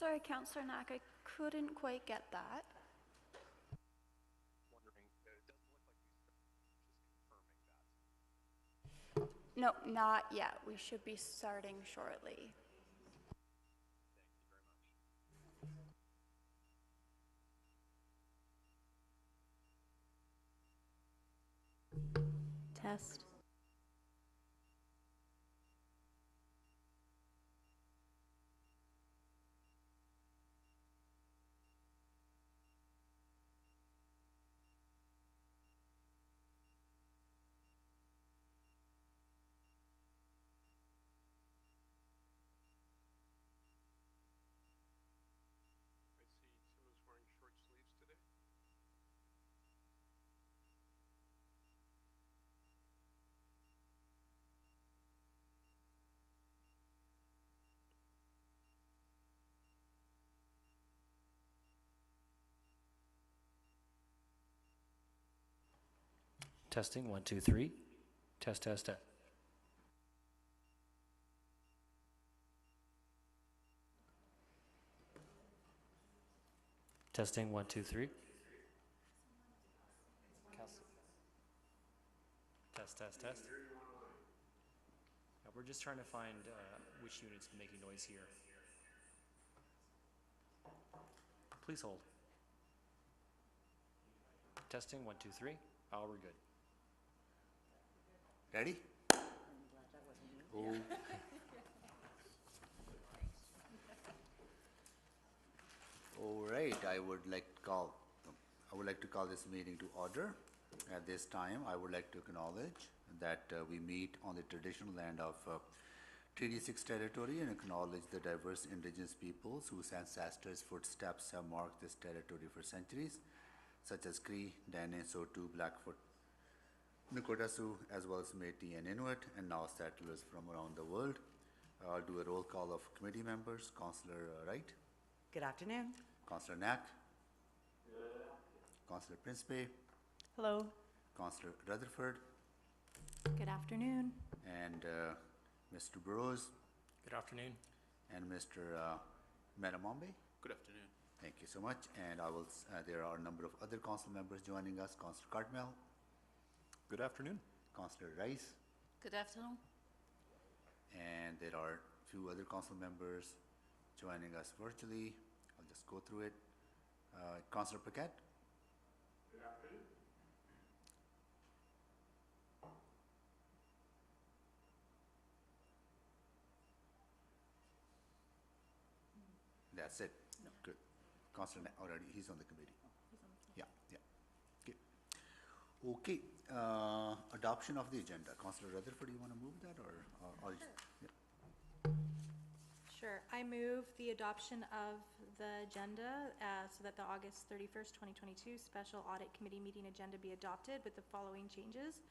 Sorry, Councillor Knack, I couldn't quite get that. Wondering, it doesn't look like we just confirming that. No, not yet. We should be starting shortly. Thank you very much. Test. I see Tim is wearing short sleeves today. Testing, 1, 2, 3. Test, test, test. Testing, 1, 2, 3. Test, test, test. Yeah, we're just trying to find which unit's making noise here. Please hold. Testing, 1, 2, 3. Oh, we're good. Ready? Oh. All right, I would like to call this meeting to order. At this time, I would like to acknowledge that we meet on the traditional land of Treaty 6 territory and acknowledge the diverse indigenous peoples whose ancestors' footsteps have marked this territory for centuries, such as Cree, Dene, Saulteaux, Blackfoot, Nakota Sioux, as well as Métis and Inuit, and now settlers from around the world. I'll do a roll call of committee members. Councillor Wright. Good afternoon. Councillor Knack. Councillor Principe. Hello. Councillor Rutherford. Good afternoon. And Mr. Burrows. Good afternoon. And Mr. Metamombe. Good afternoon. Thank you so much. And I will. There are a number of other council members joining us. Councillor Cartmel. Good afternoon. Councillor Rice. Good afternoon. And there are a few other council members joining us virtually. I'll just go through it. Councillor Paquette. Good afternoon. That's it. No. Good. Councillor already, he's on the committee. Yeah, yeah. Okay. Okay. Adoption of the agenda. Councillor Rutherford, do you want to move that or? Sure. Yeah. Sure. I move the adoption of the agenda so that the August 31st, 2022 Special Audit Committee meeting agenda be adopted with the following changes.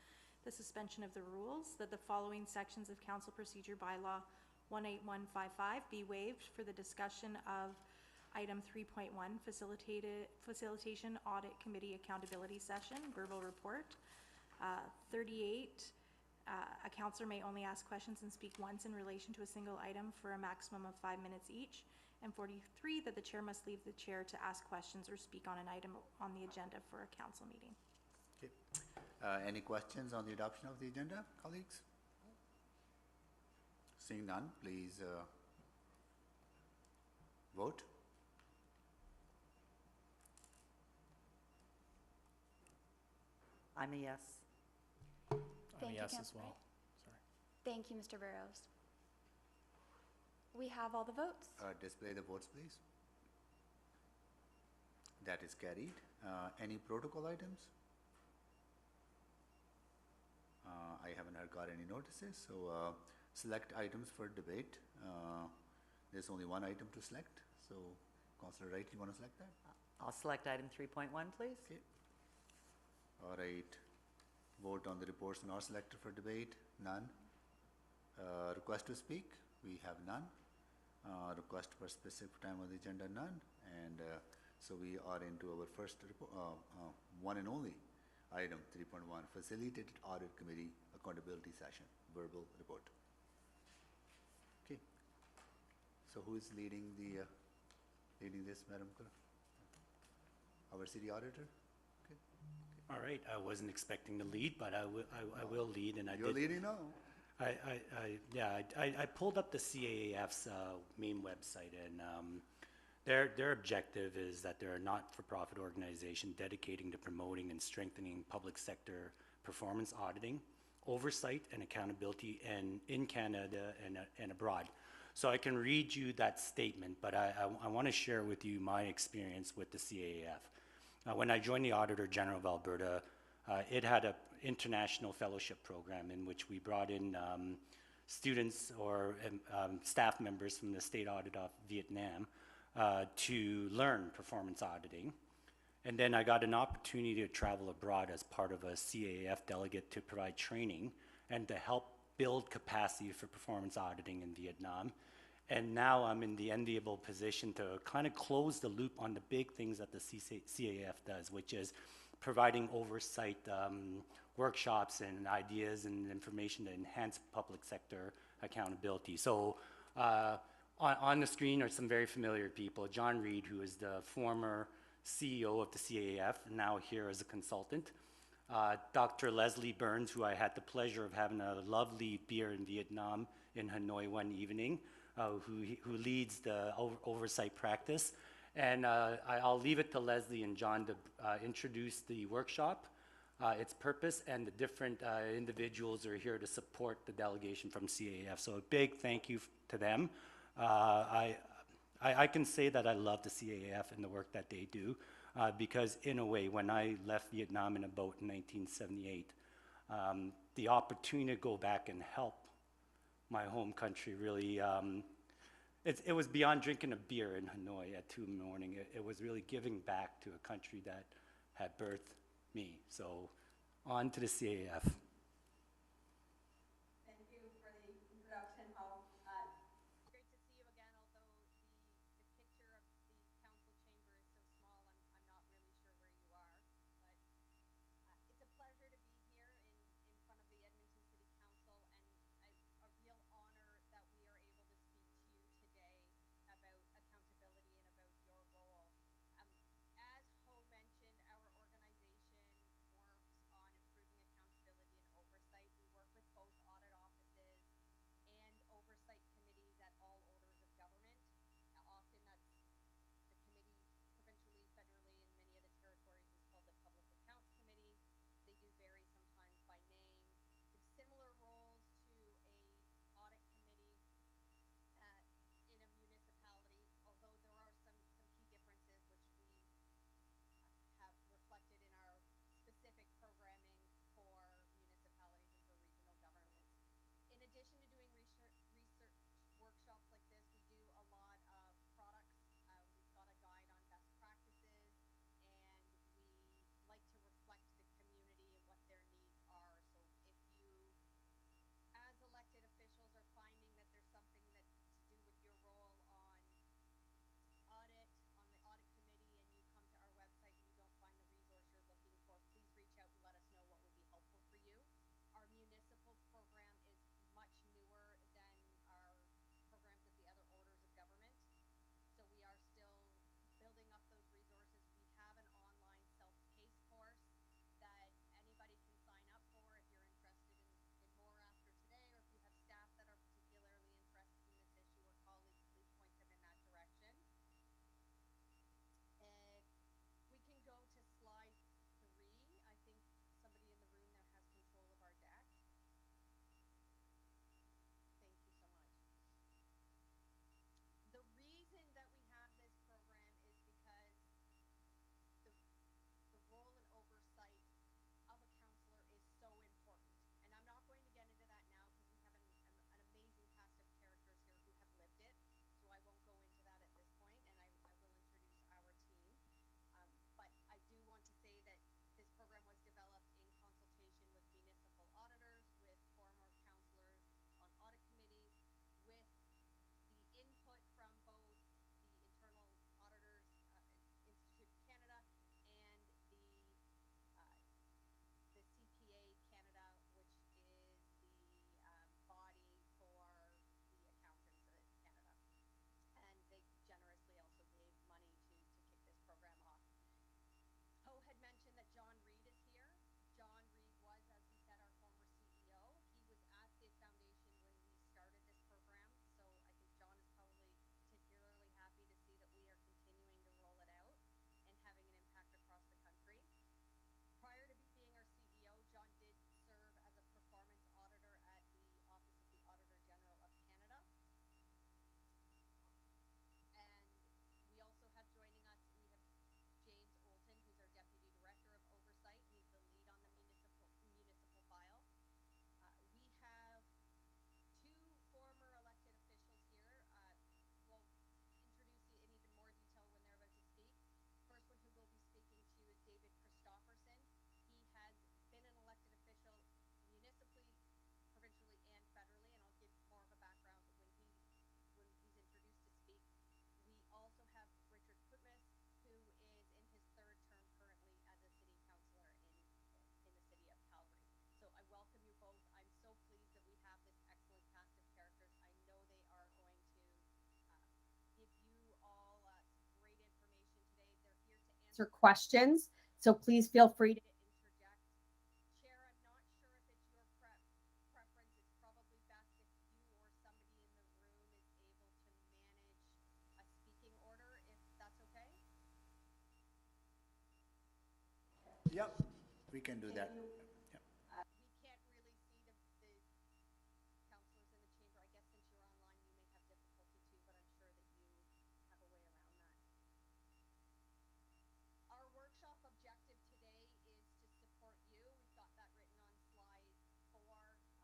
The suspension of the rules, that the following sections of Council Procedure Bylaw 18155 be waived for the discussion of item 3.1, Facilitation Audit Committee Accountability Session, Verbal Report. 38, a councillor may only ask questions and speak once in relation to a single item for a maximum of 5 minutes each. And 43, that the chair must leave the chair to ask questions or speak on an item on the agenda for a council meeting. Okay. Any questions on the adoption of the agenda, colleagues? Seeing none, please vote. I'm a yes. Thank you, yes as Councillor well. Wright. Sorry. Thank you, Mr. Burrows. We have all the votes. Display the votes, please. That is carried. Any protocol items? I haven't got any notices, so select items for debate. There's only one item to select, so Councillor Wright, you want to select that? I'll select item 3.1, please. Okay. All right. Vote on the reports not selected for debate. None. Request to speak. We have none. Request for specific time on the agenda. None. And so we are into our first one and only item 3.1, Facilitated Audit Committee Accountability Session, Verbal Report. Okay. So who is leading the leading this, Madam Clerk? Our city auditor? All right, I wasn't expecting to lead, but I will lead, and I did. You're leading now. I pulled up the CAAF's main website, and their objective is that they're a not-for-profit organization dedicating to promoting and strengthening public sector performance auditing, oversight, and accountability in Canada and abroad. So I can read you that statement, but I want to share with you my experience with the CAAF. When I joined the Auditor General of Alberta, it had an international fellowship program in which we brought in students or staff members from the State Audit of Vietnam to learn performance auditing. And then I got an opportunity to travel abroad as part of a CAAF delegate to provide training and to help build capacity for performance auditing in Vietnam. And now I'm in the enviable position to kind of close the loop on the big things that the CAAF does, which is providing oversight workshops and ideas and information to enhance public sector accountability. So on the screen are some very familiar people. John Reed, who is the former CEO of the CAAF, now here as a consultant. Dr. Leslie Burns, who I had the pleasure of having a lovely beer in Vietnam in Hanoi one evening, who leads the oversight practice. And I'll leave it to Leslie and John to introduce the workshop, its purpose, and the different individuals who are here to support the delegation from CAAF. So a big thank you to them. I can say that I love the CAAF and the work that they do, because in a way, when I left Vietnam in a boat in 1978, the opportunity to go back and help my home country really, it was beyond drinking a beer in Hanoi at 2 in the morning. It was really giving back to a country that had birthed me. So on to the CAAF. Thank you for the introduction. Great to see you again, although the picture of the council chamber is so small, I'm not really sure where you are. But it's a pleasure to be here in front of the Edmonton City Council, and a real honor that we are able to speak to you today about accountability and about your role. As Ho mentioned, our organization works on improving accountability answer questions. So please feel free to interject. Chair, I'm not sure if it's your preference. It's probably best if you or somebody in the room is able to manage a speaking order, if that's okay? Yep, we can do that. Yep. We can't really see the counselors in the chamber. I guess since you're online, you may have difficulty too, but I'm sure that you have a way around that. Our workshop objective today is to support you. We've got that written on slide 4.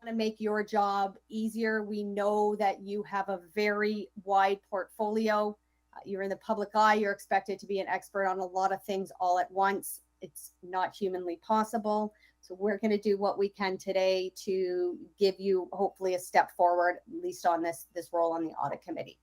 Want to make your job easier. We know that you have a very wide portfolio. You're in the public eye. You're expected to be an expert on a lot of things all at once. It's not humanly possible. So we're going to do what we can today to give you hopefully a step forward, at least on this role on the audit committee.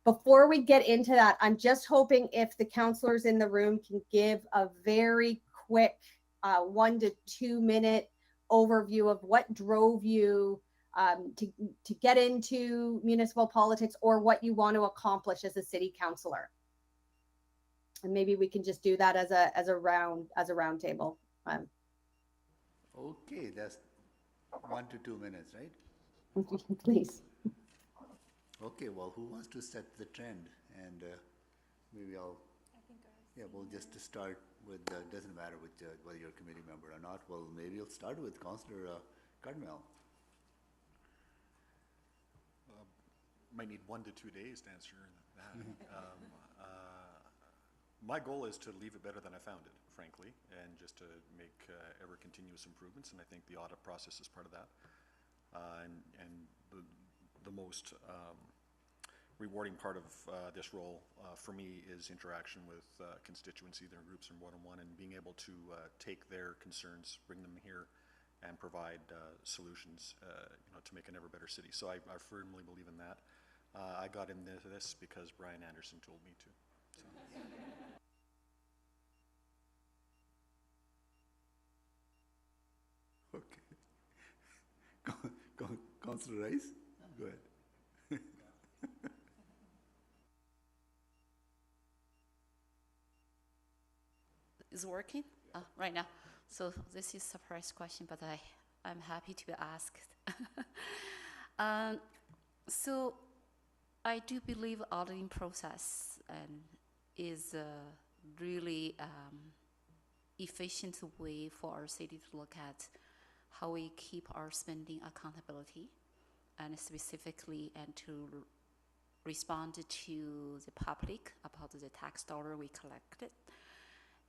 Before we get into that, I'm just hoping if the counselors in the room can give a very quick 1 to 2 minute overview of what drove you to get into municipal politics, or what you want to accomplish as a city councillor. And maybe we can just do that as a round table. Okay, that's 1 to 2 minutes, right? Please. Okay, well, who wants to set the trend? And maybe we'll just start with, doesn't matter whether you're a committee member or not. Well, maybe you'll start with Councillor Cardinal. Might need 1 to 2 days to answer that. My goal is to leave it better than I found it, frankly, and just to make ever continuous improvements, and I think the audit process is part of that. And the most rewarding part of this role for me is interaction with constituency, their groups in one-on-one, and being able to take their concerns, bring them here, and provide solutions to make an ever better city. So I firmly believe in that. I got into this because Brian Anderson told me to. So. Okay. Councillor Rice, go ahead. Is working? Right now. So this is a surprise question, but I'm happy to be asked. So I do believe auditing process is a really efficient way for our city to look at how we keep our spending accountability, and specifically and to respond to the public about the tax dollar we collected.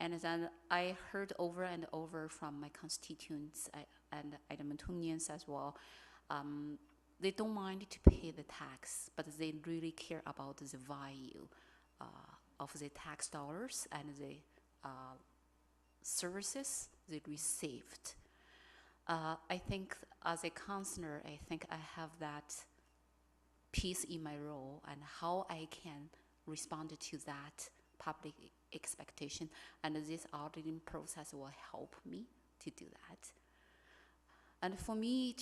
And then I heard over and over from my constituents and Edmontonians as well, they don't mind to pay the tax, but they really care about the value of the tax dollars and the services they received. I think as a counselor, I think I have that piece in my role and how I can respond to that public expectation, and this auditing process will help me to do that. And for me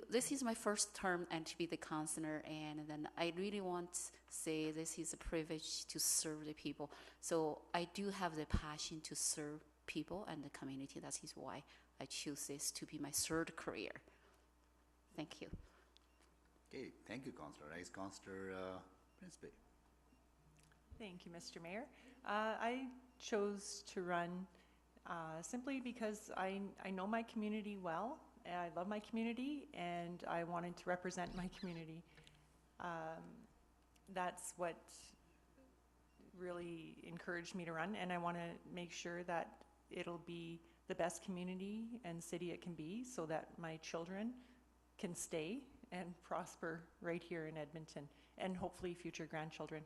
this is my first term and to be the counselor, and then I really want to say this is a privilege to serve the people. So I do have the passion to serve people and the community. That is why I choose this to be my third career. Thank you. Okay, thank you, Councillor Rice. Councillor Principe. Thank you, Mr. Mayor. I chose to run simply because I know my community well. I love my community, and I wanted to represent my community. That's what really encouraged me to run, and I want to make sure that it'll be the best community and city it can be, so that my children can stay and prosper right here in Edmonton, and hopefully future grandchildren.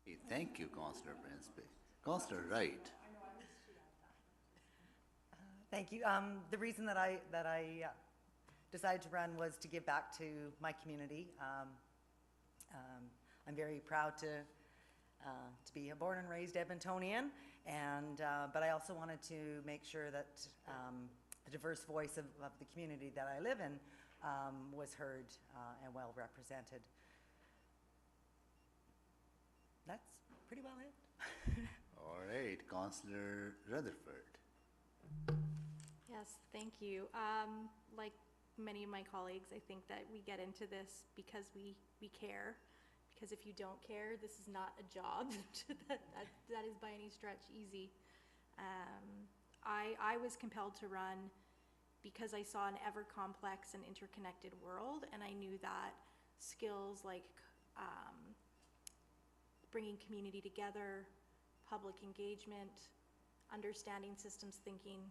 Okay, thank you, Councillor Principe. Councillor Wright. Thank you. The reason that I decided to run was to give back to my community. I'm very proud to be a born and raised Edmontonian, and but I also wanted to make sure that the diverse voice of the community that I live in was heard and well represented. That's pretty well it. All right, Councillor Rutherford. Yes, thank you. Like many of my colleagues, I think that we get into this because we care. Because if you don't care, this is not a job that is by any stretch easy. I was compelled to run because I saw an ever complex and interconnected world, and I knew that skills like bringing community together, public engagement, understanding systems thinking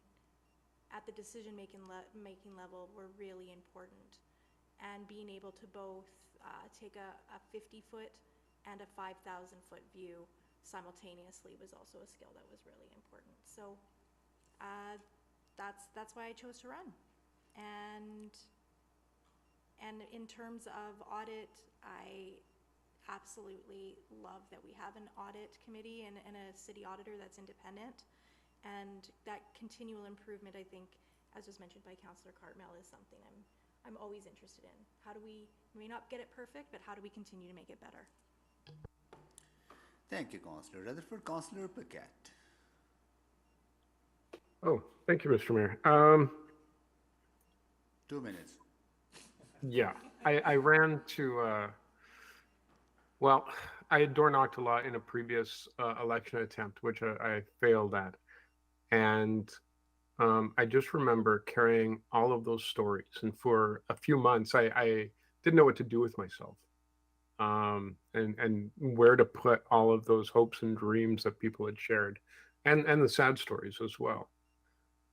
at the decision-making level were really important. And being able to both take a 50-foot and a 5,000-foot view simultaneously was also a skill that was really important. So that's why I chose to run. And in terms of audit, I absolutely love that we have an audit committee and a city auditor that's independent. And that continual improvement, I think, as was mentioned by Councillor Cartmel, is something I'm always interested in. How do we may not get it perfect, but how do we continue to make it better? Thank you, Councillor Rutherford. Councillor Paquette. Oh, thank you, Mr. Mayor. 2 minutes. Yeah, I ran to, well, I had door knocked a lot in a previous election attempt, which I failed at. And I just remember carrying all of those stories. And for a few months, I didn't know what to do with myself and where to put all of those hopes and dreams that people had shared and the sad stories as well.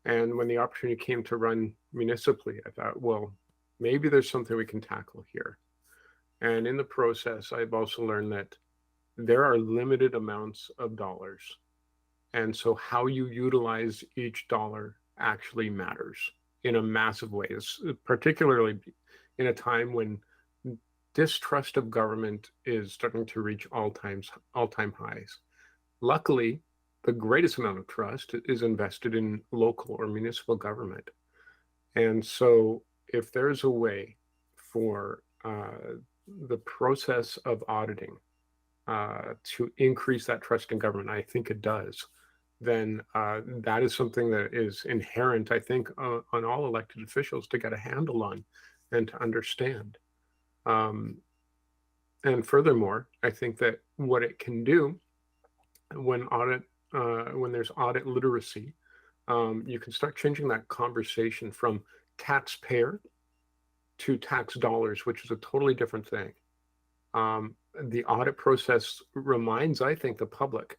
And when the opportunity came to run municipally, I thought, well, maybe there's something we can tackle here. And in the process, I've also learned that there are limited amounts of dollars. And so how you utilize each dollar actually matters in a massive way, particularly in a time when distrust of government is starting to reach all-time highs. Luckily, the greatest amount of trust is invested in local or municipal government. And so if there's a way for the process of auditing to increase that trust in government, I think it does, then that is something that is inherent, I think, on all elected officials to get a handle on and to understand. And furthermore, I think that what it can do when there's audit literacy, you can start changing that conversation from taxpayer to tax dollars, which is a totally different thing. The audit process reminds, I think, the public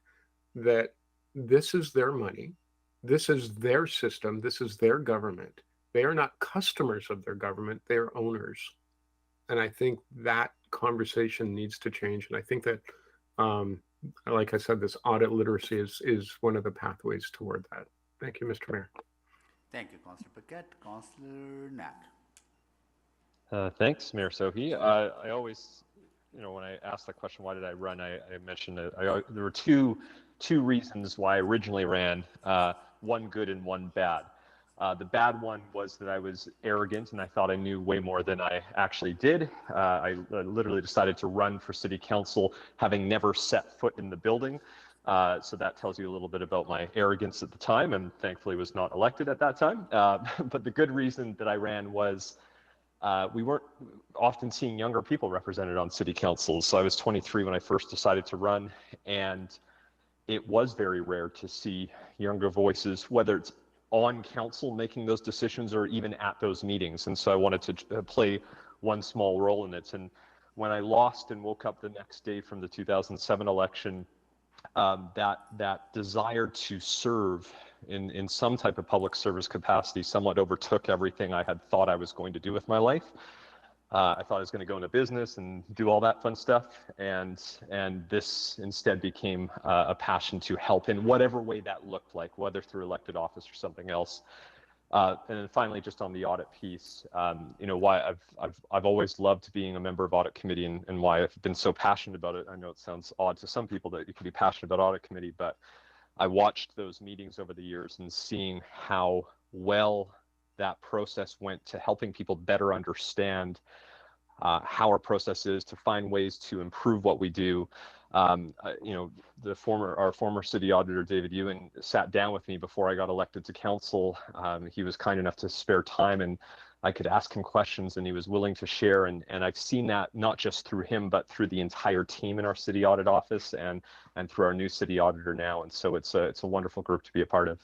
that this is their money, this is their system, this is their government. They are not customers of their government, they are owners. And I think that conversation needs to change. And I think that, like I said, this audit literacy is one of the pathways toward that. Thank you, Mr. Mayor. Thank you, Councillor Paquette. Councillor Knack. Thanks, Mayor Sohi. I always, when I asked that question, why did I run? I mentioned that there were two reasons why I originally ran, one good and one bad. The bad one was that I was arrogant and I thought I knew way more than I actually did. I literally decided to run for city council having never set foot in the building. So that tells you a little bit about my arrogance at the time, and thankfully was not elected at that time. But the good reason that I ran was we weren't often seeing younger people represented on city councils. So I was 23 when I first decided to run, and it was very rare to see younger voices, whether it's on council making those decisions or even at those meetings. And so I wanted to play one small role in it. And when I lost and woke up the next day from the 2007 election, that desire to serve in some type of public service capacity somewhat overtook everything I had thought I was going to do with my life. I thought I was going to go into business and do all that fun stuff, and this instead became a passion to help in whatever way that looked like, whether through elected office or something else. And then finally, just on the audit piece, why I've always loved being a member of audit committee and why I've been so passionate about it. I know it sounds odd to some people that you can be passionate about audit committee, but I watched those meetings over the years and seeing how well that process went to helping people better understand how our process is, to find ways to improve what we do. You know, our former city auditor, David Ewan, sat down with me before I got elected to council. He was kind enough to spare time, and I could ask him questions, and he was willing to share. And I've seen that not just through him, but through the entire team in our city audit office, and through our new city auditor now. And so it's a wonderful group to be a part of.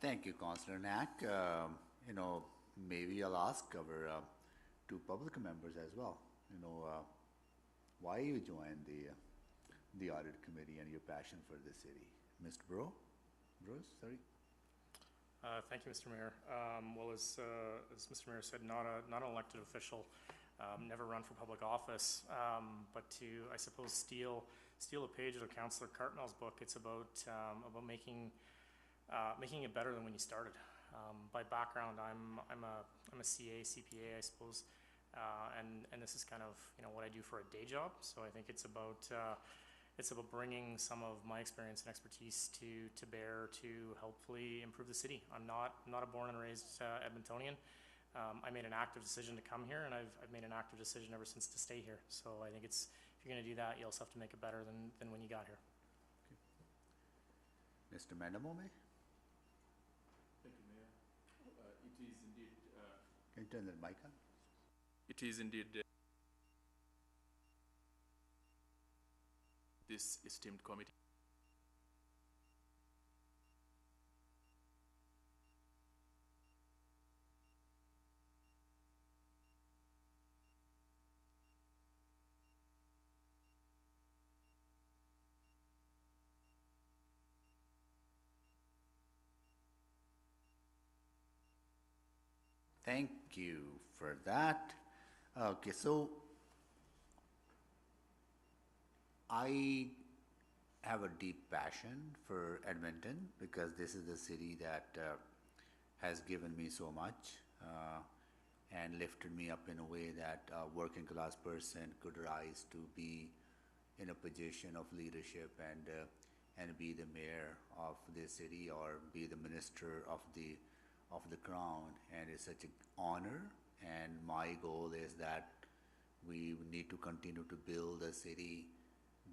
Thank you, Councillor Knack. You know, maybe I'll ask our two public members as well. You know, why you joined the audit committee and your passion for the city, Mr. Bruce, sorry. Thank you, Mr. Mayor. Well, as Mr. Mayor said, not an elected official, never run for public office, but to, I suppose, steal a page out of Councillor Cartmell's book. It's about making it better than when you started. By background, I'm a CA, CPA, I suppose, and this is kind of, you know, what I do for a day job. So I think it's about bringing some of my experience and expertise to bear to hopefully improve the city. I'm not a born and raised Edmontonian. I made an active decision to come here, and I've made an active decision ever since to stay here. So I think if you're going to do that, you also have to make it better than when you got here. Okay. Mr. Mandamome? Thank you, Mayor. It is indeed. Can you turn the mic on? It is indeed this esteemed committee. Thank you for that. Okay, so I have a deep passion for Edmonton because this is the city that has given me so much and lifted me up in a way that a working class person could rise to be in a position of leadership and be the mayor of this city or be the minister of the crown. And it's such an honor, and my goal is that we need to continue to build a city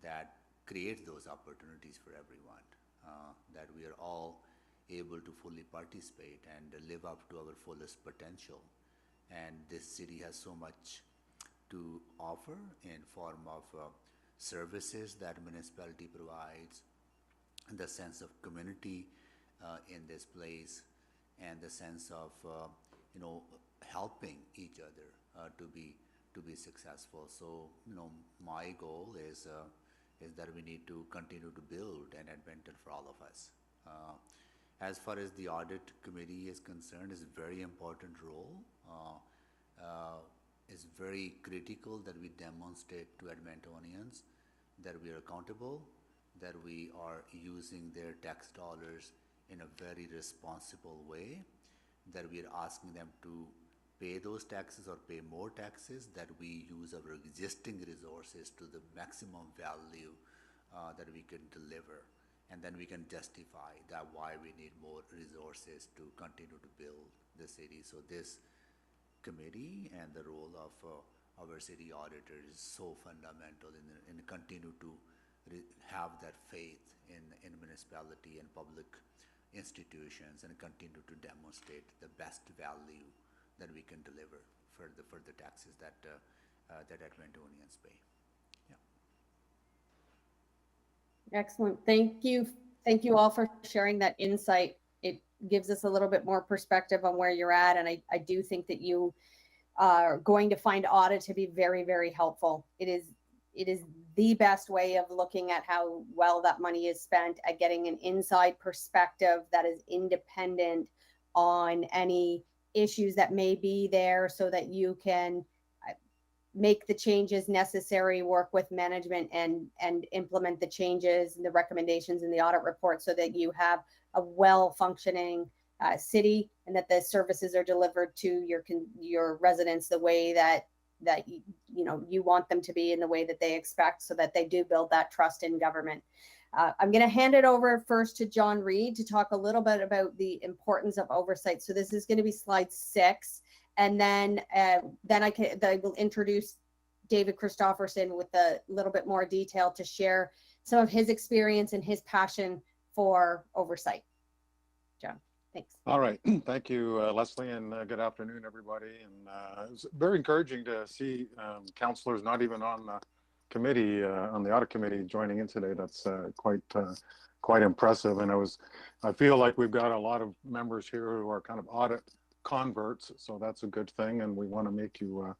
that creates those opportunities for everyone, that we are all able to fully participate and live up to our fullest potential. And this city has so much to offer in form of services that municipality provides, the sense of community in this place, and the sense of you know, helping each other to be successful. So, you know, my goal is that we need to continue to build an Edmonton for all of us. As far as the audit committee is concerned, it's a very important role. It's very critical that we demonstrate to Edmontonians that we are accountable, that we are using their tax dollars in a very responsible way, that we are asking them to pay those taxes or pay more taxes, that we use our existing resources to the maximum value that we can deliver. And then we can justify that why we need more resources to continue to build the city. So this committee and the role of our city auditor is so fundamental in continue to have that faith in municipality and public institutions and continue to demonstrate the best value that we can deliver for the taxes that Edmontonians pay. Yeah. Excellent. Thank you. Thank you all for sharing that insight. It gives us a little bit more perspective on where you're at. And I do think that you are going to find audit to be very, very helpful. It is the best way of looking at how well that money is spent, at getting an inside perspective that is independent on any issues that may be there, so that you can make the changes necessary, work with management and implement the changes and the recommendations in the audit report, so that you have a well-functioning city, and that the services are delivered to your residents the way that you want them to be, in the way that they expect, so that they do build that trust in government. I'm going to hand it over first to John Reed to talk a little bit about the importance of oversight. So this is going to be slide 6, and then I will introduce David Christofferson with a little bit more detail to share some of his experience and his passion for oversight. John, thanks. All right. Thank you, Leslie, and good afternoon, everybody. And it's very encouraging to see counselors not even on the committee, on the audit committee, joining in today. That's quite impressive. And I feel like we've got a lot of members here who are kind of audit converts, so that's a good thing. And we want to make you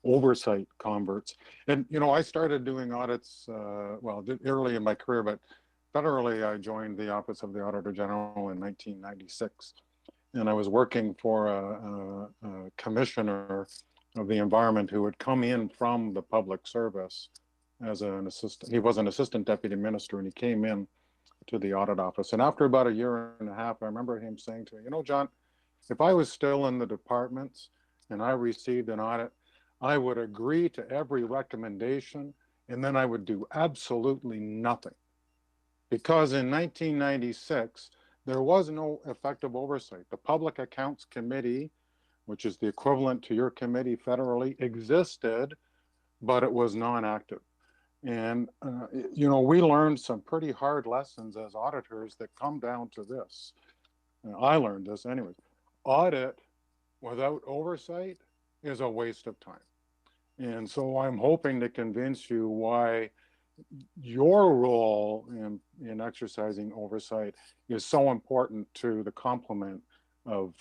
oversight converts. And I started doing audits early in my career, but federally I joined the Office of the Auditor General in 1996. And I was working for a commissioner of the environment who had come in from the public service as an assistant. He was an assistant deputy minister, and he came in to the audit office. And after about a year and a half, I remember him saying to me, John, if I was still in the departments and I received an audit, I would agree to every recommendation, and then I would do absolutely nothing. Because in 1996, there was no effective oversight. The Public Accounts Committee, which is the equivalent to your committee federally, existed, but it was non-active. And, we learned some pretty hard lessons as auditors that come down to this. I learned this anyways. Audit without oversight is a waste of time. And so I'm hoping to convince you why your role in exercising oversight is so important to the complement of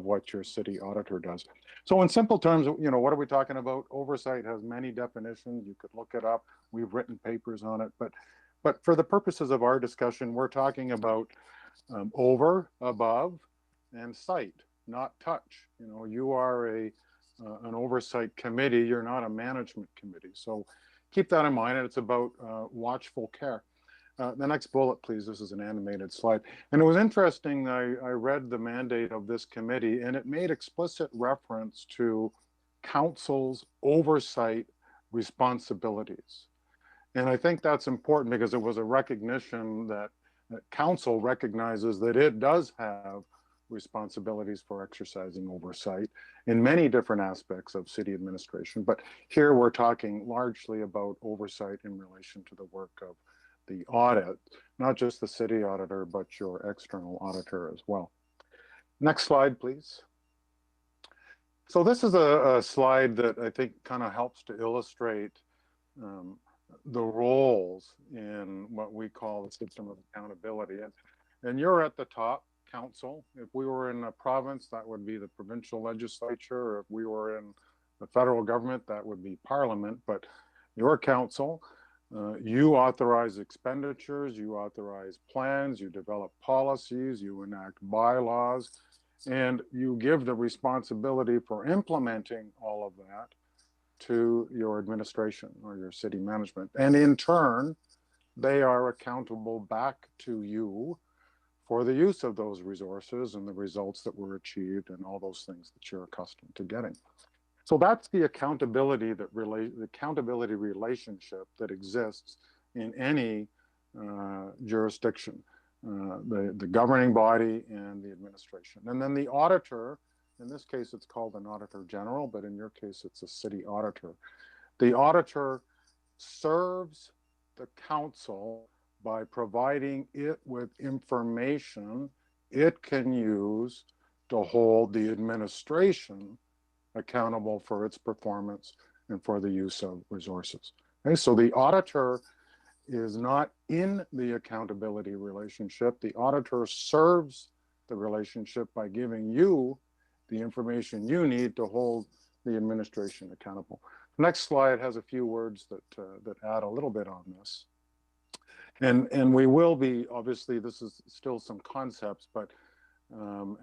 what your city auditor does. So in simple terms, what are we talking about? Oversight has many definitions. You could look it up. We've written papers on it, but for the purposes of our discussion, we're talking about over, above, and sight, not touch. You are an oversight committee. You're not a management committee. So keep that in mind, and it's about watchful care. The next bullet, please. This is an animated slide. And it was interesting, I read the mandate of this committee, and it made explicit reference to council's oversight responsibilities. And I think that's important because it was a recognition that council recognizes that it does have responsibilities for exercising oversight in many different aspects of city administration. But here we're talking largely about oversight in relation to the work of the audit, not just the city auditor, but your external auditor as well. Next slide, please. So this is a slide that I think kind of helps to illustrate the roles in what we call the system of accountability. And you're at the top, council. If we were in a province, that would be the provincial legislature. If we were in the federal government, that would be parliament. But your council, you authorize expenditures, you authorize plans, you develop policies, you enact bylaws, and you give the responsibility for implementing all of that to your administration or your city management. And in turn, they are accountable back to you for the use of those resources and the results that were achieved and all those things that you're accustomed to getting. So that's the accountability relationship that exists in any jurisdiction, the governing body and the administration. And then the auditor, in this case, it's called an auditor general, but in your case, it's a city auditor. The auditor serves the council by providing it with information it can use to hold the administration accountable for its performance and for the use of resources. Okay, so the auditor is not in the accountability relationship. The auditor serves the relationship by giving you the information you need to hold the administration accountable. Next slide has a few words that add a little bit on this. And we will be, obviously, this is still some concepts, but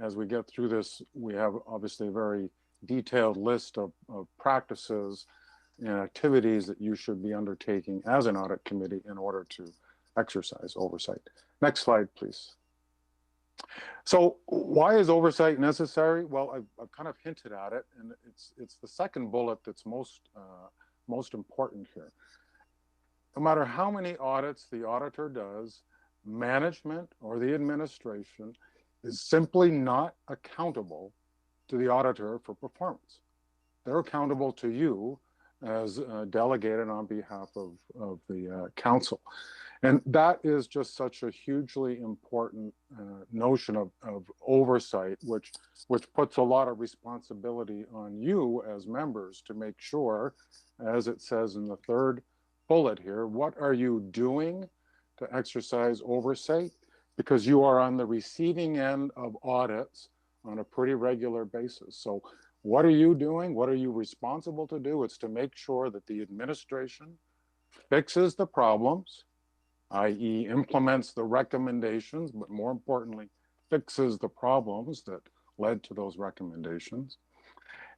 as we get through this, we have obviously a very detailed list of practices and activities that you should be undertaking as an audit committee in order to exercise oversight. Next slide, please. So why is oversight necessary? Well, I've kind of hinted at it, and it's the second bullet that's most important here. No matter how many audits the auditor does, management or the administration is simply not accountable to the auditor for performance. They're accountable to you as delegated on behalf of the council. And that is just such a hugely important notion of oversight, which puts a lot of responsibility on you as members to make sure, as it says in the third bullet here, what are you doing to exercise oversight? Because you are on the receiving end of audits on a pretty regular basis. So what are you doing? What are you responsible to do? It's to make sure that the administration fixes the problems, i.e. implements the recommendations, but more importantly, fixes the problems that led to those recommendations,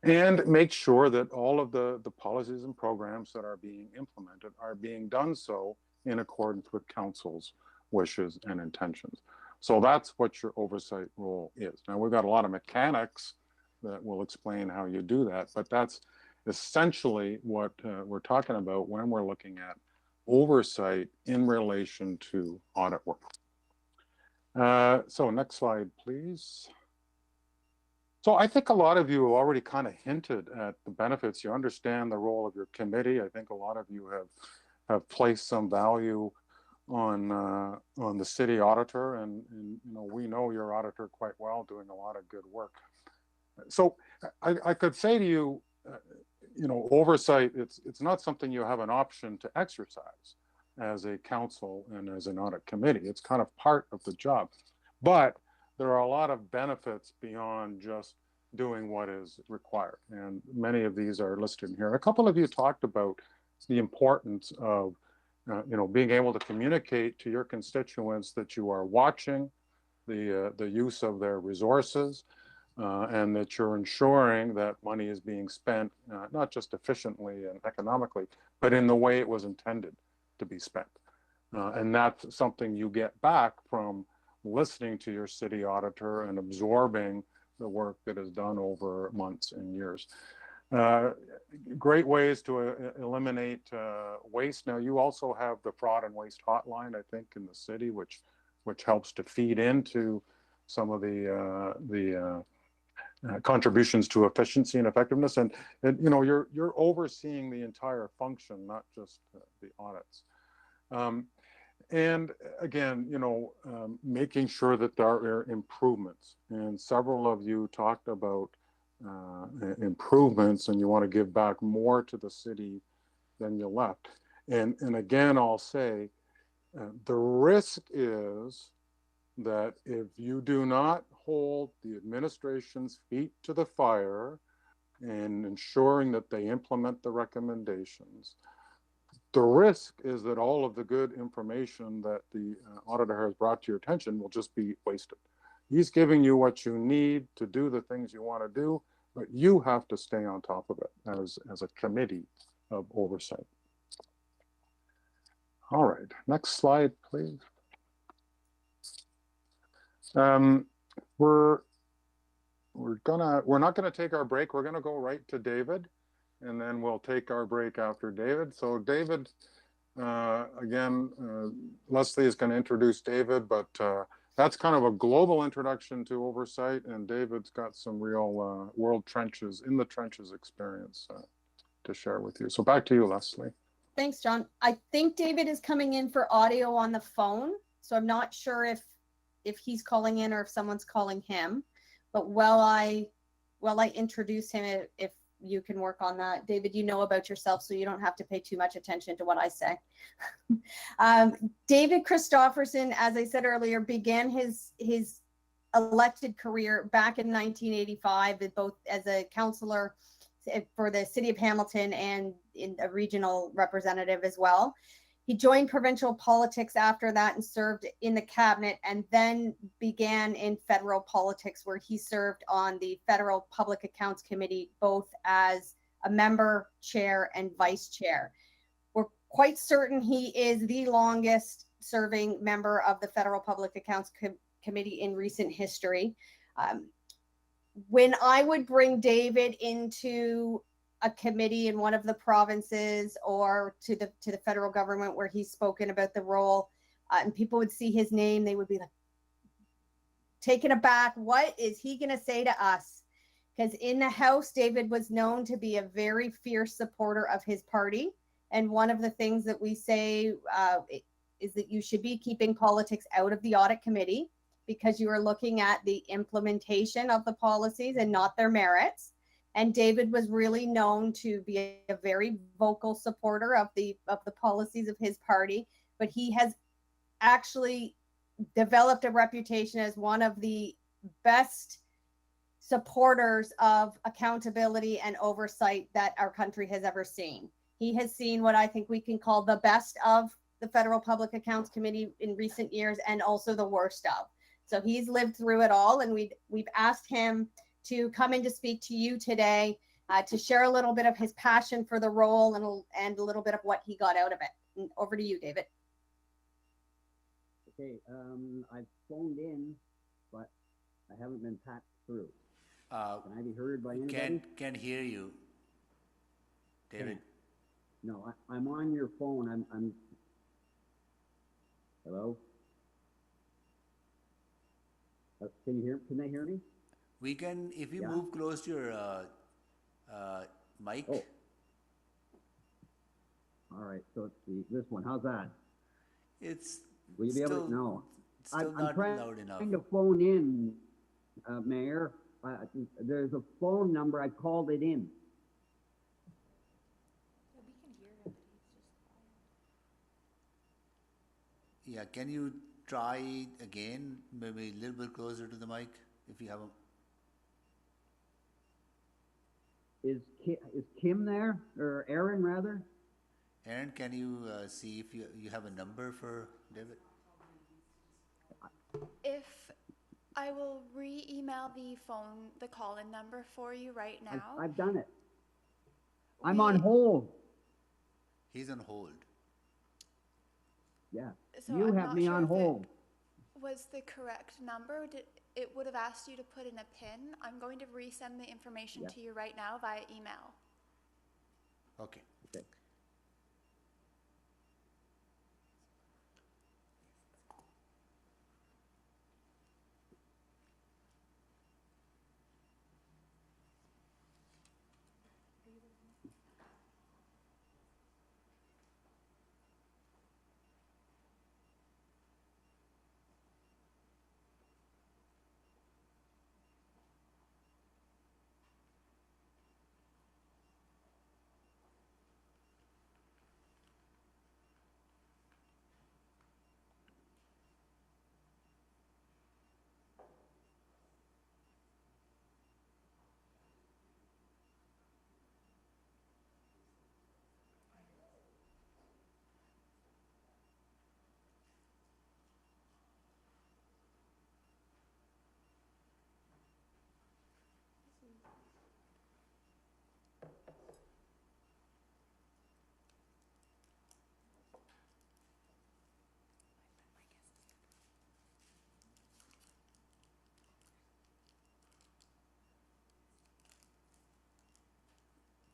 and make sure that all of the policies and programs that are being implemented are being done so in accordance with council's wishes and intentions. So that's what your oversight role is. Now, we've got a lot of mechanics that will explain how you do that, but that's essentially what we're talking about when we're looking at oversight in relation to audit work. So next slide, please. So I think a lot of you have already kind of hinted at the benefits. You understand the role of your committee. I think a lot of you have placed some value on the city auditor, and you know, we know your auditor quite well, doing a lot of good work. So I could say to you, you know, oversight, it's not something you have an option to exercise as a council and as an audit committee. It's kind of part of the job. But there are a lot of benefits beyond just doing what is required. And many of these are listed here. A couple of you talked about the importance of you know, being able to communicate to your constituents that you are watching the use of their resources, and that you're ensuring that money is being spent not just efficiently and economically, but in the way it was intended to be spent. And that's something you get back from listening to your city auditor and absorbing the work that is done over months and years. Great ways to eliminate waste. Now, you also have the fraud and waste hotline, I think, in the city, which helps to feed into some of the contributions to efficiency and effectiveness. And you know, you're overseeing the entire function, not just the audits. And again, you know, making sure that there are improvements. And several of you talked about improvements, and you want to give back more to the city than you left. And again, I'll say, the risk is that if you do not hold the administration's feet to the fire and ensuring that they implement the recommendations, the risk is that all of the good information that the auditor has brought to your attention will just be wasted. He's giving you what you need to do the things you want to do, but you have to stay on top of it as a committee of oversight. All right, next slide, please. We're not gonna take our break. We're gonna go right to David, and then we'll take our break after David. So David, again, Leslie is going to introduce David, but that's kind of a global introduction to oversight, and David's got some real world trenches, in the trenches experience to share with you. So back to you, Leslie. Thanks, John. I think David is coming in for audio on the phone, so I'm not sure if he's calling in or if someone's calling him. But while I introduce him, if you can work on that. David, you know about yourself, so you don't have to pay too much attention to what I say. David Christofferson, as I said earlier, began his elected career back in 1985, both as a councillor for the city of Hamilton and in a regional representative as well. He joined provincial politics after that and served in the cabinet, and then began in federal politics, where he served on the Federal Public Accounts Committee, both as a member, chair, and vice chair. We're quite certain he is the longest serving member of the Federal Public Accounts Committee in recent history. When I would bring David into a committee in one of the provinces or to the federal government where he's spoken about the role, and people would see his name, they would be like taken aback. What is he going to say to us? Because in the House, David was known to be a very fierce supporter of his party. And one of the things that we say is that you should be keeping politics out of the audit committee, because you are looking at the implementation of the policies and not their merits. And David was really known to be a very vocal supporter of the policies of his party, but he has actually developed a reputation as one of the best supporters of accountability and oversight that our country has ever seen. He has seen what I think we can call the best of the Federal Public Accounts Committee in recent years, and also the worst of. So he's lived through it all, and we've asked him to come in to speak to you today, to share a little bit of his passion for the role and a little bit of what he got out of it. And over to you, David. Okay, I've phoned in, but I haven't been patched through. Can I be heard by anybody? Can't hear you, David. No, I'm on your phone. I'm. Hello? Can you hear? Can they hear me? We can, if you move close to your mic. Oh. All right, so it's this one. How's that? It's Will you be able to? No. Still I'm not trying loud enough. to phone in, Mayor. There's a phone number. I called it in. Yeah, can you try again? Maybe a little bit closer to the mic if you have a. Is Kim there, or Aaron rather? Aaron, can you see if you have a number for David? If I will re-email the call-in number for you right now. I've done it. I'm on hold. He's on hold. Yeah. So You I'm have not me sure on if hold. it was the correct number. It would have asked you to put in a PIN. I'm going to resend the information to you right now via email. Okay. Okay.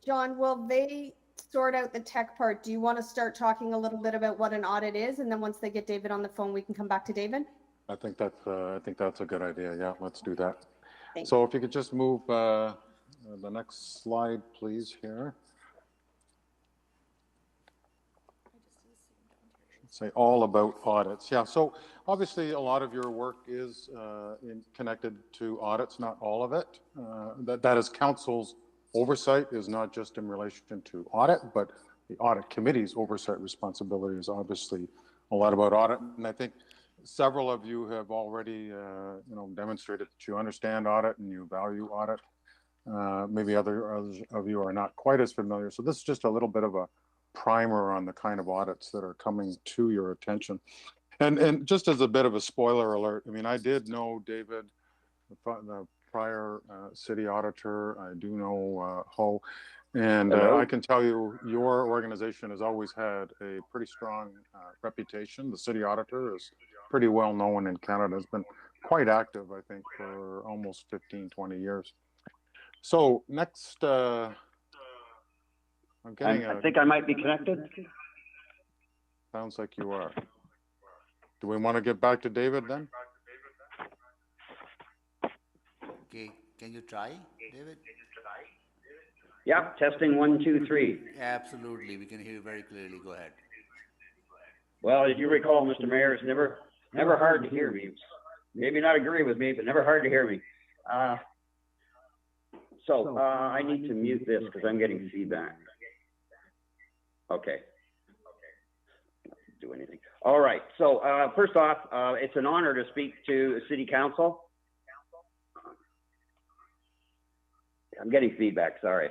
John, will they sort out the tech part? Do you want to start talking a little bit about what an audit is, and then once they get David on the phone, we can come back to David? I think that's a good idea. Yeah, let's do that. Thanks. So if you could just move the next slide, please, here. Say all about audits. Yeah, so obviously a lot of your work is connected to audits, not all of it. That is council's oversight is not just in relation to audit, but the audit committee's oversight responsibility is obviously a lot about audit. And I think several of you have already, demonstrated that you understand audit and you value audit. Maybe others of you are not quite as familiar. So this is just a little bit of a primer on the kind of audits that are coming to your attention. And just as a bit of a spoiler alert, I mean, I did know David, the prior city auditor. I do know Ho, and I can tell you your organization has always had a pretty strong reputation. The city auditor is pretty well known in Canada, has been quite active, I think, for almost 15, 20 years. So next, I'm getting I think I might be connected. Sounds like you are. Do we want to get back to David then? Okay, can you try? David? Yeah, testing 1, 2, 3. Absolutely, we can hear you very clearly. Go ahead. Well, as you recall, Mr. Mayor, it's never hard to hear me. Maybe not agree with me, but never hard to hear me. So I need to mute this because I'm getting feedback. Okay. Do anything. All right. So first off, it's an honor to speak to City Council. I'm getting feedback. Sorry.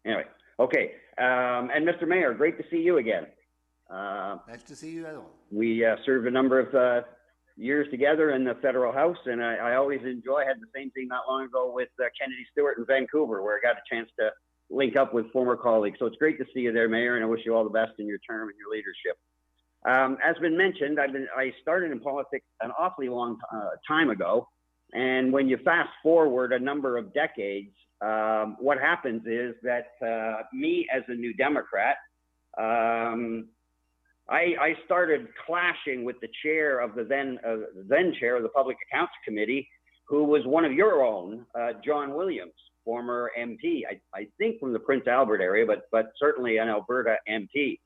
Anyway. Okay. And Mr. Mayor, great to see you again. Nice to see you as well. We served a number of years together in the federal house, and I always enjoy. I had the same thing not long ago with Kennedy Stewart in Vancouver, where I got a chance to link up with former colleagues. So it's great to see you there, Mayor, and I wish you all the best in your term and your leadership. As been mentioned, I started in politics an awfully long time ago, and when you fast forward a number of decades, what happens is that me as a New Democrat, I started clashing with the chair of the then chair of the Public Accounts Committee, who was one of your own, John Williams, former MP, I think from the Prince Albert area, but certainly an Alberta MP.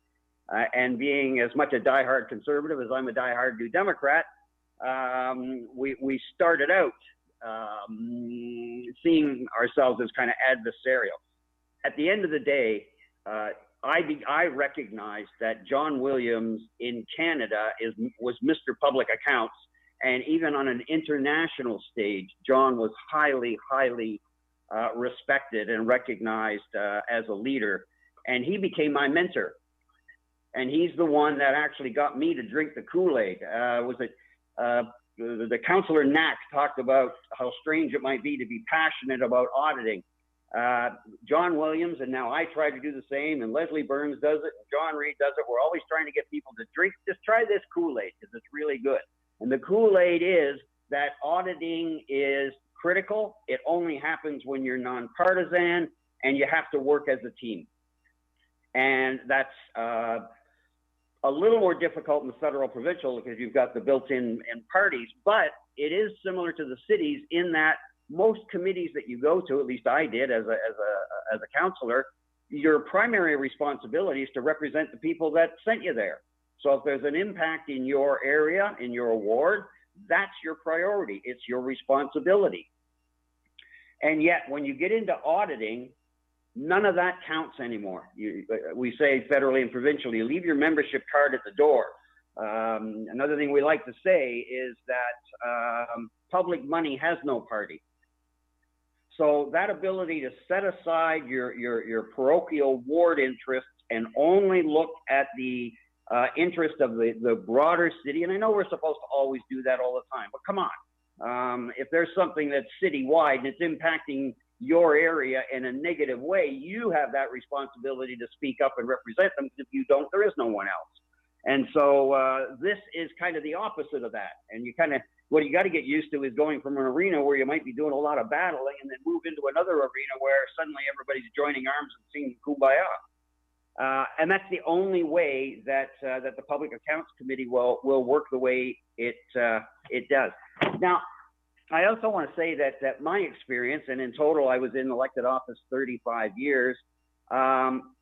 And being as much a diehard conservative as I'm a diehard New Democrat, we started out seeing ourselves as kind of adversarial. At the end of the day, I recognized that John Williams in Canada was Mr. Public Accounts, and even on an international stage, John was highly respected and recognized as a leader, and he became my mentor. And he's the one that actually got me to drink the Kool-Aid. The Councillor Knack talked about how strange it might be to be passionate about auditing. John Williams, and now I try to do the same, and Leslie Burns does it, and John Reed does it. We're always trying to get people to drink, just try this Kool-Aid because it's really good. And the Kool-Aid is that auditing is critical. It only happens when you're nonpartisan and you have to work as a team. And that's a little more difficult in the federal provincial because you've got the built-in parties, but it is similar to the cities in that most committees that you go to, at least I did as a councillor, your primary responsibility is to represent the people that sent you there. So if there's an impact in your area, in your ward, that's your priority. It's your responsibility. And yet when you get into auditing, none of that counts anymore. We say federally and provincially, you leave your membership card at the door. Another thing we like to say is that public money has no party. So that ability to set aside your parochial ward interests and only look at the interest of the broader city, and I know we're supposed to always do that all the time, but come on. If there's something that's citywide and it's impacting your area in a negative way, you have that responsibility to speak up and represent them. If you don't, there is no one else. And so this is kind of the opposite of that. And what you got to get used to is going from an arena where you might be doing a lot of battling and then move into another arena where suddenly everybody's joining arms and singing Kumbaya. And that's the only way that the Public Accounts Committee will work the way it does. Now, I also want to say that my experience, and in total I was in elected office 35 years,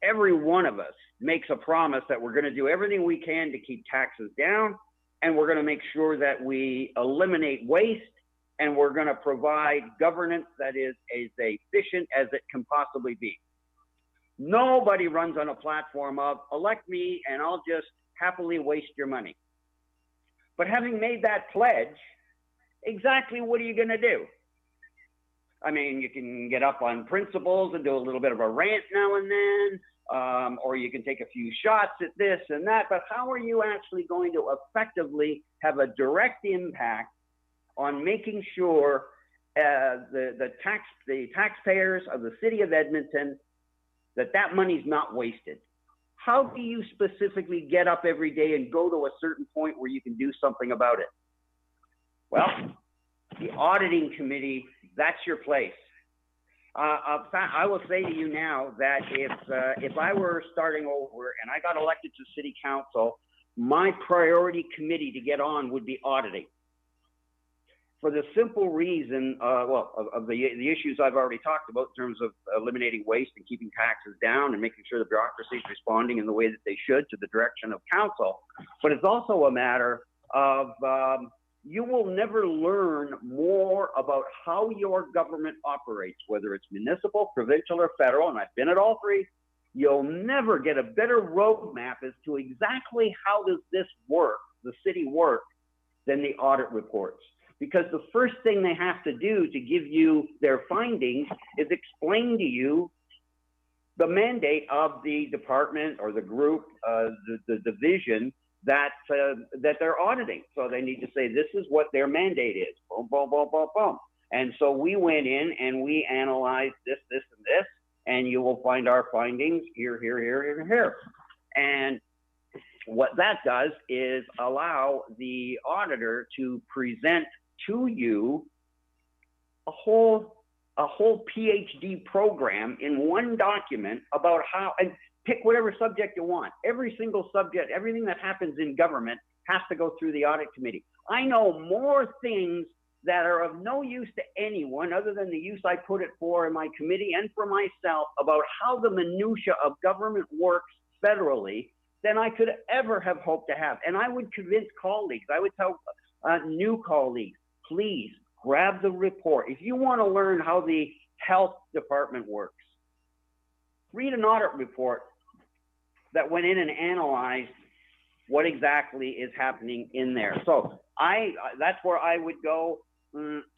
every one of us makes a promise that we're going to do everything we can to keep taxes down, and we're going to make sure that we eliminate waste, and we're going to provide governance that is as efficient as it can possibly be. Nobody runs on a platform of elect me and I'll just happily waste your money. But having made that pledge, exactly what are you going to do? I mean, you can get up on principles and do a little bit of a rant now and then, or you can take a few shots at this and that, but how are you actually going to effectively have a direct impact on making sure the taxpayers of the city of Edmonton, that money's not wasted? How do you specifically get up every day and go to a certain point where you can do something about it? Well, the auditing committee, that's your place. I will say to you now that if I were starting over and I got elected to city council, my priority committee to get on would be auditing. for the simple reason, of the issues I've already talked about in terms of eliminating waste and keeping taxes down and making sure the bureaucracy is responding in the way that they should to the direction of council. But it's also a matter of you will never learn more about how your government operates, whether it's municipal, provincial, or federal, and I've been at all three. You'll never get a better roadmap as to exactly how does this work, the city work, than the audit reports. Because the first thing they have to do to give you their findings is explain to you the mandate of the department or the group, the division that they're auditing. So they need to say, this is what their mandate is, boom, boom, boom, boom, boom. And so we went in and we analyzed this, this, and this, and you will find our findings here, here, here, here, here. And what that does is allow the auditor to present to you a whole PhD program in one document about how, and pick whatever subject you want. Every single subject, everything that happens in government has to go through the audit committee. I know more things that are of no use to anyone other than the use I put it for in my committee and for myself about how the minutia of government works federally than I could ever have hoped to have. And I would convince colleagues, I would tell new colleagues, please grab the report. If you want to learn how the health department works, read an audit report that went in and analyzed what exactly is happening in there. So that's where I would go.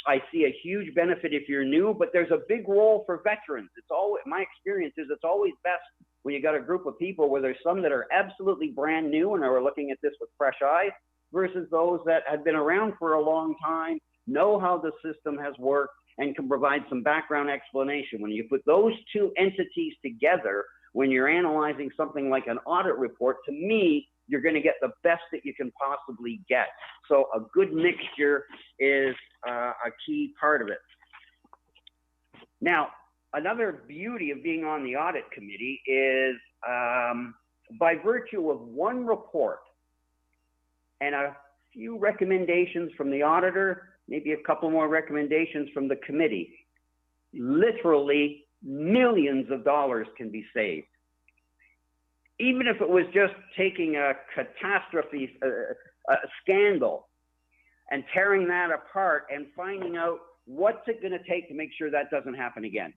I see a huge benefit if you're new, but there's a big role for veterans. It's always, my experience is it's always best when you got a group of people where there's some that are absolutely brand new and are looking at this with fresh eyes versus those that have been around for a long time, know how the system has worked, and can provide some background explanation. When you put those two entities together, when you're analyzing something like an audit report, to me, you're going to get the best that you can possibly get. So a good mixture is a key part of it. Now, another beauty of being on the audit committee is by virtue of one report and a few recommendations from the auditor, maybe a couple more recommendations from the committee, literally millions of dollars can be saved. Even if it was just taking a catastrophe, a scandal, and tearing that apart and finding out what's it going to take to make sure that doesn't happen again.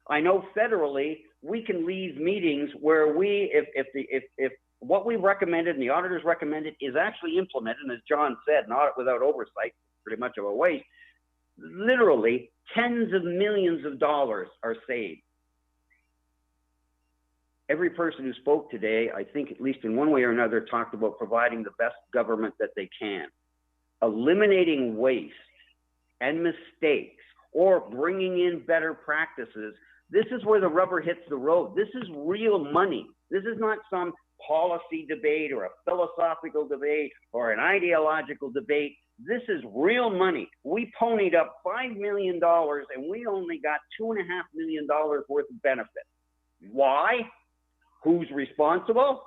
I know federally, we can leave meetings where we, if what we recommended and the auditors recommended is actually implemented, and as John said, an audit without oversight, pretty much of a waste, literally tens of millions of dollars are saved. Every person who spoke today, I think at least in one way or another, talked about providing the best government that they can. Eliminating waste and mistakes or bringing in better practices. This is where the rubber hits the road. This is real money. This is not some policy debate or a philosophical debate or an ideological debate. This is real money. We ponied up $5 million and we only got $2.5 million worth of benefit. Why? Who's responsible?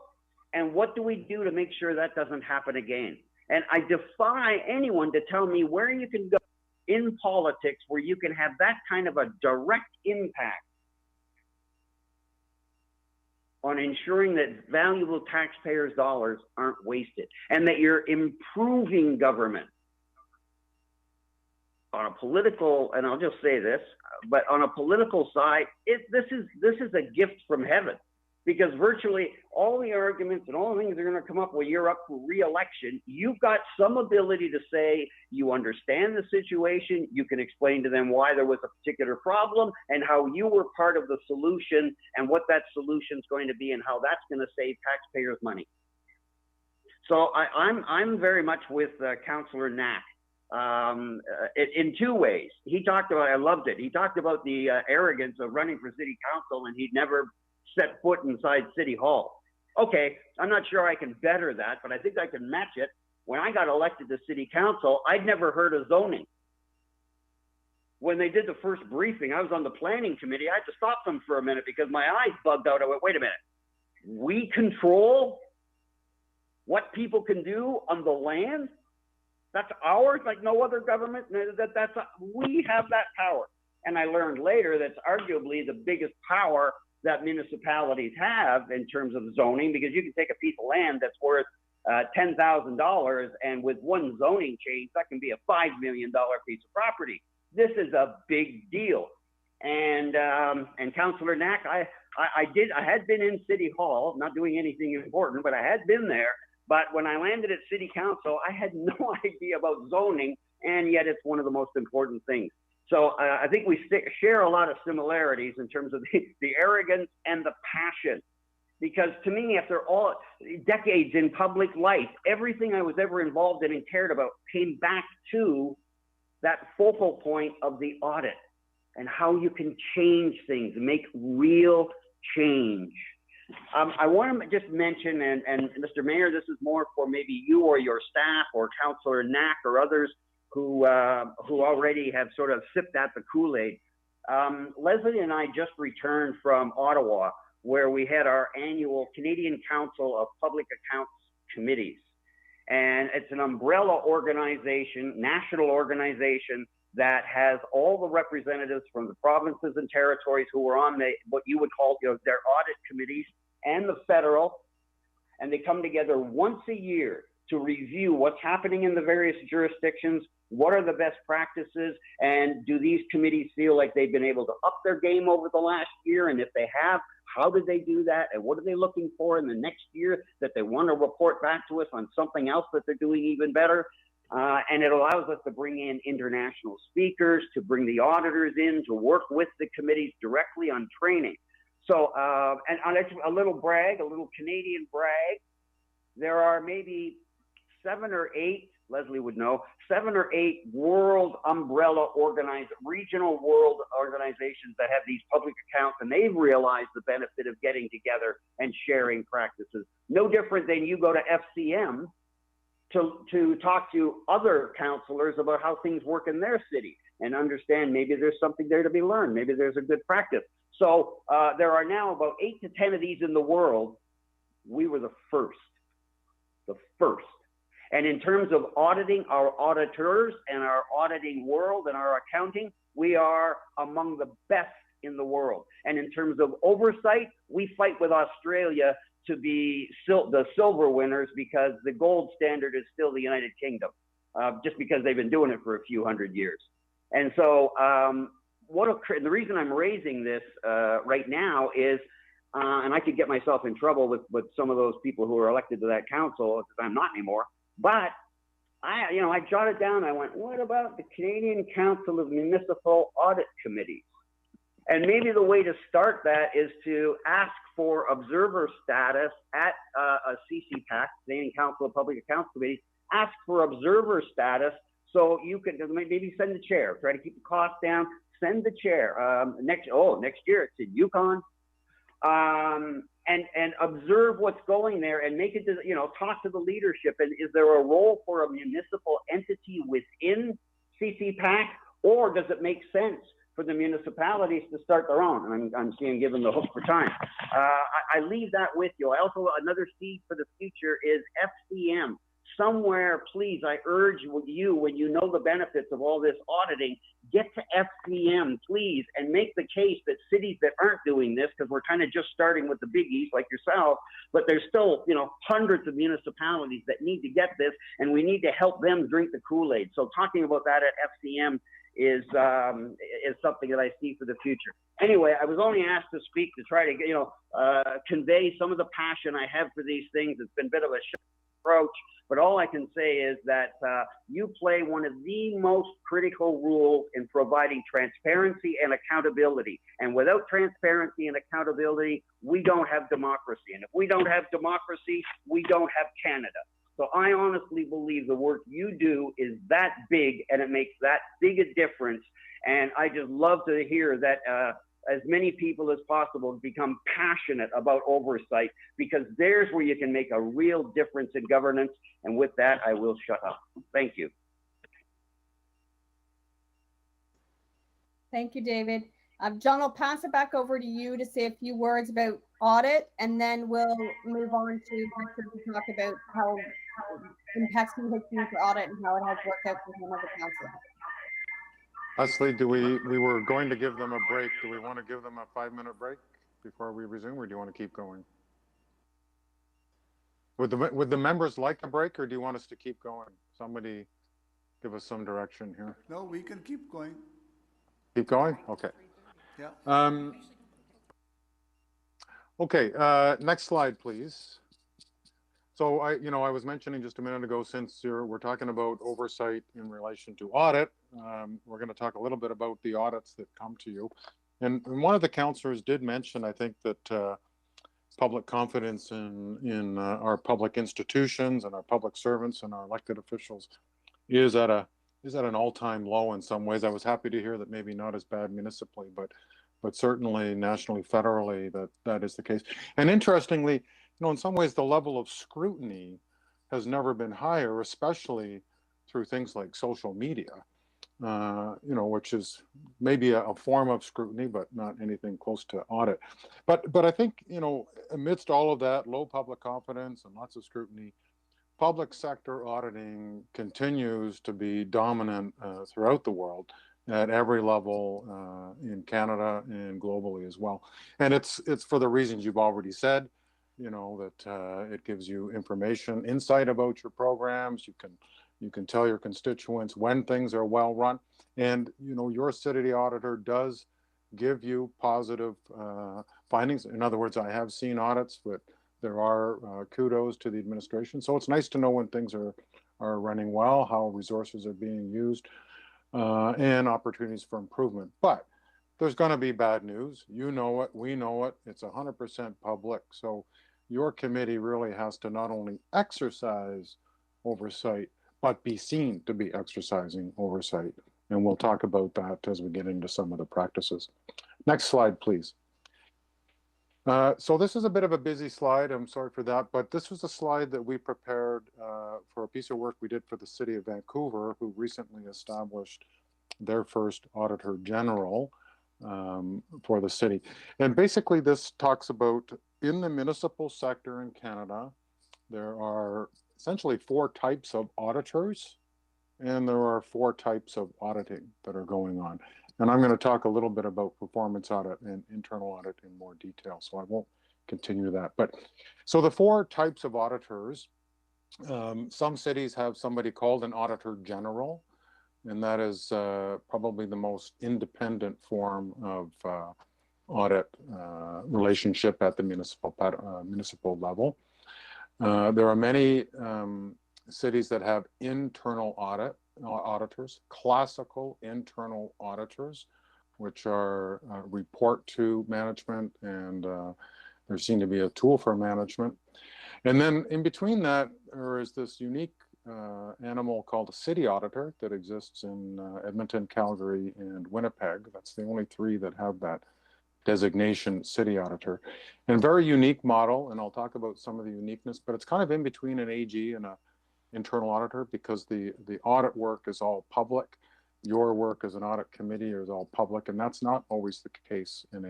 And what do we do to make sure that doesn't happen again? And I defy anyone to tell me where you can go in politics where you can have that kind of a direct impact on ensuring that valuable taxpayers' dollars aren't wasted and that you're improving government. On a political, and I'll just say this, but on a political side, this is a gift from heaven. Because virtually all the arguments and all the things that are going to come up when you're up for re-election, you've got some ability to say you understand the situation, you can explain to them why there was a particular problem and how you were part of the solution and what that solution is going to be and how that's going to save taxpayers money. So I'm very much with Councillor Knack in two ways. He talked about, I loved it, he talked about the arrogance of running for city council and he'd never set foot inside City Hall. Okay, I'm not sure I can better that, but I think I can match it. When I got elected to City Council, I'd never heard of zoning. When they did the first briefing, I was on the planning committee. I had to stop them for a minute because my eyes bugged out. I went, wait a minute. We control what people can do on the land? That's ours, like no other government. We have that power. And I learned later that's arguably the biggest power that municipalities have in terms of zoning, because you can take a piece of land that's worth $10,000, and with one zoning change, that can be a $5 million piece of property. This is a big deal. And Councillor Knack, I had been in City Hall, not doing anything important, but I had been there. But when I landed at City Council, I had no idea about zoning, and yet it's one of the most important things. So I think we share a lot of similarities in terms of the arrogance and the passion. Because to me, after all decades in public life, everything I was ever involved in and cared about came back to that focal point of the audit and how you can change things, make real change. I want to just mention, and Mr. Mayor, this is more for maybe you or your staff or Councillor Knack or others who already have sort of sipped at the Kool-Aid. Leslie and I just returned from Ottawa, where we had our annual Canadian Council of Public Accounts Committees. And it's an umbrella organization, national organization, that has all the representatives from the provinces and territories who are on what you would call their audit committees, and the federal. And they come together once a year to review what's happening in the various jurisdictions, what are the best practices, and do these committees feel like they've been able to up their game over the last year? And if they have, how did they do that? And what are they looking for in the next year that they want to report back to us on something else that they're doing even better? And it allows us to bring in international speakers, to bring the auditors in, to work with the committees directly on training. So, and a little brag, a little Canadian brag, there are maybe 7 or 8, Leslie would know, 7 or 8 world umbrella regional world organizations that have these public accounts, and they've realized the benefit of getting together and sharing practices. No different than you go to FCM to talk to other councillors about how things work in their city and understand maybe there's something there to be learned, maybe there's a good practice. So there are now about 8 to 10 of these in the world. We were the first. And in terms of auditing, our auditors and our auditing world and our accounting, we are among the best in the world. And in terms of oversight, we fight with Australia to be the silver winners, because the gold standard is still the United Kingdom, just because they've been doing it for a few hundred years. And so the reason I'm raising this right now is, and I could get myself in trouble with some of those people who are elected to that council, because I'm not anymore, but I jotted down, I went, what about the Canadian Council of Municipal Audit Committees? And maybe the way to start that is to ask for observer status at a CCPAC, Canadian Council of Public Accounts Committees. Ask for observer status so you can maybe send the chair, try to keep the cost down, send the chair. Next year it's in Yukon. And observe what's going there and make it, talk to the leadership. And is there a role for a municipal entity within CCPAC, or does it make sense for the municipalities to start their own? And I'm seeing, given the hook for time. I leave that with you. Another seed for the future is FCM. Somewhere, please, I urge you, when you know the benefits of all this auditing, get to FCM, please, and make the case that cities that aren't doing this, because we're kind of just starting with the biggies like yourself, but there's still, hundreds of municipalities that need to get this, and we need to help them drink the Kool-Aid. So talking about that at FCM is something that I see for the future. Anyway, I was only asked to speak to try to, convey some of the passion I have for these things. It's been a bit of a approach, but all I can say is that you play one of the most critical roles in providing transparency and accountability. And without transparency and accountability, we don't have democracy. And if we don't have democracy, we don't have Canada. So I honestly believe the work you do is that big, and it makes that big a difference. And I just love to hear that as many people as possible become passionate about oversight, because there's where you can make a real difference in governance. And with that, I will shut up. Thank you. Thank you, David. John, I'll pass it back over to you to say a few words about audit, and then we'll move on to talk about how impacts CHC for audit and how it has worked out for him as a counselor. Leslie, we were going to give them a break. Do we want to give them a 5-minute break before we resume, or do you want to keep going? Would the members like a break, or do you want us to keep going? Somebody give us some direction here. No, we can keep going. Keep going? Okay. Yeah. Okay, next slide, please. So I was mentioning just a minute ago, since we're talking about oversight in relation to audit, we're going to talk a little bit about the audits that come to you. And one of the counselors did mention, I think, that public confidence in our public institutions and our public servants and our elected officials is at an all-time low in some ways. I was happy to hear that maybe not as bad municipally, but certainly nationally, federally, that is the case. And interestingly, in some ways, the level of scrutiny has never been higher, especially through things like social media, which is maybe a form of scrutiny, but not anything close to audit. But I think, amidst all of that, low public confidence and lots of scrutiny, public sector auditing continues to be dominant throughout the world at every level in Canada and globally as well. And it's for the reasons you've already said, that it gives you information, insight about your programs. You can tell your constituents when things are well run. And, your city auditor does give you positive findings. In other words, I have seen audits, but there are kudos to the administration. So it's nice to know when things are running well, how resources are being used, and opportunities for improvement. But there's going to be bad news. You know it, we know it. It's 100% public. So your committee really has to not only exercise oversight, but be seen to be exercising oversight. And we'll talk about that as we get into some of the practices. Next slide, please. So this is a bit of a busy slide. I'm sorry for that, but this was a slide that we prepared for a piece of work we did for the City of Vancouver, who recently established their first Auditor General for the city. And basically this talks about, in the municipal sector in Canada, there are essentially 4 types of auditors, and there are 4 types of auditing that are going on. And I'm going to talk a little bit about performance audit and internal audit in more detail, so I won't continue that. But so the 4 types of auditors, some cities have somebody called an Auditor General, and that is probably the most independent form of audit relationship at the municipal level. There are many cities that have internal auditors, classical internal auditors, which are report to management, and there seem to be a tool for management. And then in between that, there is this unique animal called a city auditor that exists in Edmonton, Calgary, and Winnipeg. That's the only 3 that have that designation, city auditor. And very unique model, and I'll talk about some of the uniqueness, but it's kind of in between an AG and an internal auditor, because the audit work is all public. Your work as an audit committee is all public, and that's not always the case in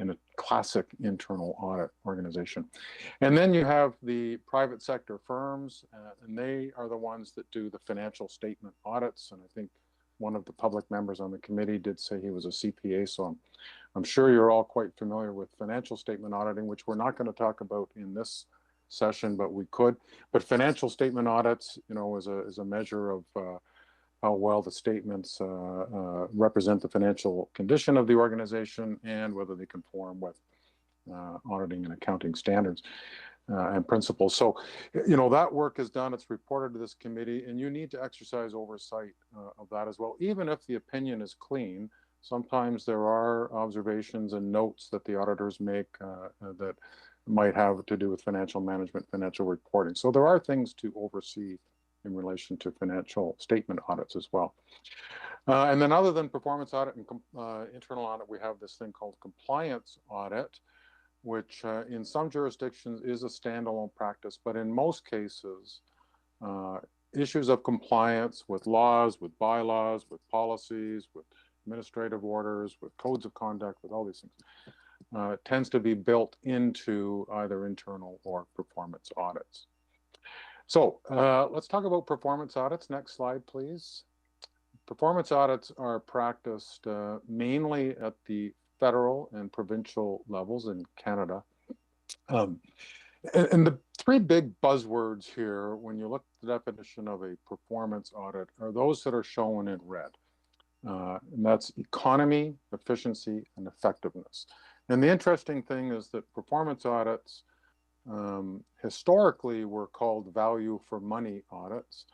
a classic internal audit organization. And then you have the private sector firms, and they are the ones that do the financial statement audits. And I think one of the public members on the committee did say he was a CPA, so I'm sure you're all quite familiar with financial statement auditing, which we're not going to talk about in this session, but we could. But financial statement audits, is a measure of how well the statements represent the financial condition of the organization and whether they conform with auditing and accounting standards and principles. So, that work is done, it's reported to this committee, and you need to exercise oversight of that as well. Even if the opinion is clean, sometimes there are observations and notes that the auditors make that might have to do with financial management, financial reporting. So there are things to oversee in relation to financial statement audits as well. And then other than performance audit and internal audit, we have this thing called compliance audit, which in some jurisdictions is a standalone practice, but in most cases, issues of compliance with laws, with bylaws, with policies, with administrative orders, with codes of conduct, with all these things, tends to be built into either internal or performance audits. So let's talk about performance audits. Next slide, please. Performance audits are practiced mainly at the federal and provincial levels in Canada. And the three big buzzwords here, when you look at the definition of a performance audit, are those that are shown in red. And that's economy, efficiency, and effectiveness. And the interesting thing is that performance audits historically were called value for money audits.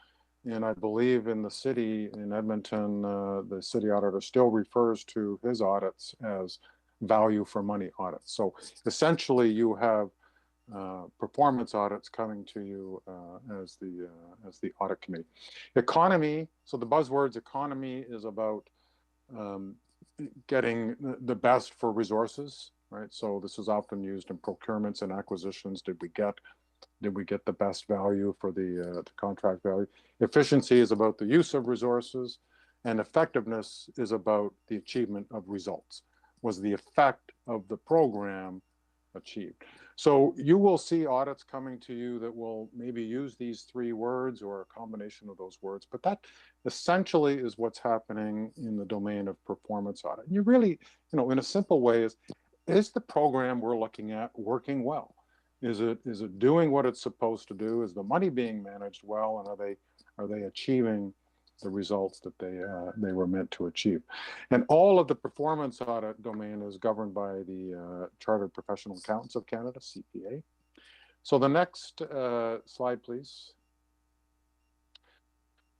And I believe in the city, in Edmonton, the city auditor still refers to his audits as value for money audits. So essentially you have performance audits coming to you as the audit committee. Economy, so the buzzwords economy is about getting the best for resources, right? So this is often used in procurements and acquisitions. Did we get the best value for the contract value? Efficiency is about the use of resources, and effectiveness is about the achievement of results. Was the effect of the program achieved? So you will see audits coming to you that will maybe use these three words or a combination of those words, but that essentially is what's happening in the domain of performance audit. And you really, in a simple way is the program we're looking at working well? Is it doing what it's supposed to do? Is the money being managed well? And are they achieving the results that they were meant to achieve? And all of the performance audit domain is governed by the Chartered Professional Accountants of Canada, CPA. So the next slide, please.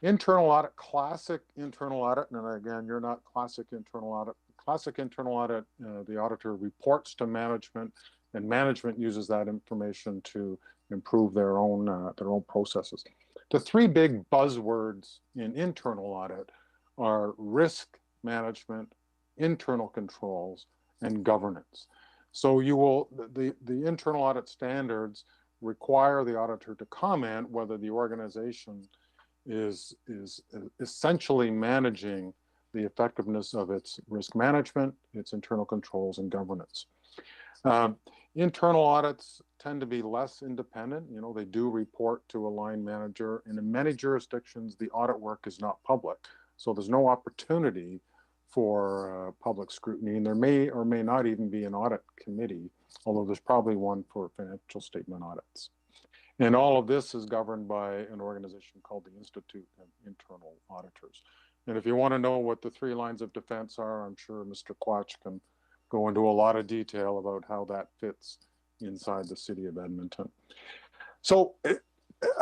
Internal audit, classic internal audit, and again, you're not classic internal audit. Classic internal audit, the auditor reports to management, and management uses that information to improve their own processes. The three big buzzwords in internal audit are risk management, internal controls, and governance. So the internal audit standards require the auditor to comment whether the organization is essentially managing the effectiveness of its risk management, its internal controls, and governance. Internal audits tend to be less independent. They do report to a line manager, and in many jurisdictions, the audit work is not public. So there's no opportunity for public scrutiny, and there may or may not even be an audit committee, although there's probably one for financial statement audits. And all of this is governed by an organization called the Institute of Internal Auditors. And if you want to know what the three lines of defense are, I'm sure Mr. Quach can go into a lot of detail about how that fits inside the city of Edmonton. So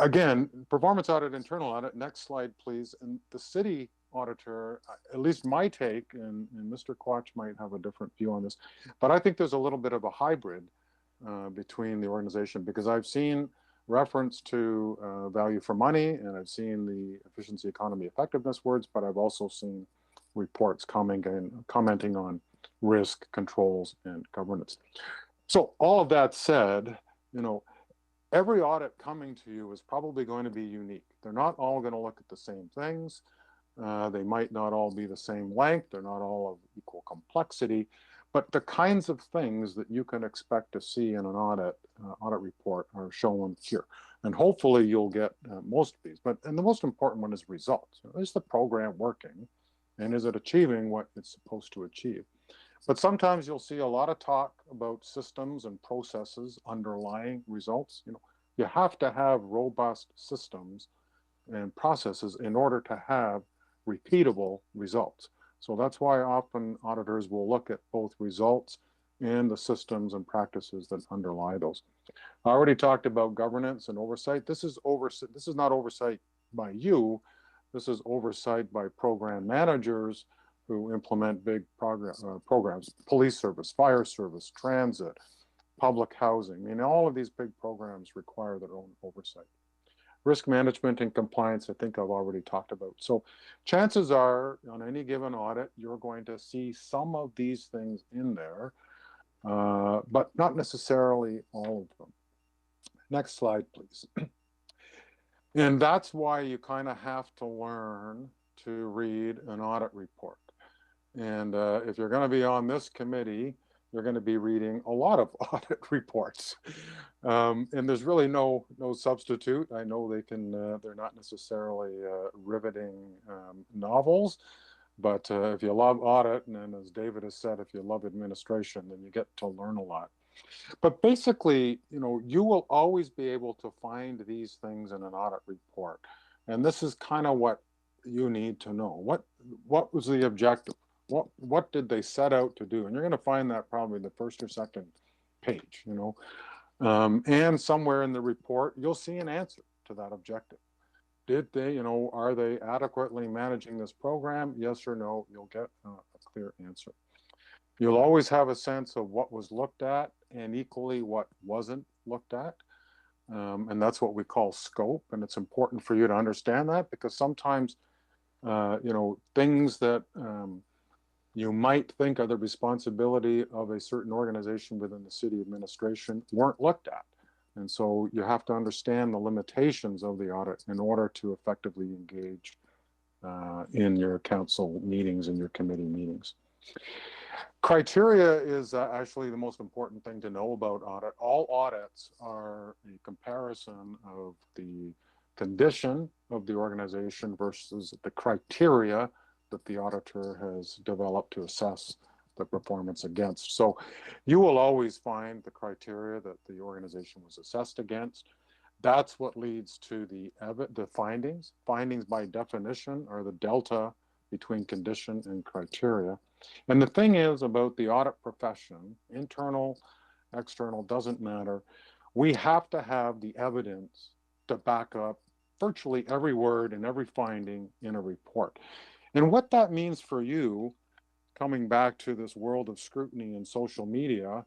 again, performance audit, internal audit. Next slide, please. And the city auditor, at least my take, and Mr. Quach might have a different view on this, but I think there's a little bit of a hybrid between the organization, because I've seen reference to value for money, and I've seen the efficiency, economy, effectiveness words, but I've also seen reports commenting on risk, controls, and governance. So all of that said, every audit coming to you is probably going to be unique. They're not all going to look at the same things. They might not all be the same length. They're not all of equal complexity. But the kinds of things that you can expect to see in an audit report are shown here. And hopefully you'll get most of these. And the most important one is results. Is the program working? And is it achieving what it's supposed to achieve? But sometimes you'll see a lot of talk about systems and processes underlying results. You have to have robust systems and processes in order to have repeatable results. So that's why often auditors will look at both results and the systems and practices that underlie those. I already talked about governance and oversight. This is not oversight by you. This is oversight by program managers who implement big programs, police service, fire service, transit, public housing. All of these big programs require their own oversight. Risk management and compliance, I think I've already talked about. So chances are, on any given audit, you're going to see some of these things in there, but not necessarily all of them. Next slide, please. And that's why you kind of have to learn to read an audit report. And if you're going to be on this committee, you're going to be reading a lot of audit reports. And there's really no substitute. I know they're not necessarily riveting novels, but if you love audit, and then as David has said, if you love administration, then you get to learn a lot. But basically, you will always be able to find these things in an audit report. And this is kind of what you need to know. What was the objective? What did they set out to do? And you're going to find that probably the first or second page, and somewhere in the report, you'll see an answer to that objective. Did they, are they adequately managing this program? Yes or no? You'll get a clear answer. You'll always have a sense of what was looked at and equally what wasn't looked at. And that's what we call scope. And it's important for you to understand that, because sometimes, things that you might think are the responsibility of a certain organization within the city administration weren't looked at. And so you have to understand the limitations of the audit in order to effectively engage in your council meetings and your committee meetings. Criteria is actually the most important thing to know about audit. All audits are a comparison of the condition of the organization versus the criteria that the auditor has developed to assess the performance against. So you will always find the criteria that the organization was assessed against. That's what leads to the findings. Findings by definition are the delta between condition and criteria. And the thing is about the audit profession, internal, external, doesn't matter. We have to have the evidence to back up virtually every word and every finding in a report. And what that means for you, coming back to this world of scrutiny and social media,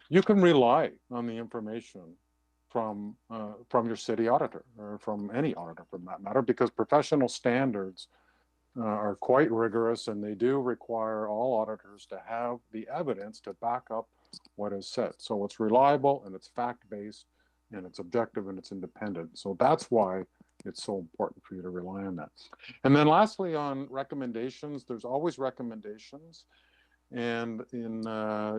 you can rely on the information from your city auditor, or from any auditor for that matter, because professional standards are quite rigorous, and they do require all auditors to have the evidence to back up what is said. So it's reliable, and it's fact-based, and it's objective, and it's independent. So that's why it's so important for you to rely on that. And then lastly, on recommendations, there's always recommendations. And in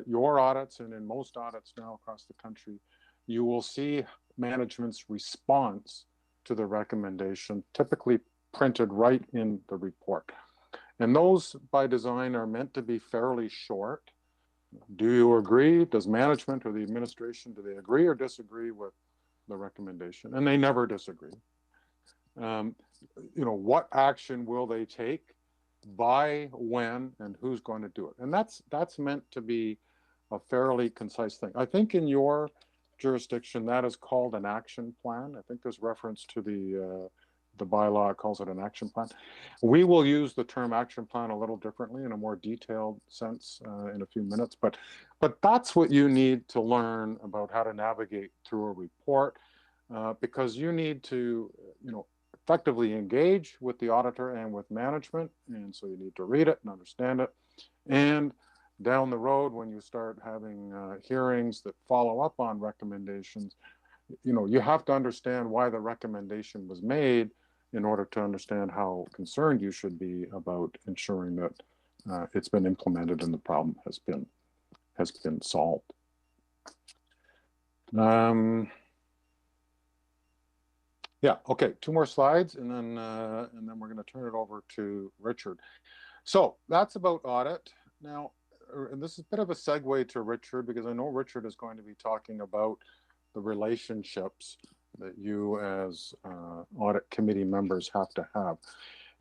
your audits and in most audits now across the country, you will see management's response to the recommendation, typically printed right in the report. And those by design are meant to be fairly short. Do you agree? Does management or the administration, do they agree or disagree with the recommendation? And they never disagree. What action will they take, by, when, and who's going to do it? And that's meant to be a fairly concise thing. I think in your jurisdiction, that is called an action plan. I think there's reference to the bylaw calls it an action plan. We will use the term action plan a little differently in a more detailed sense in a few minutes, but that's what you need to learn about how to navigate through a report, because you need to, effectively engage with the auditor and with management, and so you need to read it and understand it. And down the road, when you start having hearings that follow up on recommendations, you have to understand why the recommendation was made in order to understand how concerned you should be about ensuring that it's been implemented and the problem has been solved. Yeah, okay, 2 more slides, and then we're going to turn it over to Richard. So that's about audit. Now, and this is a bit of a segue to Richard, because I know Richard is going to be talking about the relationships that you as audit committee members have to have.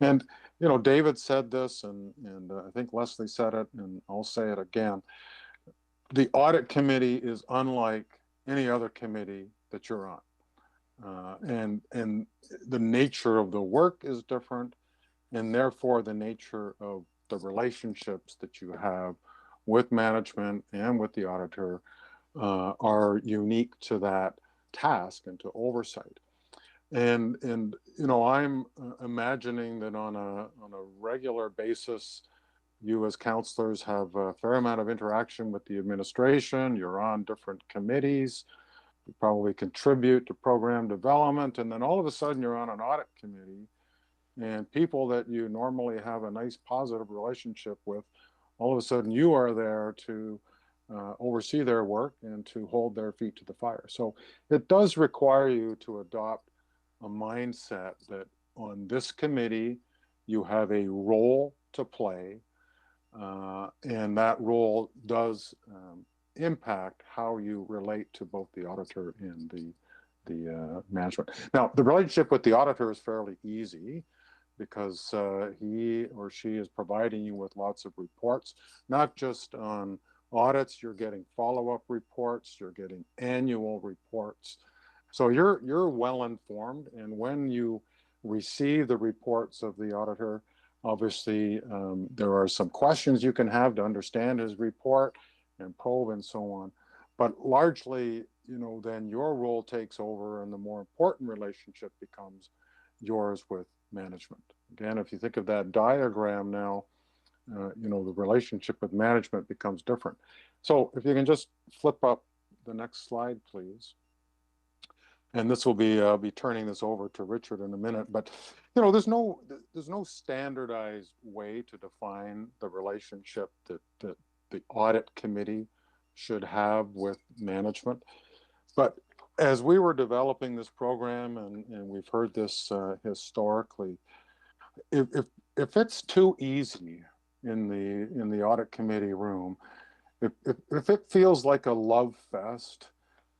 And, David said this, and I think Leslie said it, and I'll say it again. The audit committee is unlike any other committee that you're on. And the nature of the work is different, and therefore the nature of the relationships that you have with management and with the auditor are unique to that task and to oversight. And I'm imagining that on a regular basis, you as counselors have a fair amount of interaction with the administration. You're on different committees. You probably contribute to program development, and then all of a sudden you're on an audit committee, and people that you normally have a nice positive relationship with all of a sudden you are there to oversee their work and to hold their feet to the fire. So it does require you to adopt a mindset that on this committee, you have a role to play, and that role does impact how you relate to both the auditor and the management. Now, the relationship with the auditor is fairly easy because he or she is providing you with lots of reports, not just on audits, you're getting follow-up reports, you're getting annual reports. So you're well informed, and when you receive the reports of the auditor, obviously there are some questions you can have to understand his report and probe and so on. But largely, you know, then your role takes over and the more important relationship becomes yours with management. Again, if you think of that diagram now, you know, the relationship with management becomes different. So if you can just flip up the next slide, please. And this will be, I'll be turning this over to Richard in a minute, but you know, there's no standardized way to define the relationship that the audit committee should have with management. But as we were developing this program, and we've heard this historically, if it's too easy in the audit committee room, if it feels like a love fest,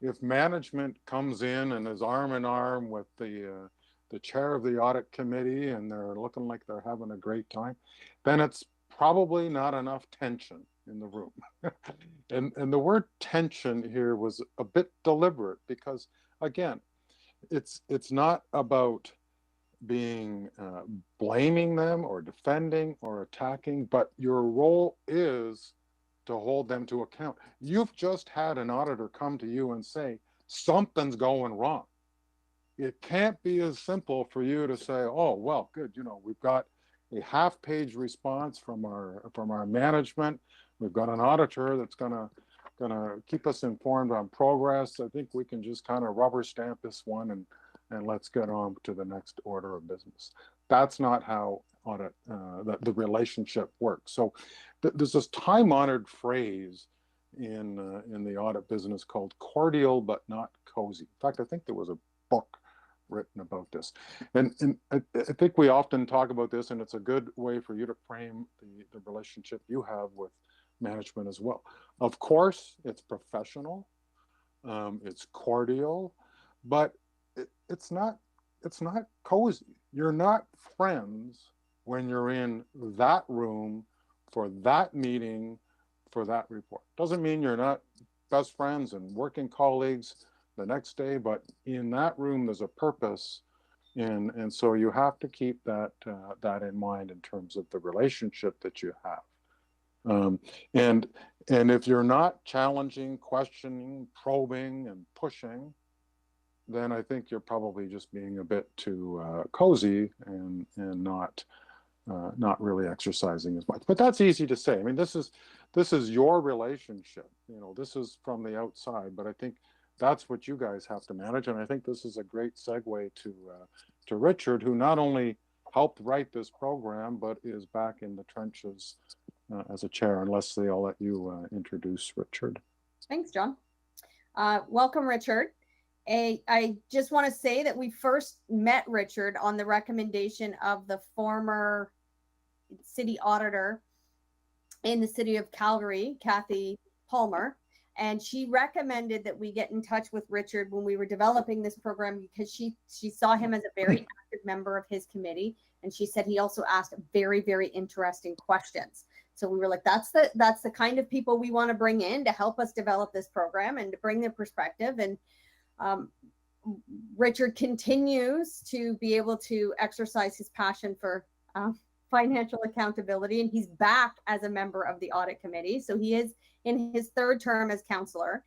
if management comes in and is arm in arm with the chair of the audit committee and they're looking like they're having a great time, then it's probably not enough tension in the room. and the word tension here was a bit deliberate because, again, it's not about being blaming them or defending or attacking, but your role is to hold them to account. You've just had an auditor come to you and say, something's going wrong. It can't be as simple for you to say, oh, well, good, you know, we've got a half-page response from our management. We've got an auditor that's gonna keep us informed on progress. I think we can just kind of rubber stamp this one and let's get on to the next order of business. That's not how audit the relationship works. So there's this time-honored phrase in the audit business called cordial but not cozy. In fact, I think there was a book written about this, and I think we often talk about this, and it's a good way for you to frame the relationship you have with management as well. Of course, it's professional, it's cordial, but it's not cozy. You're not friends when you're in that room for that meeting, for that report. Doesn't mean you're not best friends and working colleagues the next day, but in that room there's a purpose, and so you have to keep that in mind in terms of the relationship that you have. And if you're not challenging, questioning, probing, and pushing, then I think you're probably just being a bit too cozy and not really exercising as much. But that's easy to say. I mean, this is your relationship. You know, this is from the outside, but I think that's what you guys have to manage. And I think this is a great segue to Richard, who not only helped write this program, but is back in the trenches as a chair. And Leslie, I'll let you introduce Richard. Thanks, John. Welcome, Richard. I just want to say that we first met Richard on the recommendation of the former city auditor in the city of Calgary, Kathy Palmer, and she recommended that we get in touch with Richard when we were developing this program because she saw him as a very active member of his committee, and she said he also asked very, very interesting questions. So we were like, that's the kind of people we want to bring in to help us develop this program and to bring their perspective. And Richard continues to be able to exercise his passion for financial accountability, and he's back as a member of the audit committee. So he is in his third term as counselor.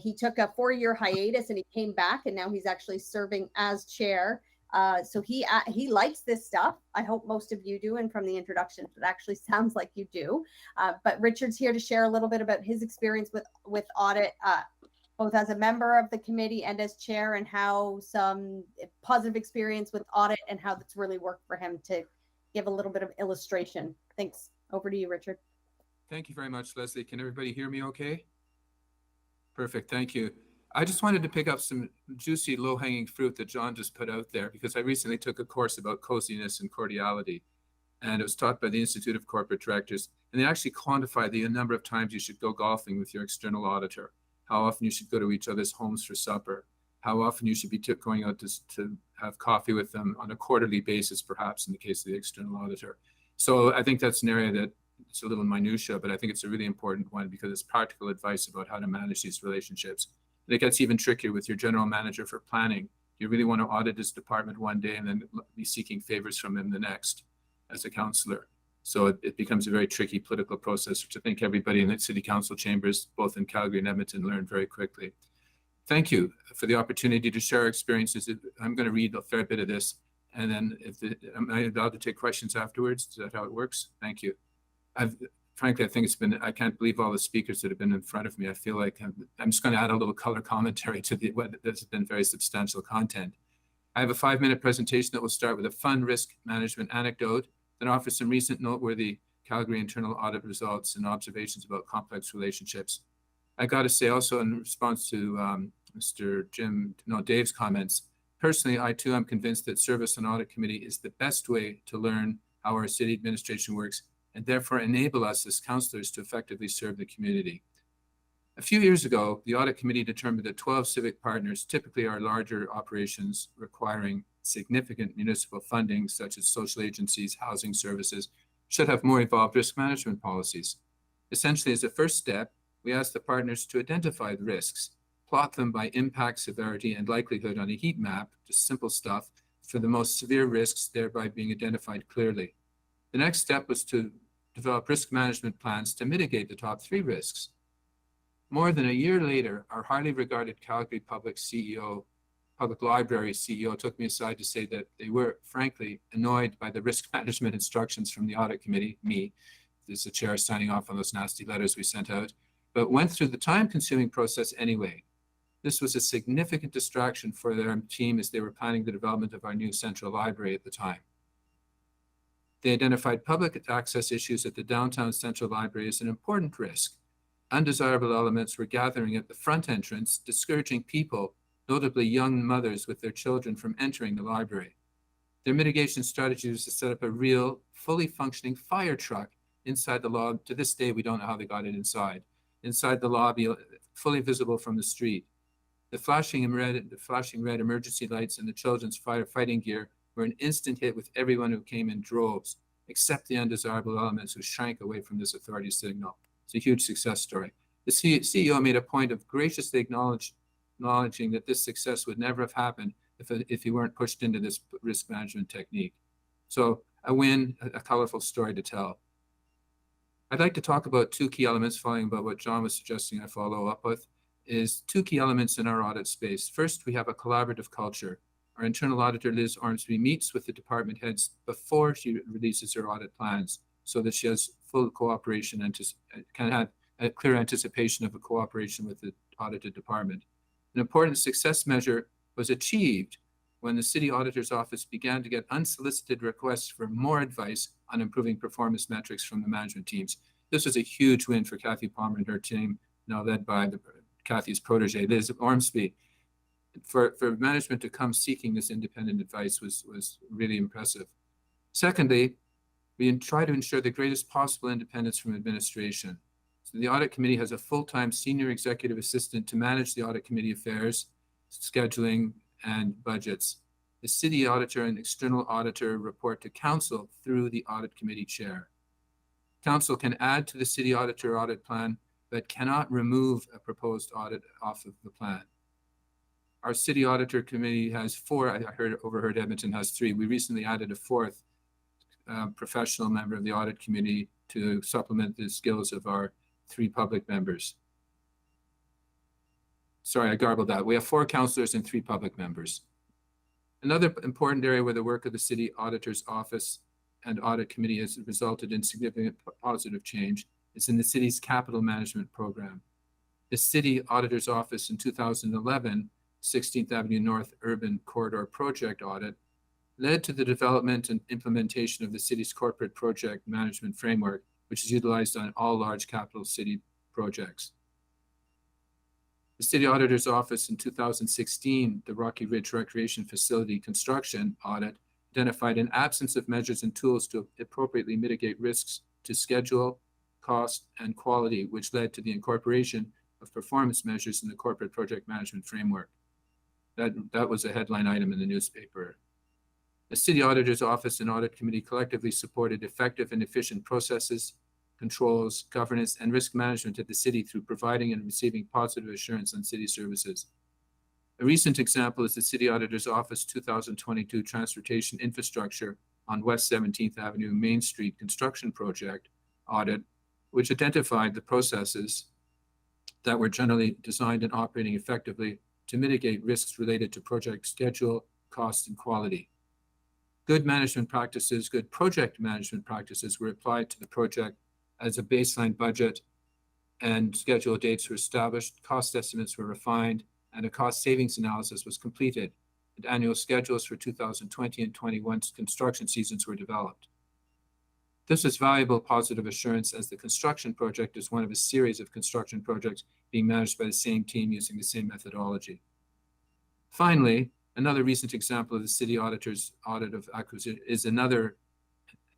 He took a 4-year hiatus and he came back, and now he's actually serving as chair. So he likes this stuff. I hope most of you do, and from the introduction, it actually sounds like you do. But Richard's here to share a little bit about his experience with audit, both as a member of the committee and as chair, and how some positive experience with audit and how that's really worked for him, to give a little bit of illustration. Thanks. Over to you, Richard. Thank you very much, Leslie. Can everybody hear me okay? Perfect, thank you. I just wanted to pick up some juicy low-hanging fruit that John just put out there, because I recently took a course about coziness and cordiality, and it was taught by the Institute of Corporate Directors, and they actually quantify the number of times you should go golfing with your external auditor, how often you should go to each other's homes for supper, how often you should be going out to have coffee with them on a quarterly basis, perhaps in the case of the external auditor. So I think that's an area that it's a little minutia, but I think it's a really important one because it's practical advice about how to manage these relationships. And it gets even trickier with your general manager for planning. You really want to audit his department one day and then be seeking favors from him the next as a councillor. So it becomes a very tricky political process, which I think everybody in the city council chambers, both in Calgary and Edmonton, learned very quickly. Thank you for the opportunity to share experiences. I'm going to read a fair bit of this, and then am I allowed to take questions afterwards? Is that how it works? Thank you. Frankly, I think I can't believe all the speakers that have been in front of me. I feel like I'm just going to add a little color commentary to what has been very substantial content. I have a 5-minute presentation that will start with a fun risk management anecdote, then offer some recent noteworthy Calgary internal audit results and observations about complex relationships. I got to say also in response to Dave's comments, personally, I too am convinced that service on audit committee is the best way to learn how our city administration works and therefore enable us as councillors to effectively serve the community. A few years ago, the audit committee determined that 12 civic partners, typically our larger operations requiring significant municipal funding, such as social agencies, housing services, should have more evolved risk management policies. Essentially, as a first step, we asked the partners to identify the risks, plot them by impact, severity, and likelihood on a heat map, just simple stuff, for the most severe risks, thereby being identified clearly. The next step was to develop risk management plans to mitigate the top 3 risks. More than a year later, our highly regarded Calgary Public Library CEO took me aside to say that they were, frankly, annoyed by the risk management instructions from the audit committee, me, as the chair signing off on those nasty letters we sent out, but went through the time-consuming process anyway. This was a significant distraction for their team as they were planning the development of our new central library at the time. They identified public access issues at the downtown central library as an important risk. Undesirable elements were gathering at the front entrance, discouraging people, notably young mothers with their children, from entering the library. Their mitigation strategy was to set up a real, fully functioning fire truck inside the lobby. To this day, we don't know how they got it inside the lobby, fully visible from the street. The flashing red emergency lights and the children's firefighting gear were an instant hit with everyone who came in droves, except the undesirable elements who shrank away from this authority signal. It's a huge success story. The CEO made a point of graciously acknowledging that this success would never have happened if he weren't pushed into this risk management technique. So a win, a colorful story to tell. I'd like to talk about 2 key elements, following about what John was suggesting I follow up with, is 2 key elements in our audit space. First, we have a collaborative culture. Our internal auditor, Liz Ormsby, meets with the department heads before she releases her audit plans so that she has full cooperation and can have a clear anticipation of a cooperation with the audited department. An important success measure was achieved when the city auditor's office began to get unsolicited requests for more advice on improving performance metrics from the management teams. This was a huge win for Kathy Palmer and her team, now led by Kathy's protege, Liz Ormsby. For management to come seeking this independent advice was really impressive. Secondly, we try to ensure the greatest possible independence from administration. So the audit committee has a full-time senior executive assistant to manage the audit committee affairs, scheduling, and budgets. The city auditor and external auditor report to council through the audit committee chair. Council can add to the city auditor audit plan, but cannot remove a proposed audit off of the plan. Our city auditor committee has 4. I overheard Edmonton has 3. We recently added a 4th professional member of the audit committee to supplement the skills of our 3 public members. Sorry, I garbled that. We have 4 councillors and 3 public members. Another important area where the work of the city auditor's office and audit committee has resulted in significant positive change is in the city's capital management program. The city auditor's office in 2011 16th Avenue North Urban Corridor Project Audit led to the development and implementation of the city's corporate project management framework which is utilized on all large capital city projects. The City Auditor's Office in 2016, the Rocky Ridge Recreation Facility construction audit, identified an absence of measures and tools to appropriately mitigate risks to schedule, cost, and quality, which led to the incorporation of performance measures in the corporate project management framework. That was a headline item in the newspaper. The City Auditor's Office and Audit Committee collectively supported effective and efficient processes, controls, governance, and risk management at the city through providing and receiving positive assurance on city services. A recent example is the City Auditor's Office 2022 Transportation Infrastructure on West 17th Avenue Main Street construction project audit, which identified the processes that were generally designed and operating effectively to mitigate risks related to project schedule, cost, and quality. Good management practices, good project management practices were applied to the project as a baseline budget, and schedule dates were established, cost estimates were refined, and a cost savings analysis was completed, and annual schedules for 2020 and 21 construction seasons were developed. This is valuable positive assurance as the construction project is one of a series of construction projects being managed by the same team using the same methodology. Finally, another recent example of the City Auditor's audit of acquisition is another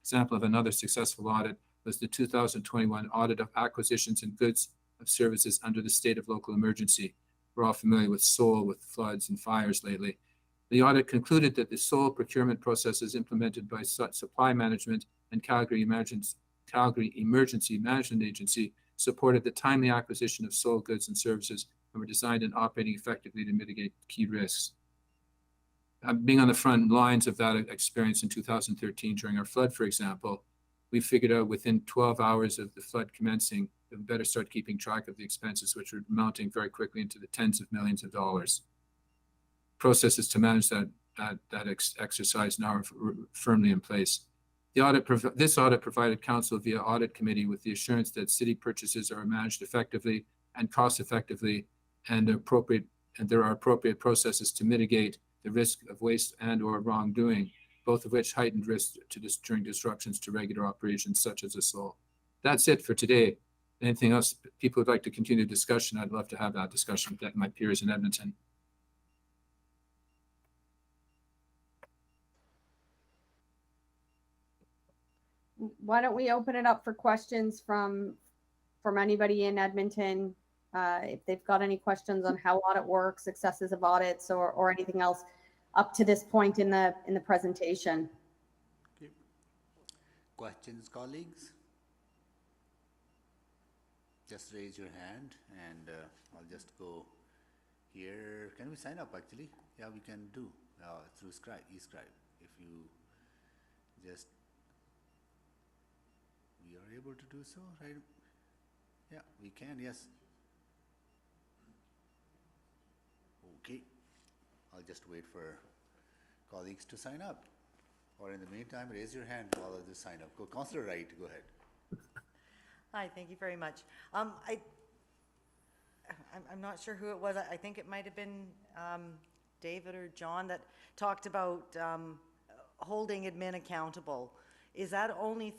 example of another successful audit was the 2021 audit of acquisitions and goods of services under the state of local emergency. We're all familiar with SOL, with floods and fires lately. The audit concluded that the SOL procurement processes implemented by Supply Management and Calgary Emergency Management Agency supported the timely acquisition of SOL goods and services and were designed and operating effectively to mitigate key risks. Being on the front lines of that experience in 2013 during our flood, for example, we figured out within 12 hours of the flood commencing that we better start keeping track of the expenses, which were mounting very quickly into the tens of millions of dollars. Processes to manage that exercise now are firmly in place. This audit provided council via Audit Committee with the assurance that city purchases are managed effectively and cost effectively, and there are appropriate processes to mitigate the risk of waste and or wrongdoing, both of which heightened risk during disruptions to regular operations such as a SOL. That's it for today. Anything else people would like to continue discussion, I'd love to have that discussion with my peers in Edmonton. Why don't we open it up for questions from anybody in Edmonton? If they've got any questions on how audit works, successes of audits, or anything else up to this point in the presentation. Okay. Questions, colleagues? Just raise your hand and I'll just go here. Can we sign up actually? Yeah, we can do through eScribe. If you just, we are able to do so, right? Yeah, we can, yes. Okay. I'll just wait for colleagues to sign up. Or in the meantime, raise your hand while others sign up. Go, Councillor Wright, go ahead. Hi, thank you very much. I'm not sure who it was. I think it might have been David or John that talked about holding admin accountable. Is that only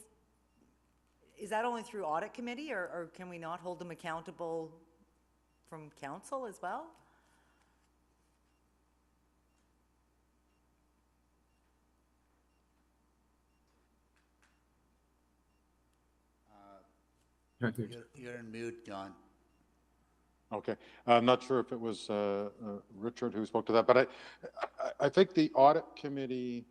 through Audit Committee, or can we not hold them accountable from council as well? You're in mute, John. Okay, I'm not sure if it was Richard who spoke to that, but I think the Audit Committee,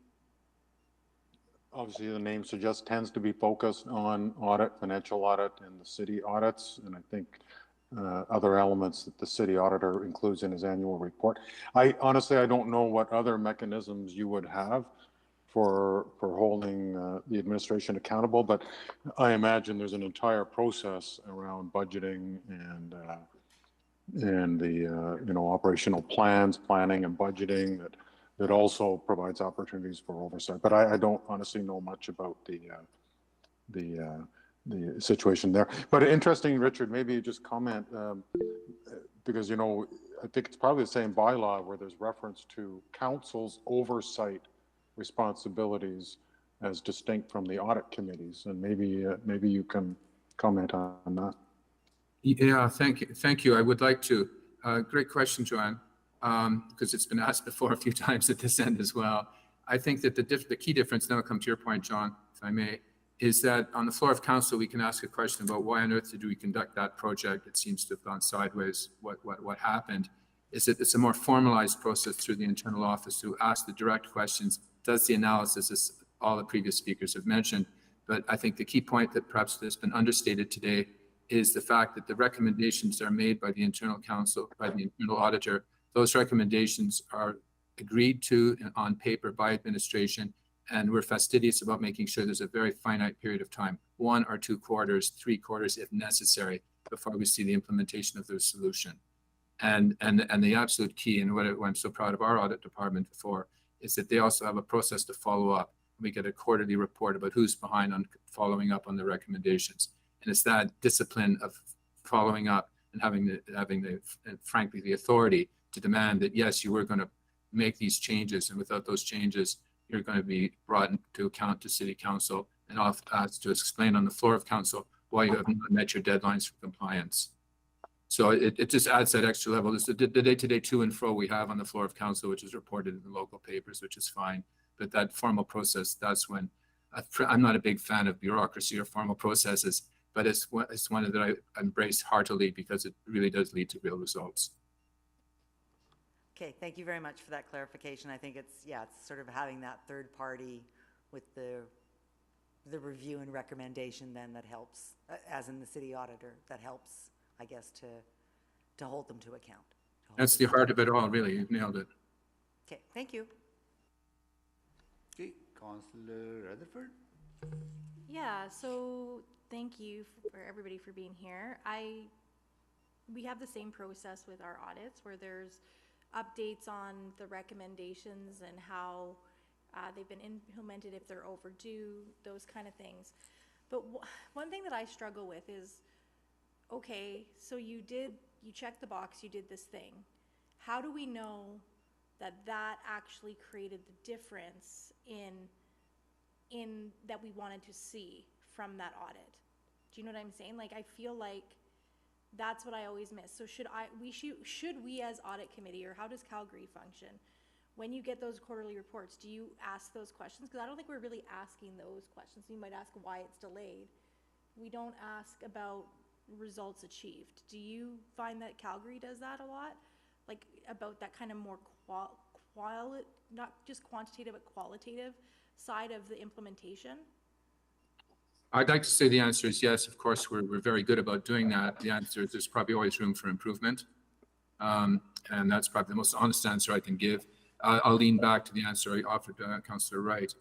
obviously the name suggests, tends to be focused on audit, financial audit, and the city audits, and I think other elements that the city auditor includes in his annual report. Honestly, I don't know what other mechanisms you would have for holding the administration accountable, but I imagine there's an entire process around budgeting and the operational planning and budgeting that also provides opportunities for oversight. But I don't honestly know much about the situation there. But interesting, Richard, maybe you just comment because I think it's probably the same bylaw where there's reference to council's oversight responsibilities as distinct from the audit committees, and maybe you can comment on that. Yeah, thank you. I would like to. Great question, Joanne, because it's been asked before a few times at this end as well. I think that the key difference, then I'll come to your point, John, if I may, is that on the floor of council, we can ask a question about why on earth did we conduct that project? It seems to have gone sideways. What happened? Is that it's a more formalized process through the internal office to ask the direct questions, does the analysis, as all the previous speakers have mentioned. But I think the key point that perhaps has been understated today is the fact that the recommendations are made by the internal counsel, by the internal auditor. Those recommendations are agreed to on paper by administration, and we're fastidious about making sure there's a very finite period of time, 1 or 2 quarters, 3 quarters if necessary, before we see the implementation of the solution. And the absolute key, and what I'm so proud of our audit department for, is that they also have a process to follow up. We get a quarterly report about who's behind on following up on the recommendations. And it's that discipline of following up and having frankly, the authority to demand that, yes, you were going to make these changes, and without those changes, you're going to be brought into account to City Council and asked to explain on the floor of Council why you have not met your deadlines for compliance. So it just adds that extra level. It's the day-to-day to and fro we have on the floor of Council, which is reported in the local papers, which is fine. But that formal process, that's when I'm not a big fan of bureaucracy or formal processes, but it's one that I embrace heartily because it really does lead to real results. Okay, thank you very much for that clarification. I think it's sort of having that third party with the review and recommendation then that helps, as in the city auditor, that helps, I guess, to hold them to account. That's the heart of it all, really. You've nailed it. Okay, thank you. Okay, Councillor Rutherford. Yeah, so thank you for everybody for being here. We have the same process with our audits where there's updates on the recommendations and how they've been implemented, if they're overdue, those kind of things. But one thing that I struggle with is, okay, so you checked the box, you did this thing. How do we know that actually created the difference in that we wanted to see from that audit? Do you know what I'm saying? Like, I feel like that's what I always miss. So should we as audit committee, or how does Calgary function? When you get those quarterly reports, do you ask those questions? Because I don't think we're really asking those questions. You might ask why it's delayed. We don't ask about results achieved. Do you find that Calgary does that a lot? Like, about that kind of more not just quantitative, but qualitative side of the implementation? I'd like to say the answer is yes. Of course, we're very good about doing that. The answer is there's probably always room for improvement. And that's probably the most honest answer I can give. I'll lean back to the answer I offered Councillor Wright.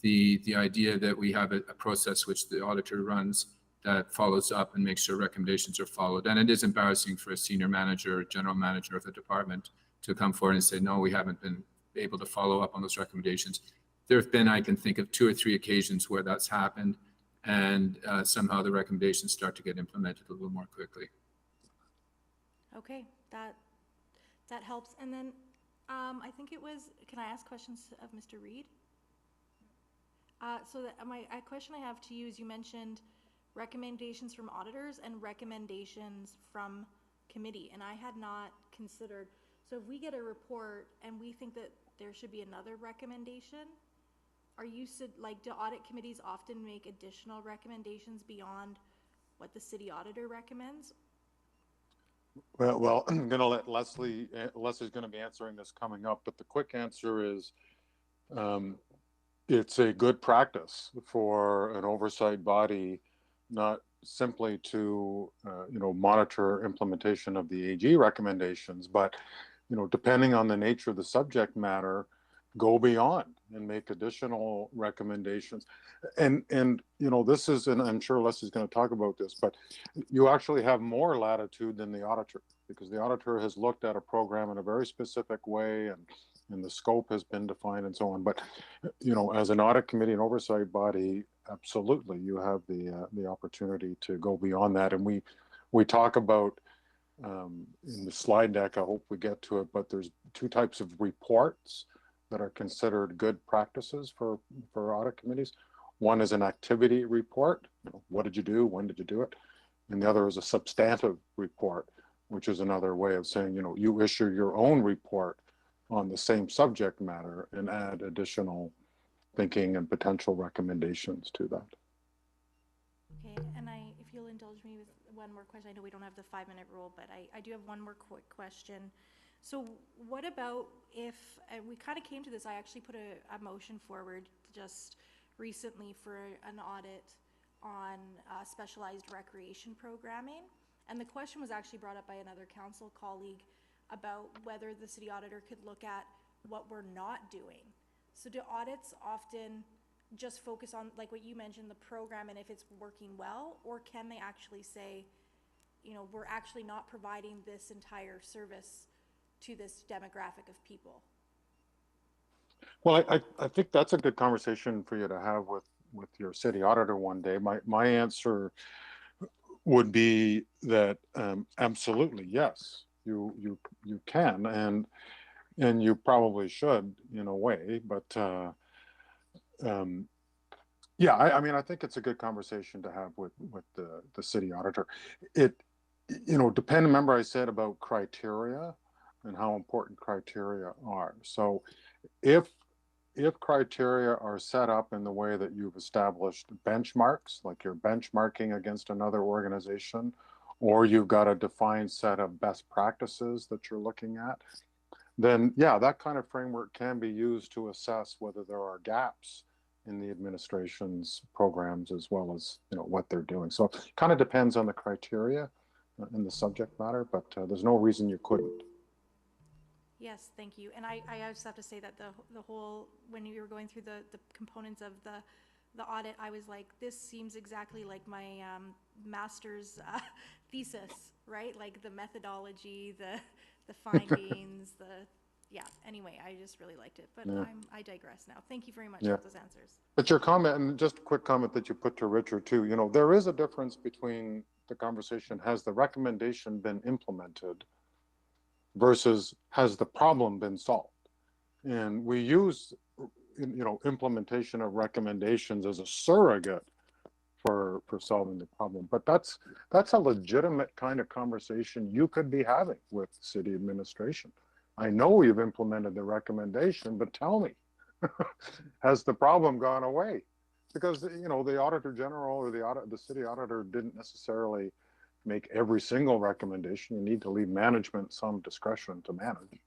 The idea that we have a process which the auditor runs that follows up and makes sure recommendations are followed. And it is embarrassing for a senior manager or general manager of the department to come forward and say, no, we haven't been able to follow up on those recommendations. There have been, I can think of 2 or 3 occasions where that's happened, and somehow the recommendations start to get implemented a little more quickly. Okay, that helps. And then I think it was, can I ask questions of Mr. Reid? So my question I have to you is, you mentioned recommendations from auditors and recommendations from committee, and I had not considered, so if we get a report and we think that there should be another recommendation, do audit committees often make additional recommendations beyond what the city auditor recommends? Well, I'm going to let Leslie. Leslie's going to be answering this coming up, but the quick answer is, it's a good practice for an oversight body, not simply to monitor implementation of the AG recommendations, but depending on the nature of the subject matter, go beyond and make additional recommendations. And this is, and I'm sure Leslie's going to talk about this, but you actually have more latitude than the auditor, because the auditor has looked at a program in a very specific way, and the scope has been defined and so on. But as an audit committee and oversight body, absolutely, you have the opportunity to go beyond that. And we talk about in the slide deck, I hope we get to it, but there's 2 types of reports. that are considered good practices for audit committees. One is an activity report. You know, what did you do? When did you do it? And the other is a substantive report, which is another way of saying, you know, you issue your own report on the same subject matter and add additional thinking and potential recommendations to that. Okay, and if you'll indulge me with one more question, I know we don't have the 5-minute rule, but I do have one more quick question. So what about if, and we kind of came to this, I actually put a motion forward just recently for an audit on specialized recreation programming. And the question was actually brought up by another council colleague about whether the city auditor could look at what we're not doing. So do audits often just focus on, like what you mentioned, the program and if it's working well, or can they actually say, you know, we're actually not providing this entire service to this demographic of people? Well, I think that's a good conversation for you to have with your city auditor one day. My answer would be that absolutely yes, you can, and you probably should in a way, but yeah, I mean, I think it's a good conversation to have with the city auditor. It, you know, remember I said about criteria and how important criteria are. So if criteria are set up in the way that you've established benchmarks, like you're benchmarking against another organization, or you've got a defined set of best practices that you're looking at, then yeah, that kind of framework can be used to assess whether there are gaps in the administration's programs as well as, you know, what they're doing. So it kind of depends on the criteria and the subject matter, but there's no reason you couldn't. Yes, thank you. And I just have to say that the whole, when you were going through the components of the audit, I was like, this seems exactly like my master's thesis, right? Like the methodology, the findings, yeah, anyway, I just really liked it, but Yeah. I digress now. Thank you very much Yeah. for those answers. But your comment, and just a quick comment that you put to Richard too, you know, there is a difference between the conversation, has the recommendation been implemented versus has the problem been solved? And we use, you know, implementation of recommendations as a surrogate for solving the problem. But that's a legitimate kind of conversation you could be having with city administration. I know you've implemented the recommendation, but tell me, has the problem gone away? Because, you know, the Auditor General or the city auditor didn't necessarily make every single recommendation. You need to leave management some discretion to manage.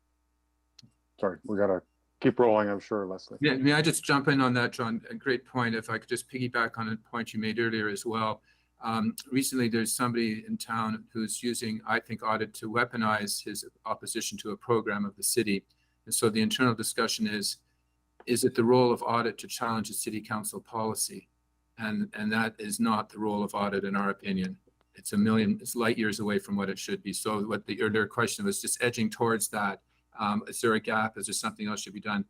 Sorry, we got to keep rolling, I'm sure, Leslie. Yeah, may I just jump in on that, John? A great point. If I could just piggyback on a point you made earlier as well. Recently, there's somebody in town who's using, I think, audit to weaponize his opposition to a program of the city. And so the internal discussion is it the role of audit to challenge a city council policy? And that is not the role of audit, in our opinion. It's light years away from what it should be. So what the earlier question was, just edging towards that. Is there a gap? Is there something else should be done?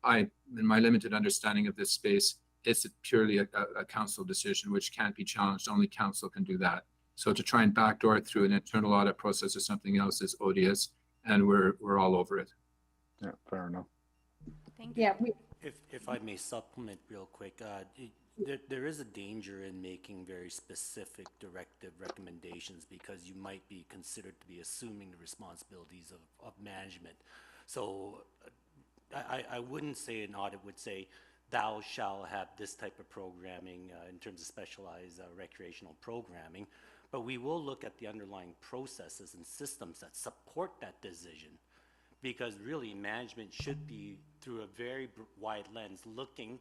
In my limited understanding of this space, it's purely a council decision, which can't be challenged. Only council can do that. So to try and backdoor it through an internal audit process or something else is odious, and we're all over it. Yeah, fair enough. Thank you. Yeah, If I may supplement real quick, there is a danger in making very specific directive recommendations because you might be considered to be assuming the responsibilities of management. So I wouldn't say an audit would say, thou shall have this type of programming in terms of specialized recreational programming, but we will look at the underlying processes and systems that support that decision. Because really management should be, through a very wide lens, looking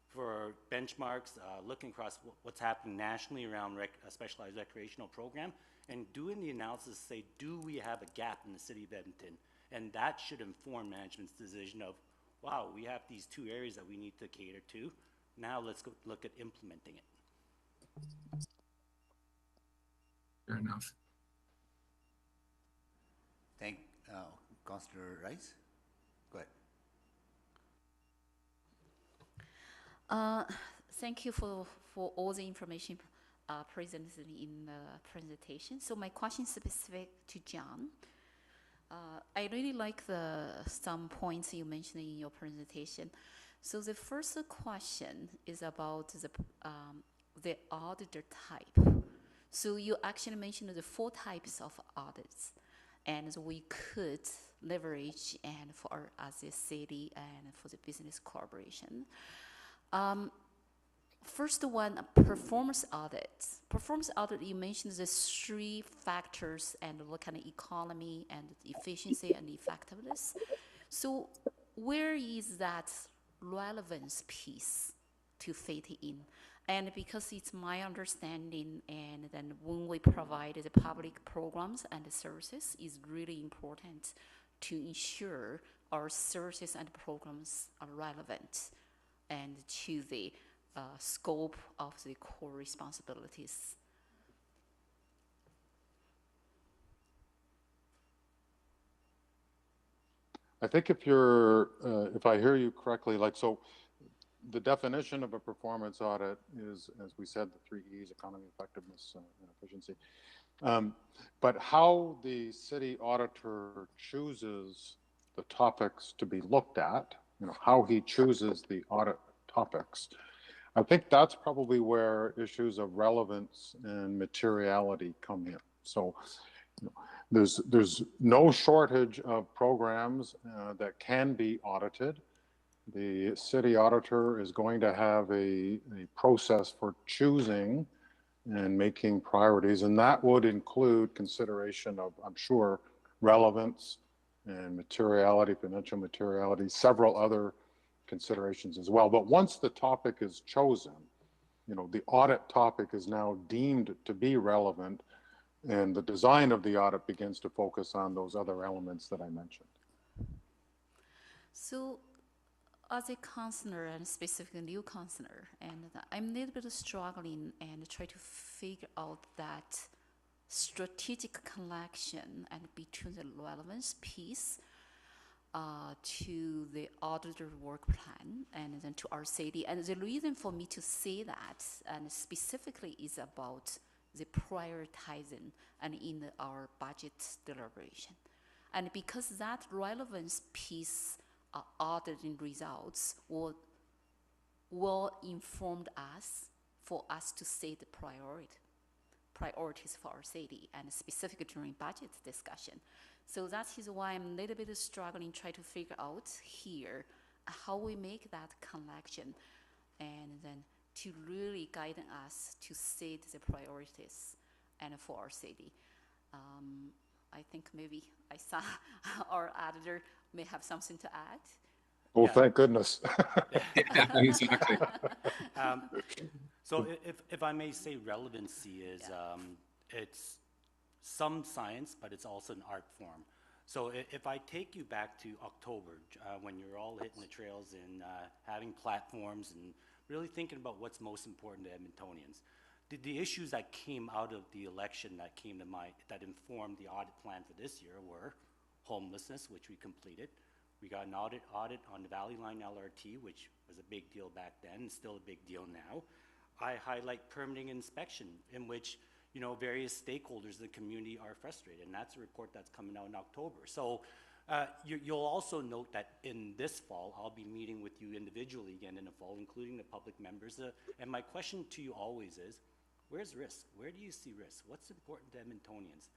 for benchmarks, looking across what's happening nationally around a specialized recreational program, and doing the analysis to say, do we have a gap in the city of Edmonton? And that should inform management's decision of, wow, we have these two areas that we need to cater to. Now let's go look at implementing it. Fair enough. Thank Councillor Rice. Go ahead. Thank you for all the information presented in the presentation. So my question is specific to John. I really like some points you mentioned in your presentation. So the first question is about the auditor type. So you actually mentioned the 4 types of audits, and we could leverage and for as a city and for the business corporation. First one, performance audit. Performance audit, you mentioned the 3 factors and what kind of economy and efficiency and effectiveness. So where is that relevance piece to fit in? And because it's my understanding, and then when we provide the public programs and the services, is really important to ensure our services and programs are relevant and to the scope of the core responsibilities. I think if you're, if I hear you correctly, like, so the definition of a performance audit is, as we said, the 3 E's: economy, effectiveness, and efficiency. But how the city auditor chooses the topics to be looked at, you know, how he chooses the audit topics, I think that's probably where issues of relevance and materiality come in. So, you know, there's no shortage of programs that can be audited. The city auditor is going to have a process for choosing and making priorities, and that would include consideration of, I'm sure, relevance and materiality, financial materiality, several other considerations as well. But once the topic is chosen, you know, the audit topic is now deemed to be relevant, and the design of the audit begins to focus on those other elements that I mentioned. So as a counselor, and specifically new counselor, and I'm a little bit struggling and try to figure out that strategic connection and between the relevance piece to the auditor work plan and then to our city. And the reason for me to say that, and specifically, is about the prioritizing and in our budget deliberation. And because that relevance piece auditing results will inform us for us to set the priorities for our city, and specifically during budget discussion. So that is why I'm a little bit struggling trying to figure out here how we make that connection and then to really guide us to set the priorities and for our city. I think maybe I saw our auditor may have something to add. Oh, yeah. Thank goodness. Yeah, exactly. So if I may say, relevancy is, it's some science, but it's also an art form. So if I take you back to October, when you're all hitting the trails and having platforms and really thinking about what's most important to Edmontonians, the issues that came out of the election that came to mind, that informed the audit plan for this year, were homelessness, which we completed. We got an audit on the Valley Line LRT, which was a big deal back then and still a big deal now. I highlight permitting inspection, in which, you know, various stakeholders in the community are frustrated, and that's a report that's coming out in October. So you'll also note that in this fall, I'll be meeting with you individually again in the fall, including the public members. And my question to you always is, where's risk? Where do you see risk? What's important to Edmontonians?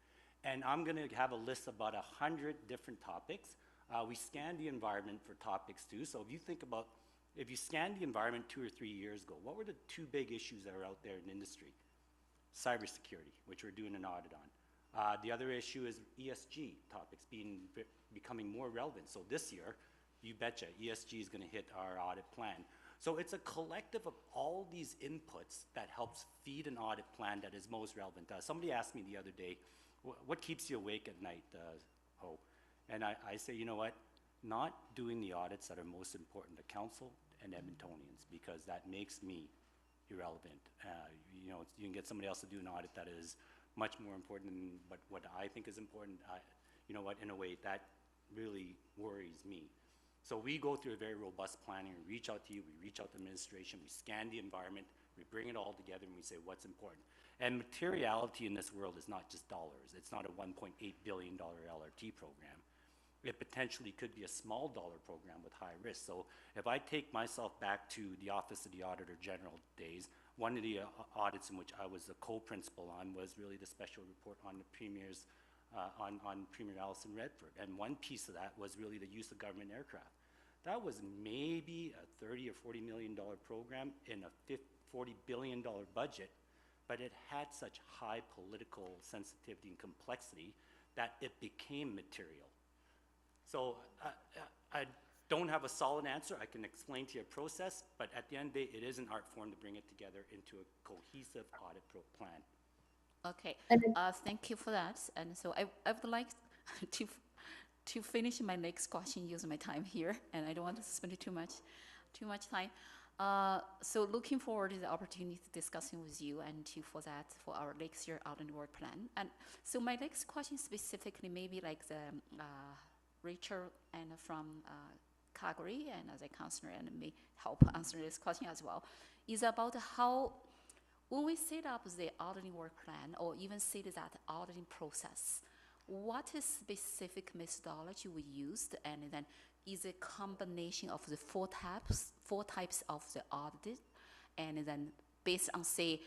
And I'm gonna have a list of about 100 different topics. We scan the environment for topics too. So if you think about, if you scanned the environment 2 or 3 years ago, what were the 2 big issues that are out there in industry? Cybersecurity, which we're doing an audit on. The other issue is ESG topics becoming more relevant. So this year, you betcha, ESG is going to hit our audit plan. So it's a collective of all these inputs that helps feed an audit plan that is most relevant. Somebody asked me the other day, what keeps you awake at night, Ho? And I say, you know what? Not doing the audits that are most important to council and Edmontonians, because that makes me irrelevant. You know, you can get somebody else to do an audit that is much more important than what I think is important. You know what, in a way, that really worries me. So we go through a very robust planning. We reach out to you, we reach out to administration, we scan the environment We bring it all together and we say what's important. And materiality in this world is not just dollars. It's not a $1.8 billion LRT program. It potentially could be a small dollar program with high risk. So if I take myself back to the Office of the Auditor General days, one of the audits in which I was a co-principal on was really the special report on the Premier's, on Premier Alison Redford. And one piece of that was really the use of government aircraft. That was maybe a $30 or $40 million program in a $40 billion budget, but it had such high political sensitivity and complexity that it became material. So I don't have a solid answer. I can explain to you a process, but at the end of the day, it is an art form to bring it together into a cohesive audit plan. Okay, thank you for that. And so I would like to finish my next question using my time here, and I don't want to spend too much time. So looking forward to the opportunity to discussing with you and for our next year audit work plan. And so my next question specifically, maybe like the Rachel and from Calgary and as a counselor and may help answer this question as well, is about how when we set up the auditing work plan or even set that auditing process, what is specific methodology we used, and then is a combination of the four types of the audit, and then based on say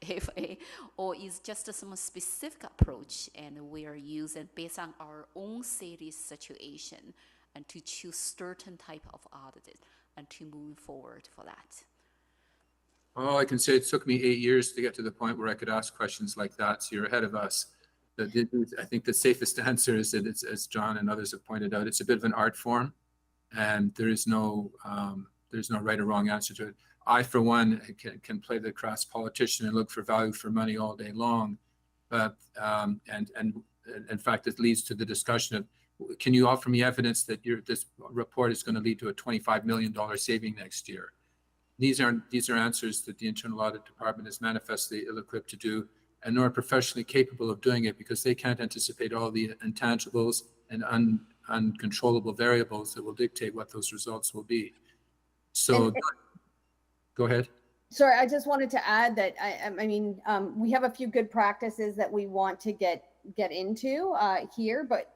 FA, or is just some specific approach and we are using based on our own city's situation and to choose certain type of audit and to move forward for that? All I can say, it took me 8 years to get to the point where I could ask questions like that, so you're ahead of us. I think the safest answer is that it's, as John and others have pointed out, it's a bit of an art form, and there's no right or wrong answer to it. I, for one, can play the crass politician and look for value for money all day long, but and in fact, it leads to the discussion of, can you offer me evidence that this report is going to lead to a $25 million saving next year? These are answers that the Internal Audit Department is manifestly ill-equipped to do, and nor professionally capable of doing it, because they can't anticipate all the intangibles and uncontrollable variables that will dictate what those results will be. So, go ahead. Sorry, I just wanted to add that I mean, we have a few good practices that we want to get into here, but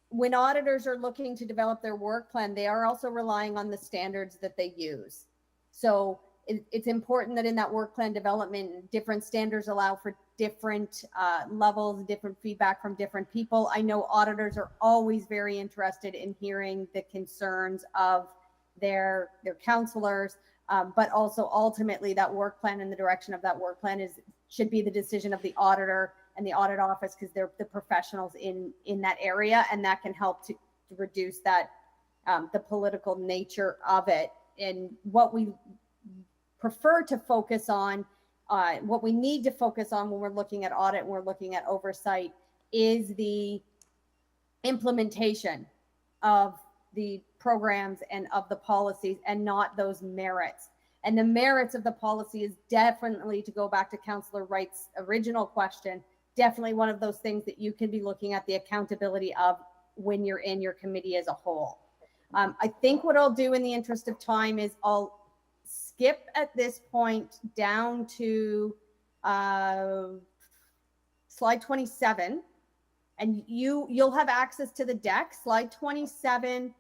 when auditors are looking to develop their work plan, they are also relying on the standards that they use. So it's important that in that work plan development, different standards allow for different levels, different feedback from different people. I know auditors are always very interested in hearing the concerns of their counselors, but also ultimately that work plan and the direction of that work plan should be the decision of the auditor and the audit office, because they're the professionals in that area, and that can help to reduce that the political nature of it. And what we prefer to focus on, what we need to focus on when we're looking at audit and we're looking at oversight, is the implementation of the programs and of the policies, and not those merits. And the merits of the policy is definitely, to go back to Councillor Wright's original question, definitely one of those things that you can be looking at the accountability of when you're in your committee as a whole. I think what I'll do in the interest of time is I'll skip at this point down to slide 27, and you'll have access to the deck. Slide 27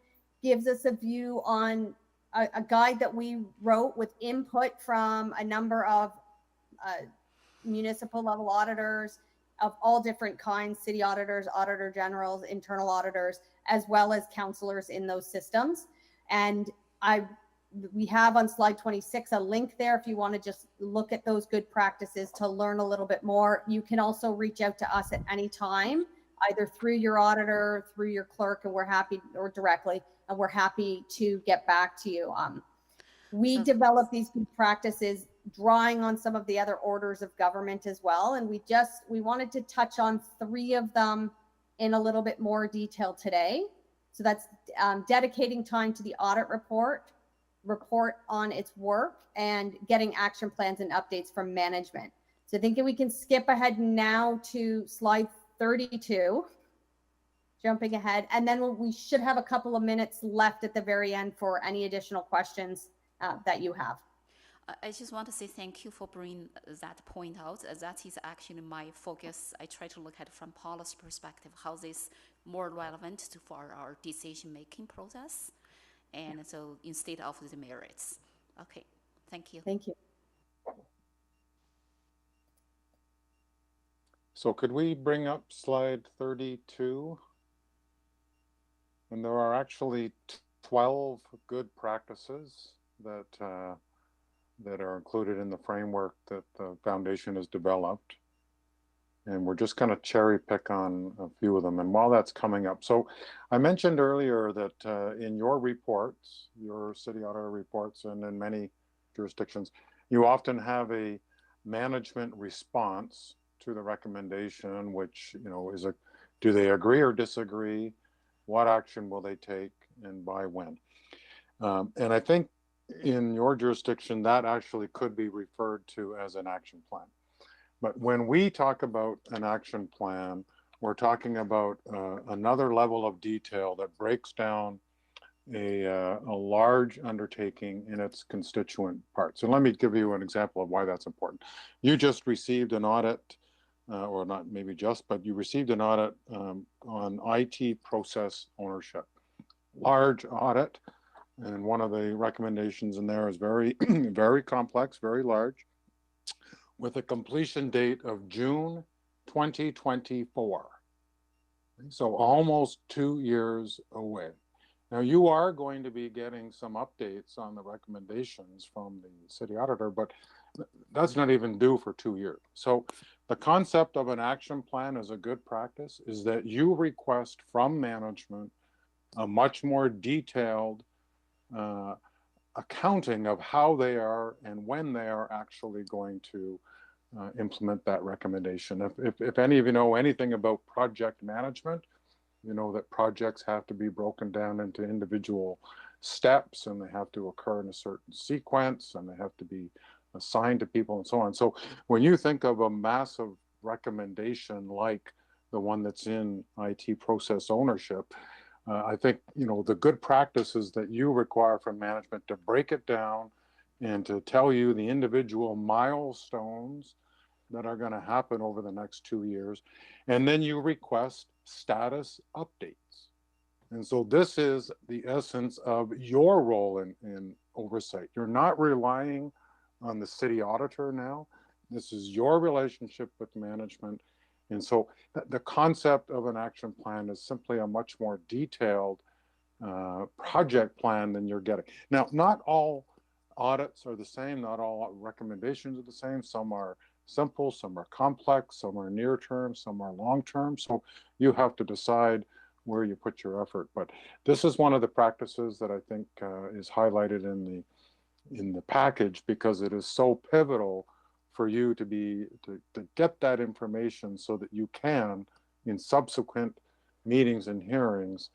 gives us a view on a guide that we wrote with input from a number of municipal level auditors of all different kinds, city auditors, auditor generals, internal auditors, as well as counselors in those systems. And we have on slide 26 a link there if you want to just look at those good practices to learn a little bit more. You can also reach out to us at any time, either through your auditor, through your clerk, and we're happy, or directly, and we're happy to get back to you. We develop these good practices drawing on some of the other orders of government as well. And we wanted to touch on 3 of them in a little bit more detail today. So that's dedicating time to the audit report on its work, and getting action plans and updates from management. So I think we can skip ahead now to slide 32, jumping ahead. And then we should have a couple of minutes left at the very end for any additional questions that you have. I just want to say thank you for bringing that point out. That is actually my focus. I try to look at it from policy perspective, how this more relevant for our decision-making process. And so instead of the merits. Okay, thank you. Thank you. So could we bring up slide 32? And there are actually 12 good practices that that are included in the framework that the foundation has developed. And we're just going to cherry pick on a few of them. And while that's coming up, so I mentioned earlier that in your reports, your city auditor reports, and in many jurisdictions, you often have a management response to the recommendation, which, you know, is do they agree or disagree? What action will they take and by when? And I think in your jurisdiction, that actually could be referred to as an action plan. But when we talk about an action plan, we're talking about another level of detail that breaks down a large undertaking in its constituent parts. And let me give you an example of why that's important. You just received an audit, or not maybe just, but you received an audit on IT process ownership. Large audit. And one of the recommendations in there is very, very complex, very large, with a completion date of June 2024. So almost 2 years away. Now you are going to be getting some updates on the recommendations from the city auditor, but that's not even due for 2 years. So the concept of an action plan as a good practice is that you request from management a much more detailed accounting of how they are and when they are actually going to implement that recommendation. If any of you know anything about project management, you know that projects have to be broken down into individual steps, and they have to occur in a certain sequence, and they have to be assigned to people and so on. So when you think of a massive recommendation like the one that's in IT process ownership, I think, you know, the good practices that you require from management to break it down and to tell you the individual milestones that are going to happen over the next 2 years. And then you request status updates. And so this is the essence of your role in oversight. You're not relying on the city auditor now. This is your relationship with management. And so the concept of an action plan is simply a much more detailed project plan than you're getting. Now, not all audits are the same. Not all recommendations are the same. Some are simple, some are complex, some are near term, some are long term. So you have to decide where you put your effort. But this is one of the practices that I think is highlighted in the package because it is so pivotal for you to get that information so that you can, in subsequent meetings and hearings,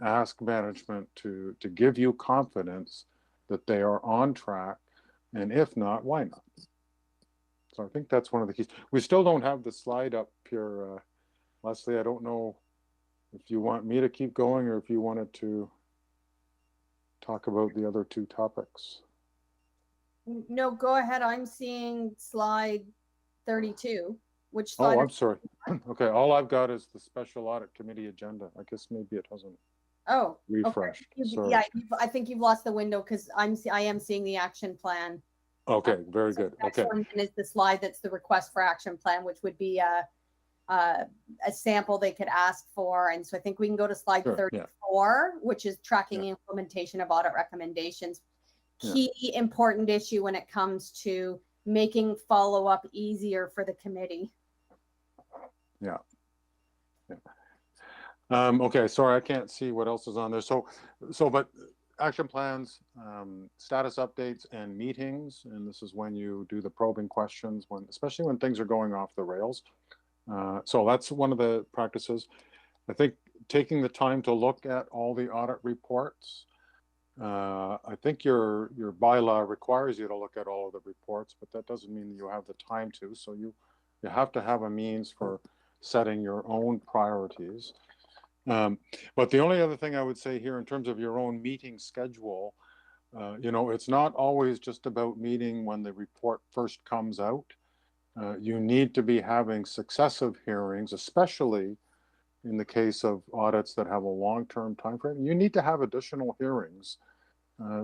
ask management to give you confidence that they are on track, and if not, why not? So I think that's one of the keys. We still don't have the slide up here, Leslie. I don't know if you want me to keep going or if you wanted to talk about the other two topics. No, go ahead. I'm seeing slide 32. Which slide? Oh, I'm sorry. Okay, all I've got is the special audit committee agenda. I guess maybe it hasn't refreshed. Okay. Yeah, I think you've lost the window because I am seeing the action plan. Okay, very good. Next Okay. one is the slide that's the request for action plan, which would be a sample they could ask for. And so I think we can go to slide 34, which is tracking implementation of audit recommendations. Key important issue when it comes to making follow-up easier for the committee. Yeah. Okay, sorry, I can't see what else is on there. But action plans, status updates, and meetings, and this is when you do the probing questions, especially when things are going off the rails. So that's one of the practices. I think taking the time to look at all the audit reports. I think your bylaw requires you to look at all of the reports, but that doesn't mean that you have the time to. So you have to have a means for setting your own priorities. But the only other thing I would say here in terms of your own meeting schedule, you know, it's not always just about meeting when the report first comes out. You need to be having successive hearings, especially in the case of audits that have a long-term time frame. You need to have additional hearings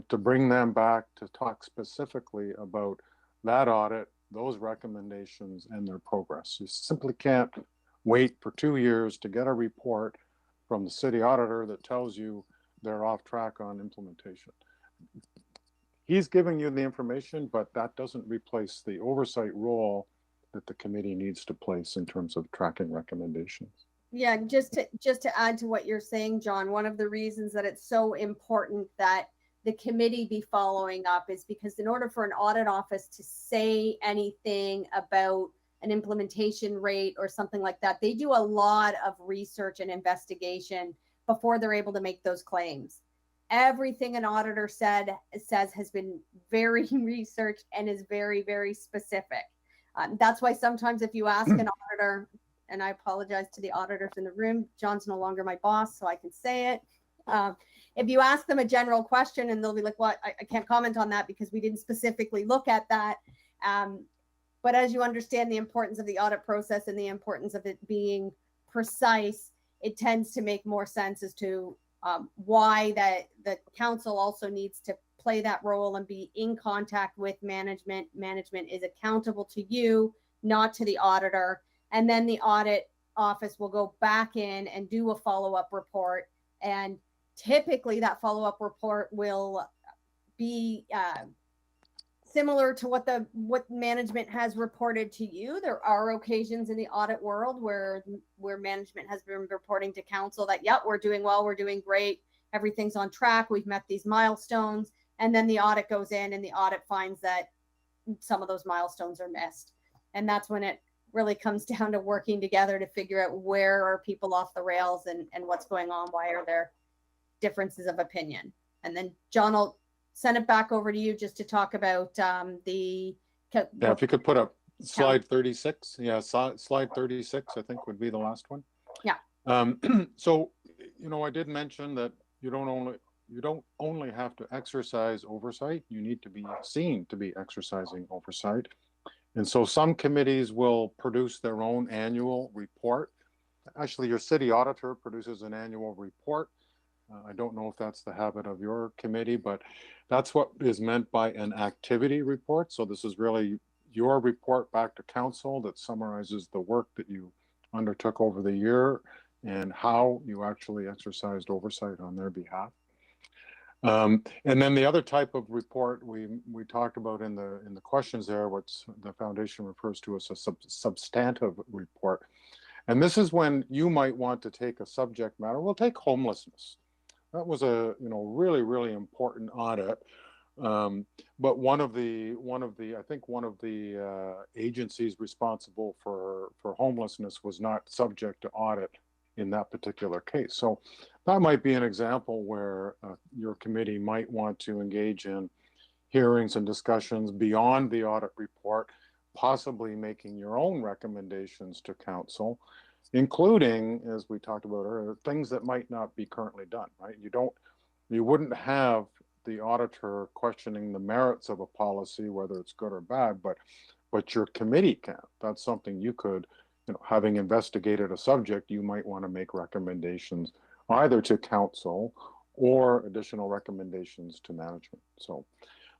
to bring them back to talk specifically about that audit, those recommendations, and their progress. You simply can't wait for 2 years to get a report from the city auditor that tells you they're off track on implementation. He's giving you the information, but that doesn't replace the oversight role that the committee needs to place in terms of tracking recommendations. Yeah, just to add to what you're saying, John, one of the reasons that it's so important that the committee be following up is because in order for an audit office to say anything about an implementation rate or something like that, they do a lot of research and investigation before they're able to make those claims. Everything an auditor says has been very researched and is very, very specific. That's why sometimes if you ask an auditor, and I apologize to the auditors in the room, John's no longer my boss, so I can say it. If you ask them a general question and they'll be like, well, I can't comment on that because we didn't specifically look at that. But as you understand the importance of the audit process and the importance of it being precise, it tends to make more sense as to why that the council also needs to play that role and be in contact with management. Management is accountable to you, not to the auditor. And then the audit office will go back in and do a follow-up report. And typically that follow-up report will be similar to what management has reported to you. There are occasions in the audit world where management has been reporting to council that, yep, we're doing well, we're doing great, everything's on track, we've met these milestones. And then the audit goes in and the audit finds that some of those milestones are missed. And that's when it really comes down to working together to figure out where are people off the rails and what's going on, why are there differences of opinion. And then John will send it back over to you just to talk about the... Yeah, if you could put up slide 36. Yeah, slide 36, I think would be the last one. Yeah. So, you know, I did mention that you don't only have to exercise oversight, you need to be seen to be exercising oversight. And so some committees will produce their own annual report. Actually, your city auditor produces an annual report. I don't know if that's the habit of your committee, but that's what is meant by an activity report. So this is really your report back to council that summarizes the work that you undertook over the year and how you actually exercised oversight on their behalf. And then the other type of report we talked about in the questions there, what the foundation refers to as a substantive report. And this is when you might want to take a subject matter. We'll take homelessness. That was a really, really important audit. But one of the agencies responsible for homelessness was not subject to audit in that particular case. So that might be an example where your committee might want to engage in hearings and discussions beyond the audit report, possibly making your own recommendations to council, including, as we talked about earlier, things that might not be currently done, right? You wouldn't have the auditor questioning the merits of a policy, whether it's good or bad, but your committee can. That's something you could, having investigated a subject, you might want to make recommendations either to council or additional recommendations to management. So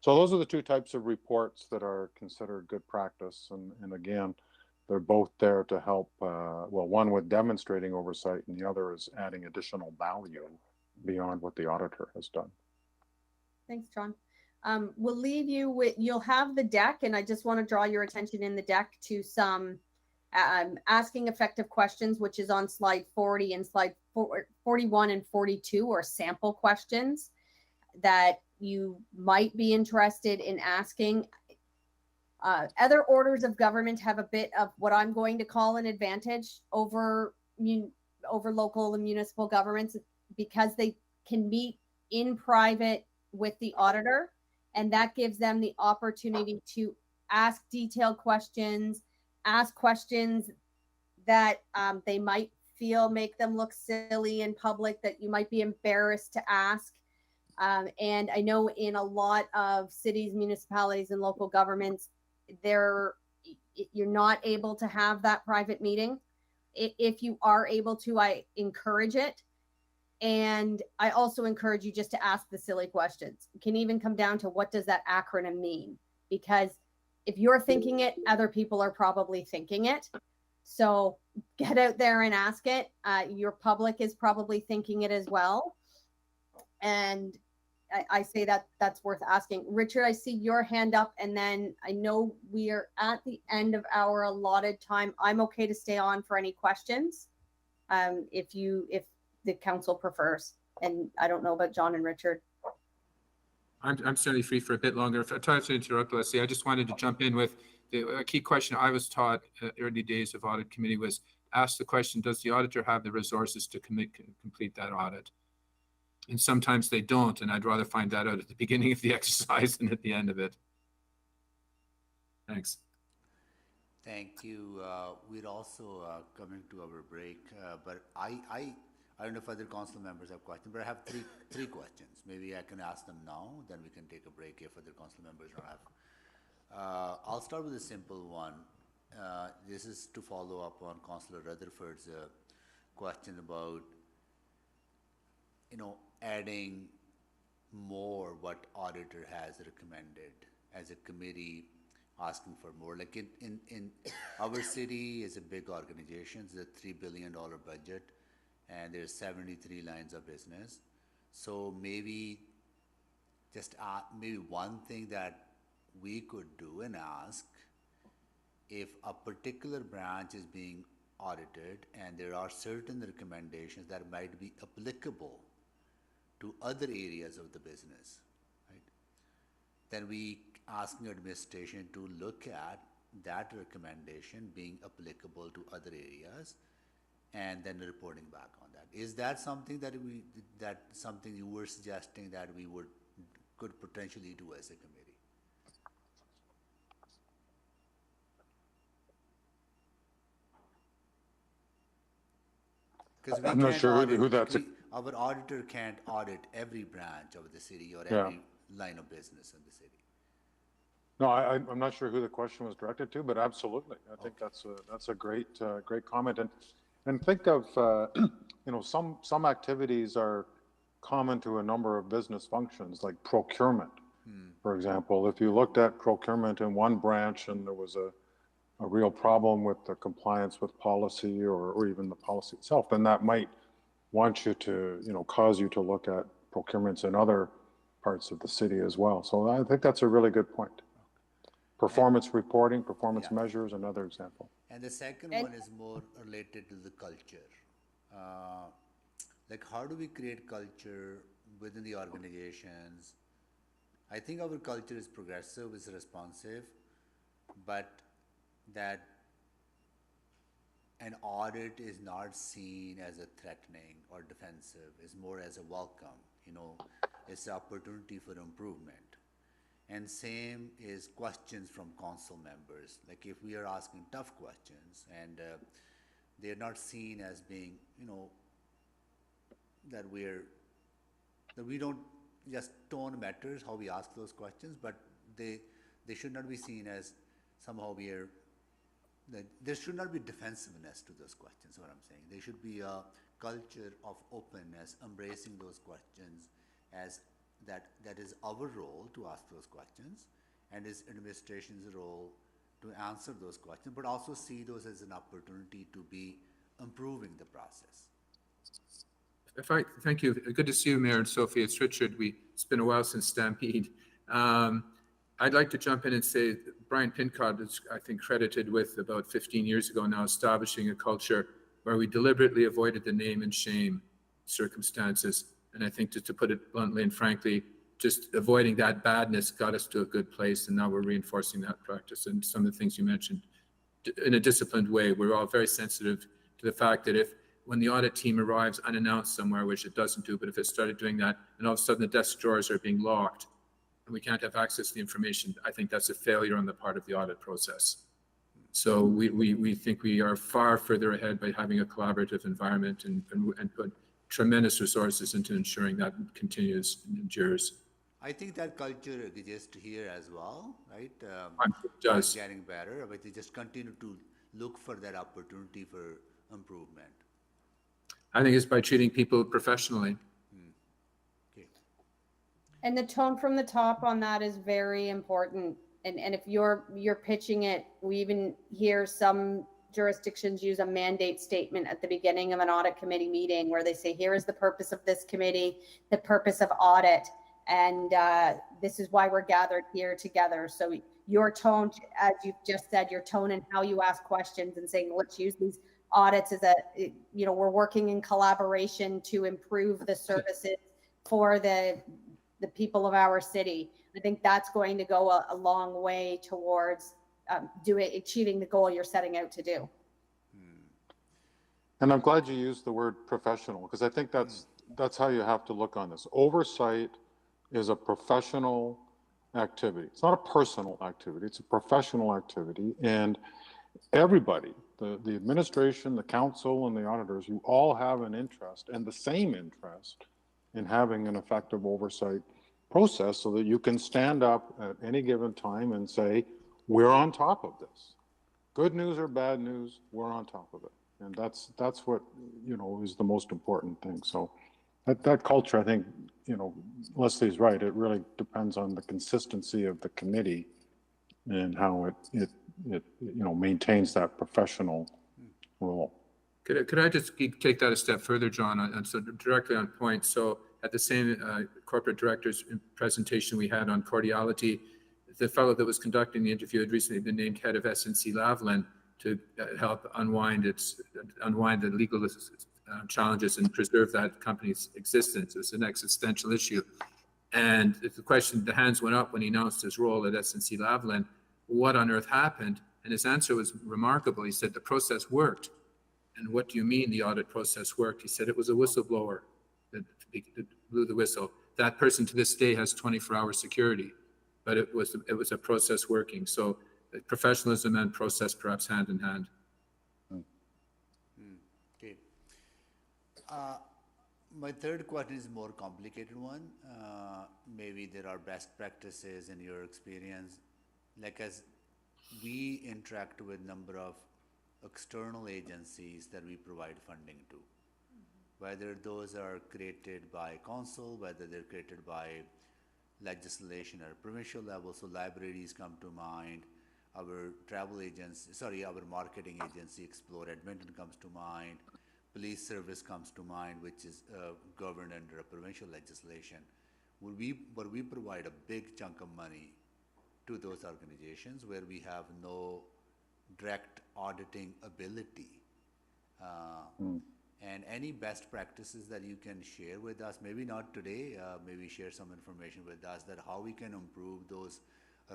those are the two types of reports that are considered good practice. And again, they're both there to help, one with demonstrating oversight and the other is adding additional value beyond what the auditor has done. Thanks, John. We'll leave you with, you'll have the deck, and I just want to draw your attention in the deck to some asking effective questions, which is on slide 40 and slide 41 and 42, or sample questions that you might be interested in asking. Other orders of government have a bit of what I'm going to call an advantage over local and municipal governments because they can meet in private with the auditor, and that gives them the opportunity to ask detailed questions, ask questions that they might feel make them look silly in public that you might be embarrassed to ask. And I know in a lot of cities, municipalities, and local governments, you're not able to have that private meeting. If you are able to, I encourage it. And I also encourage you just to ask the silly questions. It can even come down to, what does that acronym mean? Because if you're thinking it, other people are probably thinking it. So get out there and ask it. Your public is probably thinking it as well. And I say that that's worth asking. Richard, I see your hand up, and then I know we are at the end of our allotted time. I'm okay to stay on for any questions, if the council prefers. And I don't know about John and Richard. I'm certainly free for a bit longer. If I try to interrupt, let's see, I just wanted to jump in with a key question I was taught early days of audit committee was ask the question, does the auditor have the resources to complete that audit? And sometimes they don't, and I'd rather find that out at the beginning of the exercise than at the end of it. Thanks. Thank you. We're also coming to our break, but I don't know if other council members have questions, but I have three questions. Maybe I can ask them now, then we can take a break if other council members don't have. I'll start with a simple one. This is to follow up on Councillor Rutherford's question about, adding more what auditor has recommended as a committee, asking for more. Like in our city is a big organization, it's a $3 billion budget, and there's 73 lines of business. So maybe just maybe one thing that we could do and ask, if a particular branch is being audited and there are certain recommendations that might be applicable to other areas of the business, right? Then we asking administration to look at that recommendation being applicable to other areas and then reporting back on that. Is that something that something you were suggesting that we could potentially do as a committee? Because I'm not sure who that's. Our auditor can't audit every branch of the city or every line of business in the city. No, I'm not sure who the question was directed to, but absolutely, I think that's a great comment. And think of some activities are common to a number of business functions, like procurement, for example. If you looked at procurement in one branch and there was a real problem with the compliance with policy or even the policy itself, then that might want you to, cause you to look at procurements in other parts of the city as well. So I think that's a really good point. Performance reporting, performance measures, another example. And the second one is more related to the culture. Like, how do we create culture within the organizations? I think our culture is progressive, is responsive, but that an audit is not seen as a threatening or defensive, it's more as a welcome, it's an opportunity for improvement. And same is questions from council members. Like if we are asking tough questions and they're not seen as being, that we don't, just tone matters how we ask those questions, but they should not be seen as somehow there should not be defensiveness to those questions, is what I'm saying. There should be a culture of openness, embracing those questions as that is our role to ask those questions, and is administration's role to answer those questions, but also see those as an opportunity to be improving the process. Thank you. Good to see you, Mayor and Sophie. It's Richard. It's been a while since Stampede. I'd like to jump in and say Brian Pincott is, I think, credited with about 15 years ago now establishing a culture where we deliberately avoided the name and shame circumstances. And I think, to put it bluntly and frankly, just avoiding that badness got us to a good place. And now we're reinforcing that practice. And some of the things you mentioned in a disciplined way, we're all very sensitive to the fact that when the audit team arrives unannounced somewhere, which it doesn't do, but if it started doing that, and all of a sudden the desk drawers are being locked and we can't have access to the information, I think that's a failure on the part of the audit process. So we think we are far further ahead by having a collaborative environment and put tremendous resources into ensuring that continues and endures. I think that culture exists here as well, right? It does. Getting better, but they just continue to look for that opportunity for improvement. I think it's by treating people professionally. Okay. And the tone from the top on that is very important. And if you're pitching it, we even hear some jurisdictions use a mandate statement at the beginning of an audit committee meeting where they say, here is the purpose of this committee, the purpose of audit, and this is why we're gathered here together. So your tone, as you've just said, your tone and how you ask questions and saying, let's use these audits as we're working in collaboration to improve the services for the people of our city. I think that's going to go a long way towards achieving the goal you're setting out to do. And I'm glad you used the word professional, because I think that's how you have to look on this. Oversight is a professional activity. It's not a personal activity, it's a professional activity. And everybody, the administration, the council, and the auditors, you all have an interest, and the same interest, in having an effective oversight process so that you can stand up at any given time and say, we're on top of this. Good news or bad news, we're on top of it. And that's what, is the most important thing. So that culture, I think, Leslie's right. It really depends on the consistency of the committee and how it maintains that professional role. Could I just take that a step further, John, and so directly on point? So at the same corporate director's presentation we had on cordiality, the fellow that was conducting the interview had recently been named head of SNC Lavalin to help unwind the legal challenges and preserve that company's existence. It's an existential issue. And the hands went up when he announced his role at SNC Lavalin. What on earth happened? And his answer was remarkable. He said, the process worked. And what do you mean the audit process worked? He said it was a whistleblower that blew the whistle. That person to this day has 24-hour security, but it was a process working. So professionalism and process perhaps hand in hand. Okay. My third question is a more complicated one. Maybe there are best practices in your experience, like as we interact with a number of external agencies that we provide funding to, whether those are created by council, whether they're created by legislation or provincial level. So libraries come to mind, our our marketing agency, Explore Edmonton, comes to mind, police service comes to mind, which is governed under a provincial legislation. But we provide a big chunk of money to those organizations where we have no direct auditing ability. And any best practices that you can share with us, maybe not today, maybe share some information with us that how we can improve those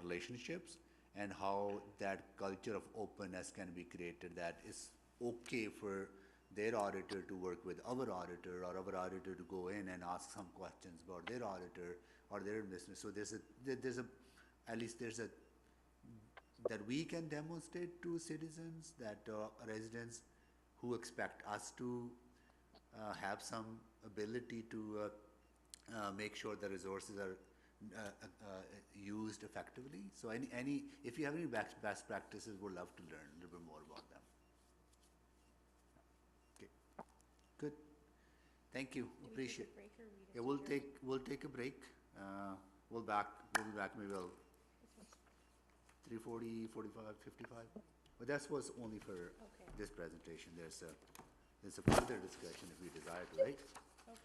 relationships and how that culture of openness can be created, that is okay for their auditor to work with our auditor, or our auditor to go in and ask some questions about their auditor or their business. So that we can demonstrate to citizens, that residents who expect us to have some ability to make sure the resources are used effectively. So if you have any best practices, we'd love to learn a little bit more about them. Okay, good. Thank you. Appreciate it. Yeah, we'll take a break. We'll be back maybe 3:40, 45, 55. But that was only for this presentation. There's a further discussion if we desire to, right?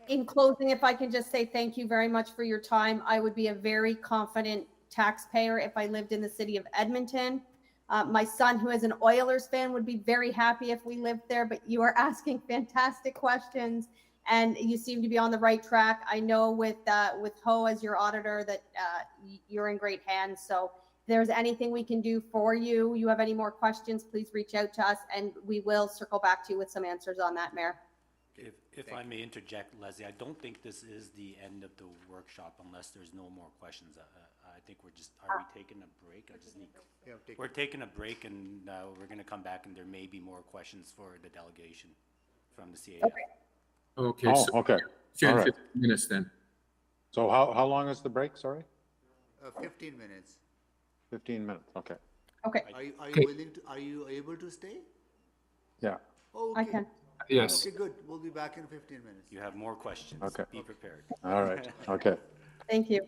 In closing, if I can just say thank you very much for your time. I would be a very confident taxpayer if I lived in the city of Edmonton. My son, who is an Oilers fan, would be very happy if we lived there, but you are asking fantastic questions and you seem to be on the right track. I know with Ho as your auditor that you're in great hands. So if there's anything we can do for you, you have any more questions, please reach out to us and we will circle back to you with some answers on that, Mayor. If I may interject, Leslie, I don't think this is the end of the workshop unless there's no more questions. I think are we taking a break? I just need, we're taking a break and we're gonna come back and there may be more questions for the delegation from the CAF. Okay, Oh, so okay. here All in right. 15 minutes then. So how long is the break, sorry? 15 minutes. 15 minutes, okay. Okay, Are you Okay. willing to, are you able to stay? Yeah, Okay. I can. Yes. Okay, good. We'll be back in 15 minutes. You have more questions. Okay. Be prepared. all right, okay. Thank you.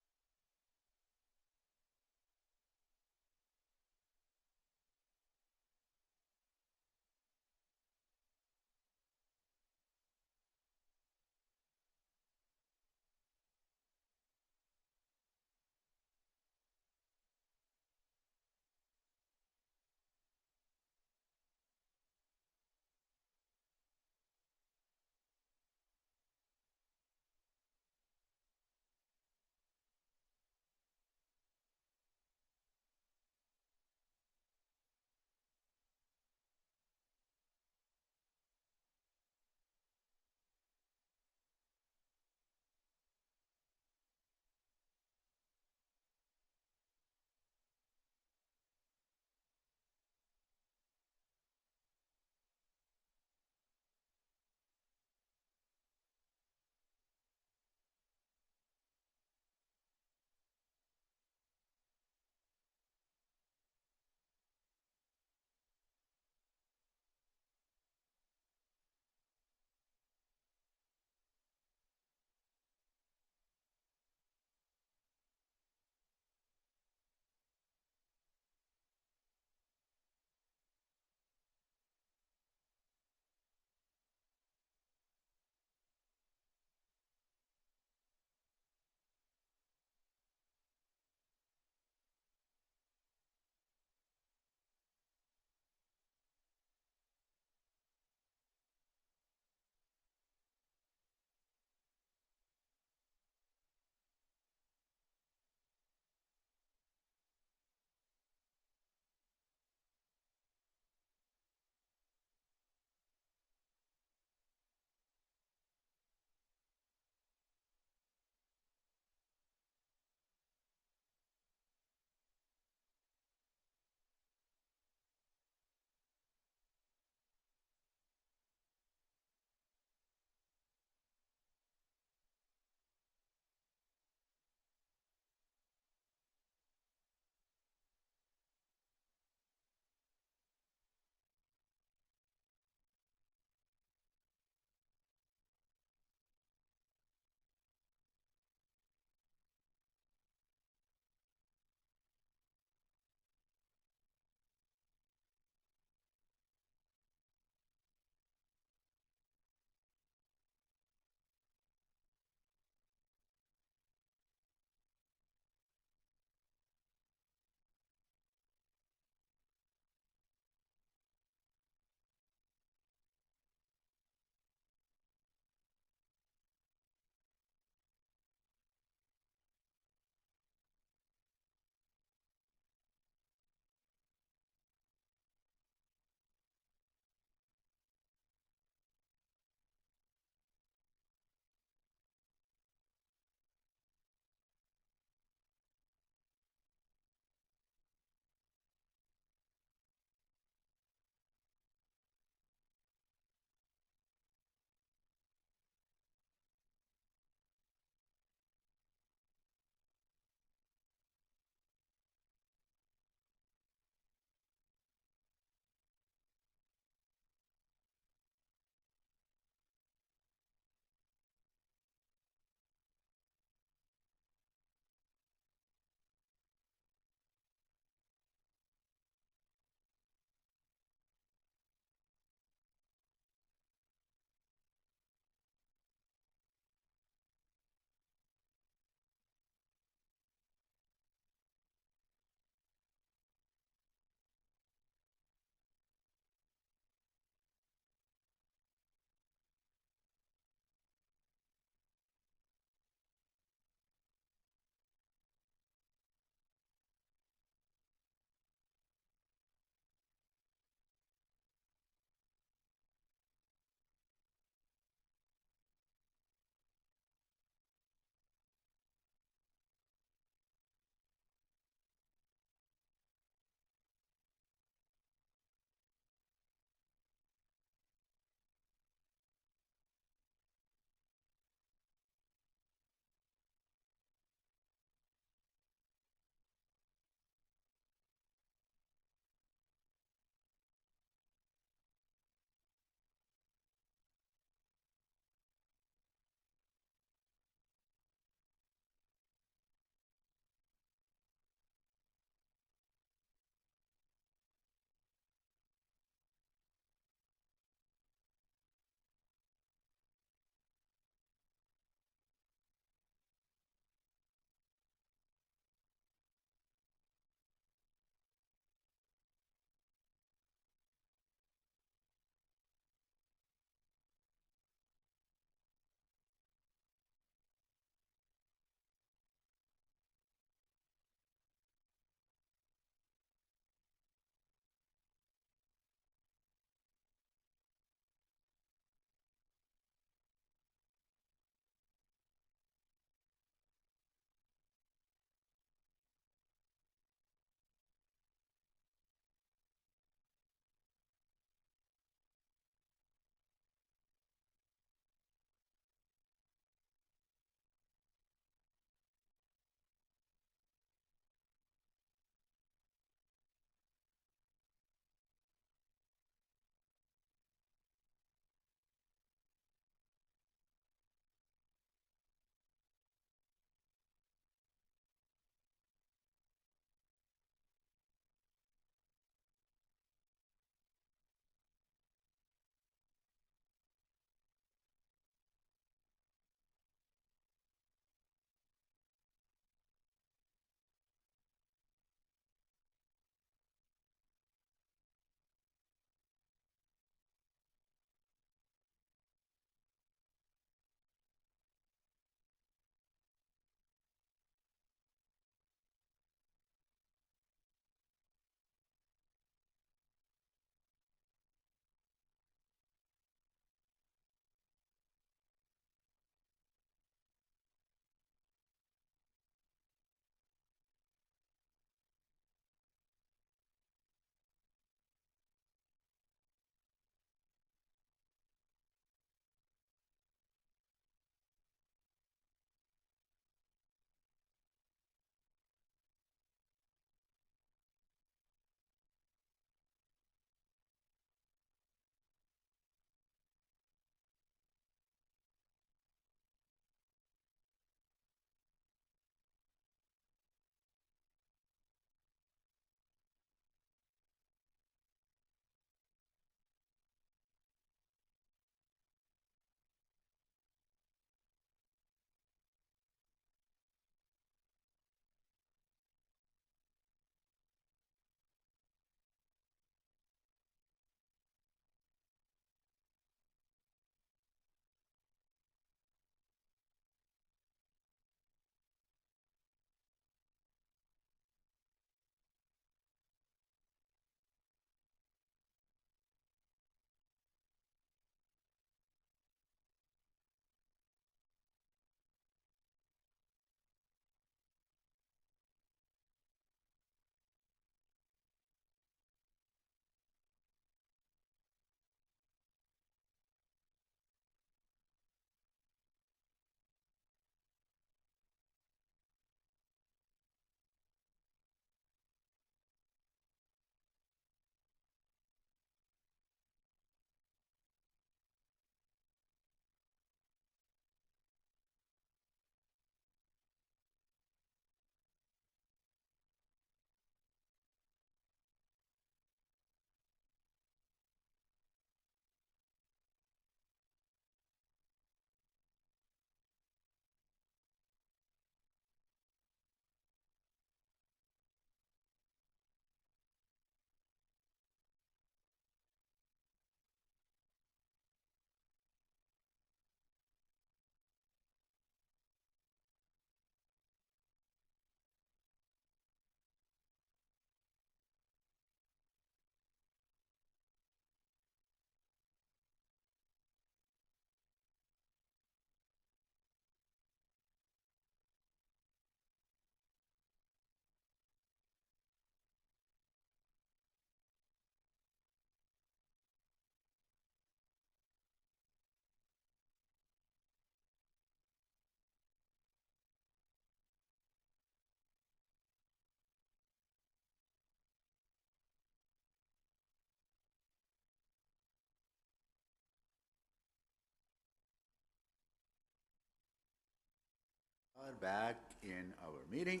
are back in our meeting.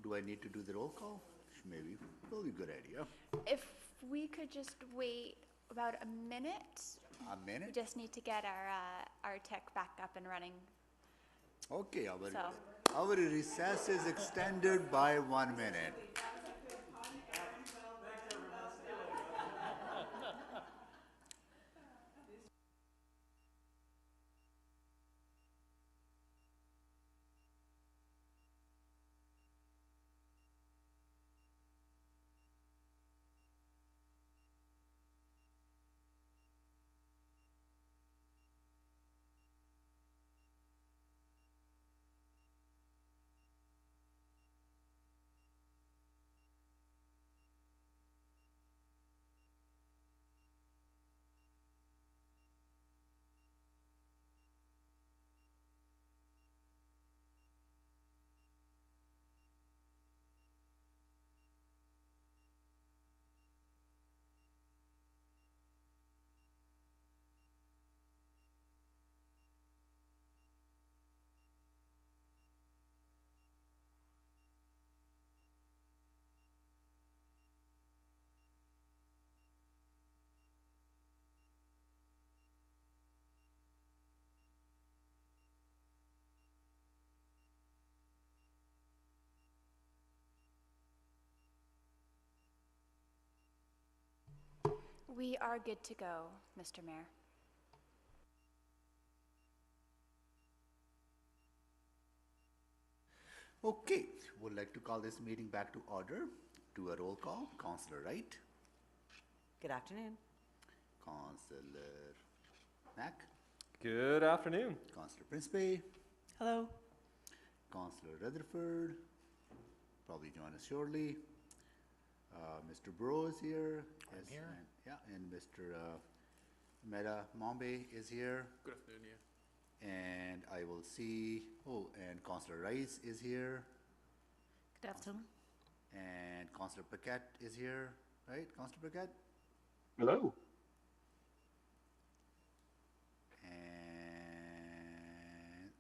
Do I need to do the roll call? Maybe, will be a good idea. If we could just wait about a minute. A We minute? just need to get our tech back up and running. Okay, So- our recess is extended by 1 minute. We are good to go, Mr. Mayor. Okay, would like to call this meeting back to order. Do a roll call. Councillor Wright, Good afternoon. Councillor Mack, Good afternoon. Councillor Principe, Hello. Councillor Rutherford, probably join us shortly. Mr. Bro is here. I'm Yes, here. and- Yeah, and Mr. Meta Mombe is here. Good afternoon, yeah. And I will see, and Councillor Rice is here, Good afternoon. and Councillor Paquette is here, right, Councillor Paquette? Hello. And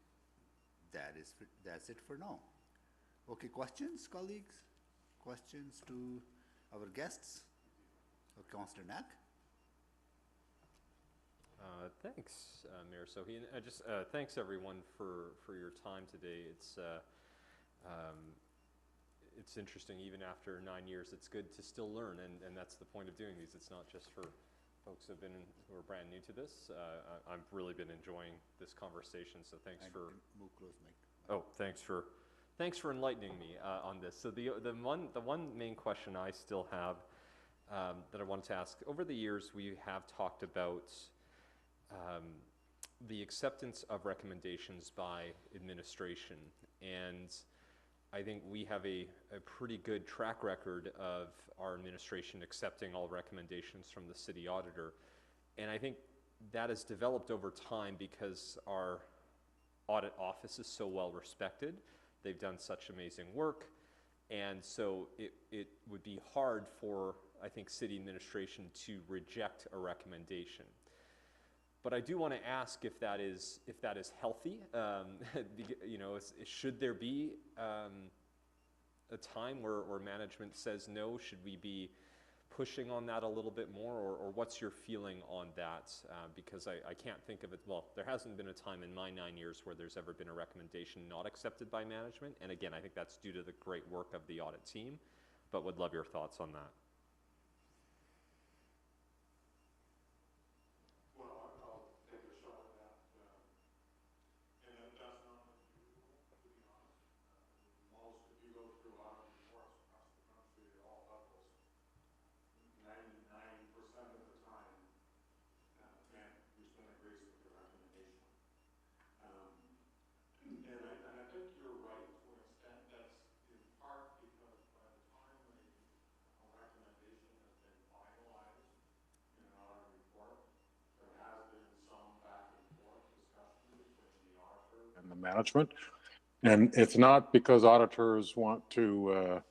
that's it for now. Okay, questions, colleagues? Questions to our guests? Councillor Knack? Thanks, Mayor Sohi, and just thanks everyone for your time today. It's interesting, even after 9 years, it's good to still learn, and that's the point of doing these. It's not just for folks who are brand new to this. I've really been enjoying this conversation, so thanks And for. move close, Mike. Oh, thanks for enlightening me on this. So the one main question I still have that I wanted to ask, over the years we have talked about the acceptance of recommendations by administration, and I think we have a pretty good track record of our administration accepting all recommendations from the city auditor, and I think that has developed over time because our audit office is so well respected. They've done such amazing work, and so it would be hard for, I think, city administration to reject a recommendation. But I do want to ask if that is healthy. You know, should there be a time where management says no? Should we be pushing on that a little bit more, or what's your feeling on that? Because I can't think of it. Well, there hasn't been a time in my 9 years where there's ever been a recommendation not accepted by management. And again, I think that's due to the great work of the audit team. But would love your thoughts on that. And the management. And it's not because auditors want to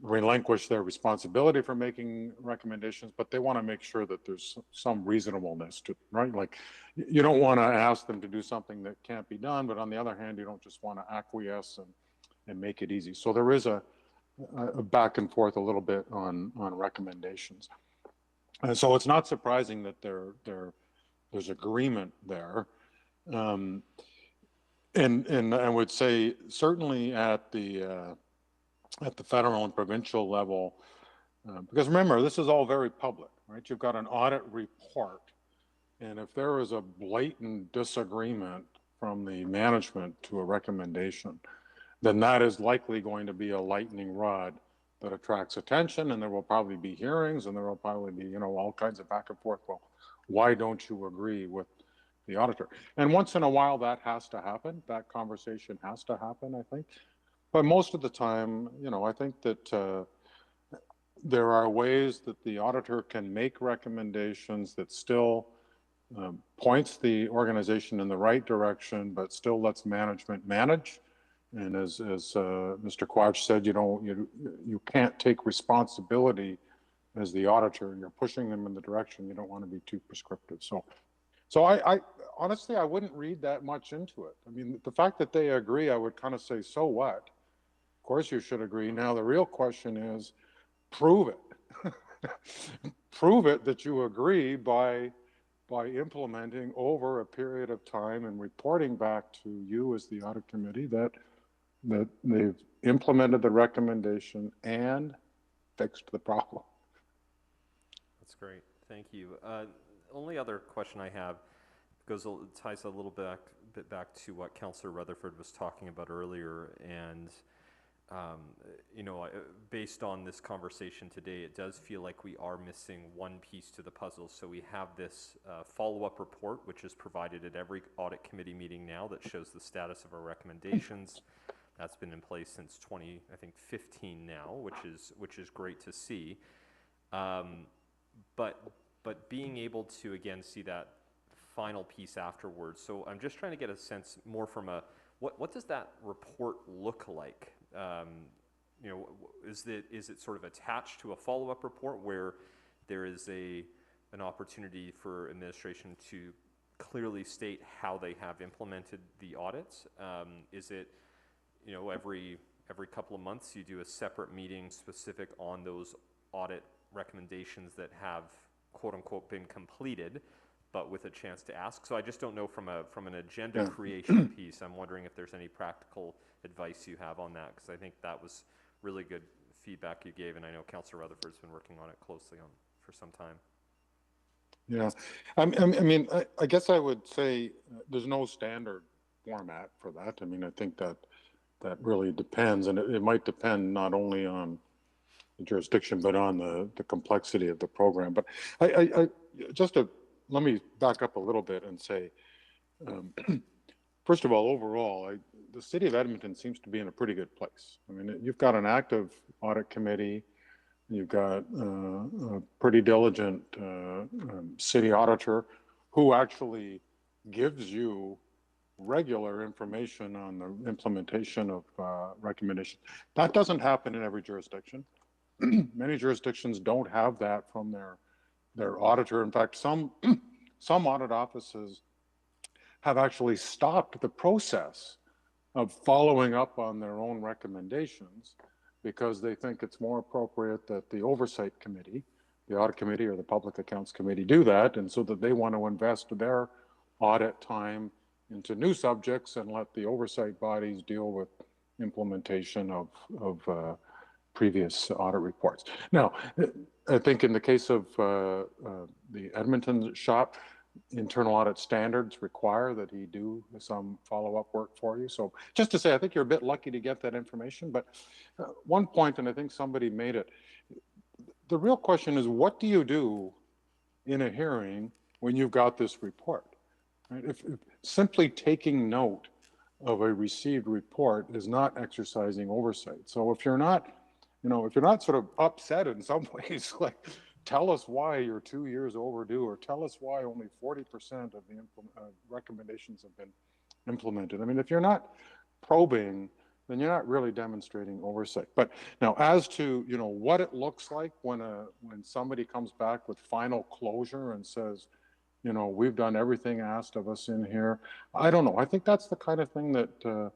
relinquish their responsibility for making recommendations, but they want to make sure that there's some reasonableness to, right? Like, you don't want to ask them to do something that can't be done, but on the other hand, you don't just want to acquiesce and make it easy. So there is a back and forth a little bit on recommendations. And so it's not surprising that there's agreement there. And I would say certainly at the federal and provincial level, because remember, this is all very public, right? You've got an audit report, and if there is a blatant disagreement from the management to a recommendation, then that is likely going to be a lightning rod that attracts attention, and there will probably be hearings, and there will probably be, you know, all kinds of back and forth. Well, why don't you agree with the auditor? And once in a while that has to happen. That conversation has to happen, I think. But most of the time, you know, I think that there are ways that the auditor can make recommendations that still points the organization in the right direction, but still lets management manage. And as Mr. Quach said, you can't take responsibility as the auditor. You're pushing them in the direction. You don't want to be too prescriptive. So I honestly, I wouldn't read that much into it. I mean, the fact that they agree, I would kind of say, so what? Of course you should agree. Now, the real question is, prove it. Prove it that you agree by implementing over a period of time and reporting back to you as the audit committee that they've implemented the recommendation and fixed the problem. That's great. Thank you. Only other question I have ties a little bit back to what Councillor Rutherford was talking about earlier, and you know, based on this conversation today, it does feel like we are missing one piece to the puzzle. So we have this follow-up report, which is provided at every audit committee meeting now, that shows the status of our recommendations. That's been in place since 2015 now, which is great to see. But being able to again see that final piece afterwards. So I'm just trying to get a sense more from what does that report look like? You know, is it sort of attached to a follow-up report where there is an opportunity for administration to clearly state how they have implemented the audits? Is it, you know, every couple of months you do a separate meeting specific on those audit recommendations that have quote unquote been completed, but with a chance to ask? So I just don't know from an agenda creation piece. I'm wondering if there's any practical advice you have on that, because I think that was really good feedback you gave, and I know Councillor Rutherford's been working on it closely for some time. Yeah, I mean, I guess I would say there's no standard format for that. I mean, I think that really depends, and it might depend not only on the jurisdiction, but on the complexity of the program. But let me back up a little bit and say, first of all, overall, the city of Edmonton seems to be in a pretty good place. I mean, you've got an active audit committee, you've got a pretty diligent city auditor who actually gives you regular information on the implementation of recommendations. That doesn't happen in every jurisdiction. Many jurisdictions don't have that from their auditor. In fact, some audit offices have actually stopped the process of following up on their own recommendations because they think it's more appropriate that the oversight committee, the audit committee or the public accounts committee do that, and so that they want to invest their audit time into new subjects and let the oversight bodies deal with implementation of previous audit reports. Now, I think in the case of the Edmonton shop, internal audit standards require that he do some follow-up work for you. So just to say, I think you're a bit lucky to get that information, but one point, and I think somebody made it, the real question is, what do you do in a hearing when you've got this report? Right? If simply taking note of a received report is not exercising oversight. So if you're not, if you're not sort of upset in some ways, like tell us why you're 2 years overdue, or tell us why only 40% of the recommendations have been implemented. I mean, if you're not probing then you're not really demonstrating oversight. But now, as to, you know, what it looks like when somebody comes back with final closure and says, you know, we've done everything asked of us in here, I don't know. I think that's the kind of thing that,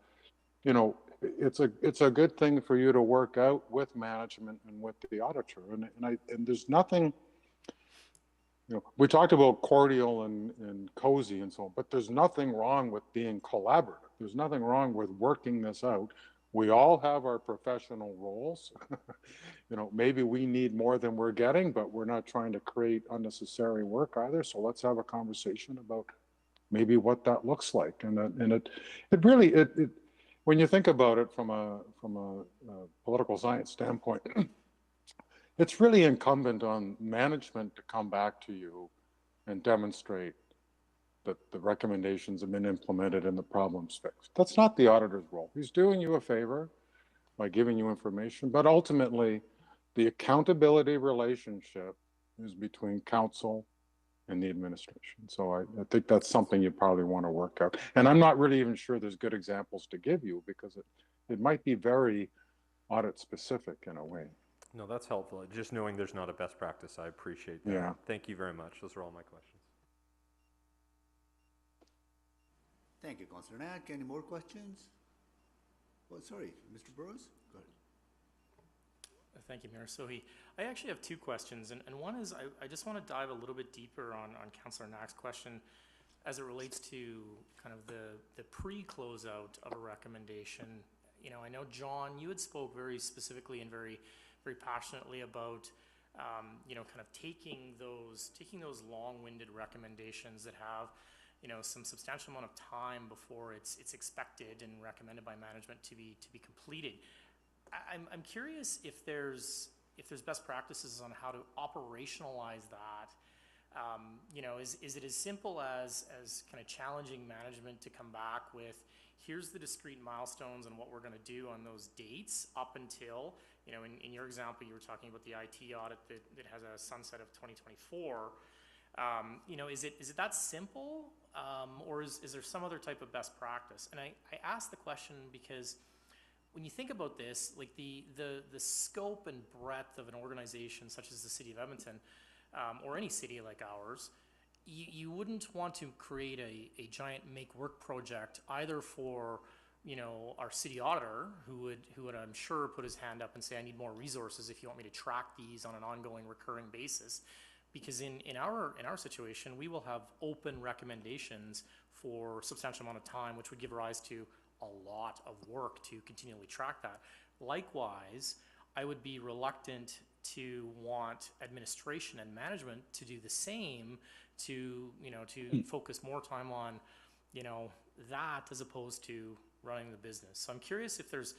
you know, it's a good thing for you to work out with management and with the auditor. And there's nothing, you know, we talked about cordial and cozy and so on, but there's nothing wrong with being collaborative. There's nothing wrong with working this out. We all have our professional roles. You know, maybe we need more than we're getting, but we're not trying to create unnecessary work either. So let's have a conversation about maybe what that looks like. And it really, when you think about it from a political science standpoint, it's really incumbent on management to come back to you and demonstrate that the recommendations have been implemented and the problem's fixed. That's not the auditor's role. He's doing you a favor by giving you information, but ultimately the accountability relationship is between council and the administration. So I think that's something you probably want to work out. And I'm not really even sure there's good examples to give you, because it might be very audit specific in a way. No, that's helpful. Just knowing there's not a best practice, I appreciate that. Yeah. Thank you very much. Those are all my questions. Thank you, Councillor Knack. Any more questions? Oh, sorry, Mr. Burrows? Go ahead. Thank you, Mayor Sohi. I actually have two questions, and one is I just want to dive a little bit deeper on Councillor Knack's question as it relates to kind of the pre-closeout of a recommendation. You know, I know, John, you had spoke very specifically and very passionately about, you know, kind of taking those long-winded recommendations that have, you know, some substantial amount of time before it's expected and recommended by management to be completed. I'm curious if there's best practices on how to operationalize that. You know, is it as simple as kind of challenging management to come back with, here's the discrete milestones and what we're going to do on those dates up until, you know, in your example, you were talking about the IT audit that has a sunset of 2024. You know, is it that simple, or is there some other type of best practice? And I ask the question because when you think about this, like the scope and breadth of an organization such as the City of Edmonton, or any city like ours, you wouldn't want to create a giant make work project either for, you know, our city auditor, who would I'm sure put his hand up and say, I need more resources if you want me to track these on an ongoing recurring basis. Because in our situation, we will have open recommendations for a substantial amount of time, which would give rise to a lot of work to continually track that. Likewise, I would be reluctant to want administration and management to do the same, to, you know, to focus more time on, you know, that as opposed to running the business. So I'm curious if there's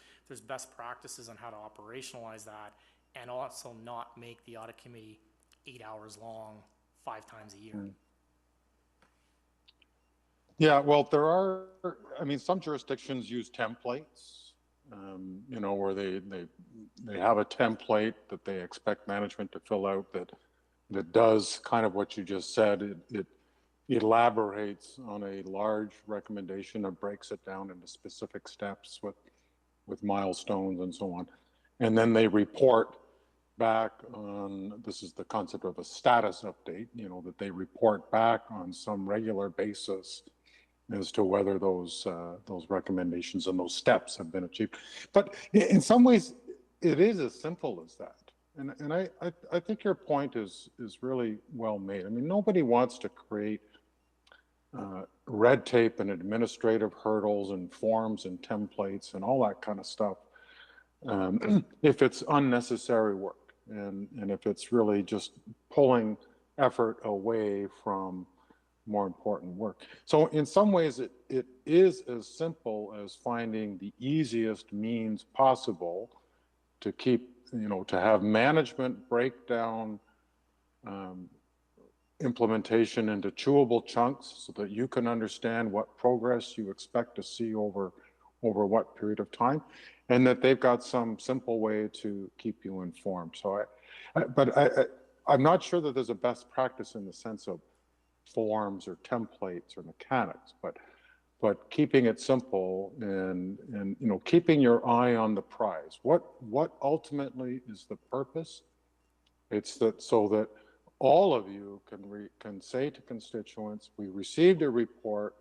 best practices on how to operationalize that and also not make the audit committee 8 hours long 5 times a year. Yeah, well, there are, I mean, some jurisdictions use templates, you know, where they have a template that they expect management to fill out that does kind of what you just said. It elaborates on a large recommendation and breaks it down into specific steps with milestones and so on. And then they report back on, this is the concept of a status update, you know, that they report back on some regular basis as to whether those recommendations and those steps have been achieved. But in some ways, it is as simple as that. And I think your point is really well made. I mean, nobody wants to create red tape and administrative hurdles and forms and templates and all that kind of stuff if it's unnecessary work. And if it's really just pulling effort away from more important work. So in some ways, it is as simple as finding the easiest means possible to keep, you know, to have management break down implementation into chewable chunks so that you can understand what progress you expect to see over what period of time, and that they've got some simple way to keep you informed. So I'm not sure that there's a best practice in the sense of forms or templates or mechanics, but but keeping it simple and you know, keeping your eye on the prize. What ultimately is the purpose? It's that so that all of you can say to constituents, we received a report.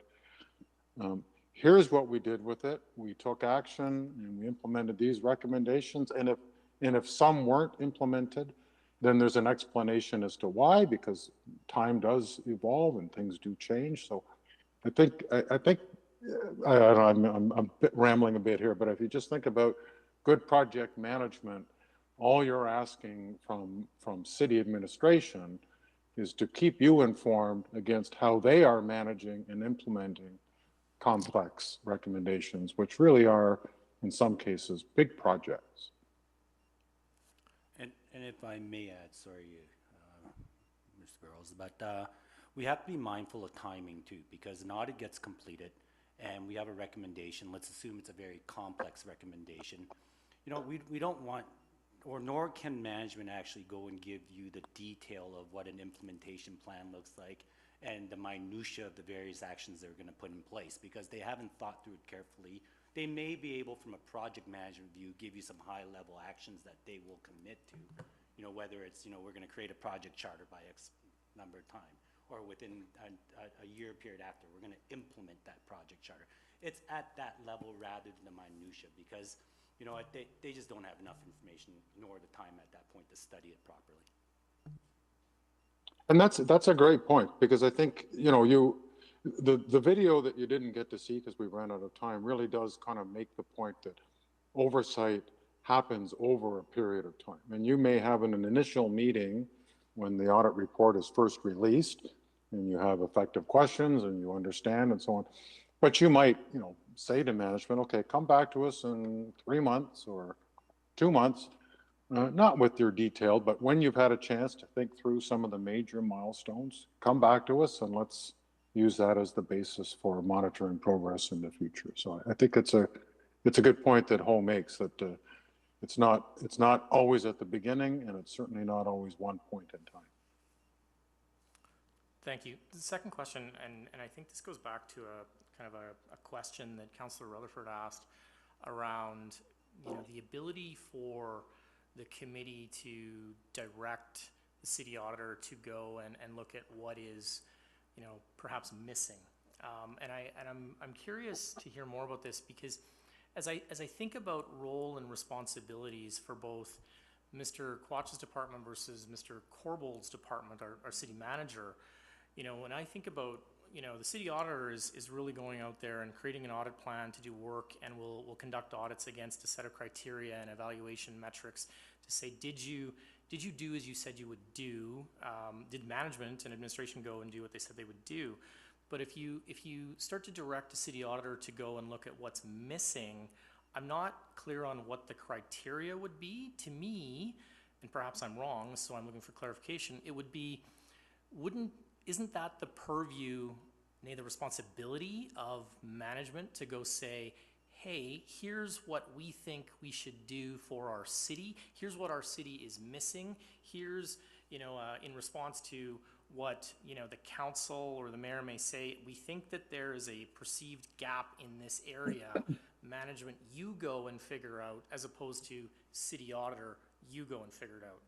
Here's what we did with it. We took action and we implemented these recommendations. And if some weren't implemented, then there's an explanation as to why, because time does evolve and things do change. So I think I'm a bit rambling a bit here, but if you just think about good project management, all you're asking from city administration is to keep you informed against how they are managing and implementing complex recommendations, which really are, in some cases, big projects. And if I may add, sorry, Mr. Burrows, but we have to be mindful of timing too, because an audit gets completed and we have a recommendation. Let's assume it's a very complex recommendation. You know, we don't want, or nor can management actually go and give you the detail of what an implementation plan looks like and the minutia of the various actions they're going to put in place, because they haven't thought through it carefully. They may be able, from a project management view, give you some high-level actions that they will commit to. You know, whether it's, you know, we're going to create a project charter by X number of time, or within a year period after, we're going to implement that project charter. It's at that level rather than the minutia, because, you know, they just don't have enough information nor the time at that point to study it properly. And that's a great point, because I think, you know, the video that you didn't get to see because we ran out of time really does kind of make the point that oversight happens over a period of time. And you may have an initial meeting when the audit report is first released and you have effective questions and you understand and so on. But you might, you know, say to management, okay, come back to us in 3 months or 2 months. Not with your detail, but when you've had a chance to think through some of the major milestones, come back to us and let's use that as the basis for monitoring progress in the future. So I think it's a good point that Ho makes, that it's not always at the beginning, and it's certainly not always one point in time. Thank you. The second question, and I think this goes back to a kind of a question that Councillor Rutherford asked around, you know, the ability for the committee to direct the city auditor to go and look at what is, you know, perhaps missing. I'm curious to hear more about this, because as I think about role and responsibilities for both Mr. Quach's department versus Mr. Corbold's department, our city manager, you know, when I think about, you know, the city auditor is really going out there and creating an audit plan to do work, and will conduct audits against a set of criteria and evaluation metrics to say, did you do as you said you would do? Did management and administration go and do what they said they would do? But if you start to direct a city auditor to go and look at what's missing, I'm not clear on what the criteria would be. To me, and perhaps I'm wrong, so I'm looking for clarification, it would be, isn't that the purview, nay, the responsibility of management to go say, hey, here's what we think we should do for our city. Here's what our city is missing. Here's, you know, in response to what, you know, the council or the mayor may say, we think that there is a perceived gap in this area. Management, you go and figure out, as opposed to city auditor, you go and figure it out.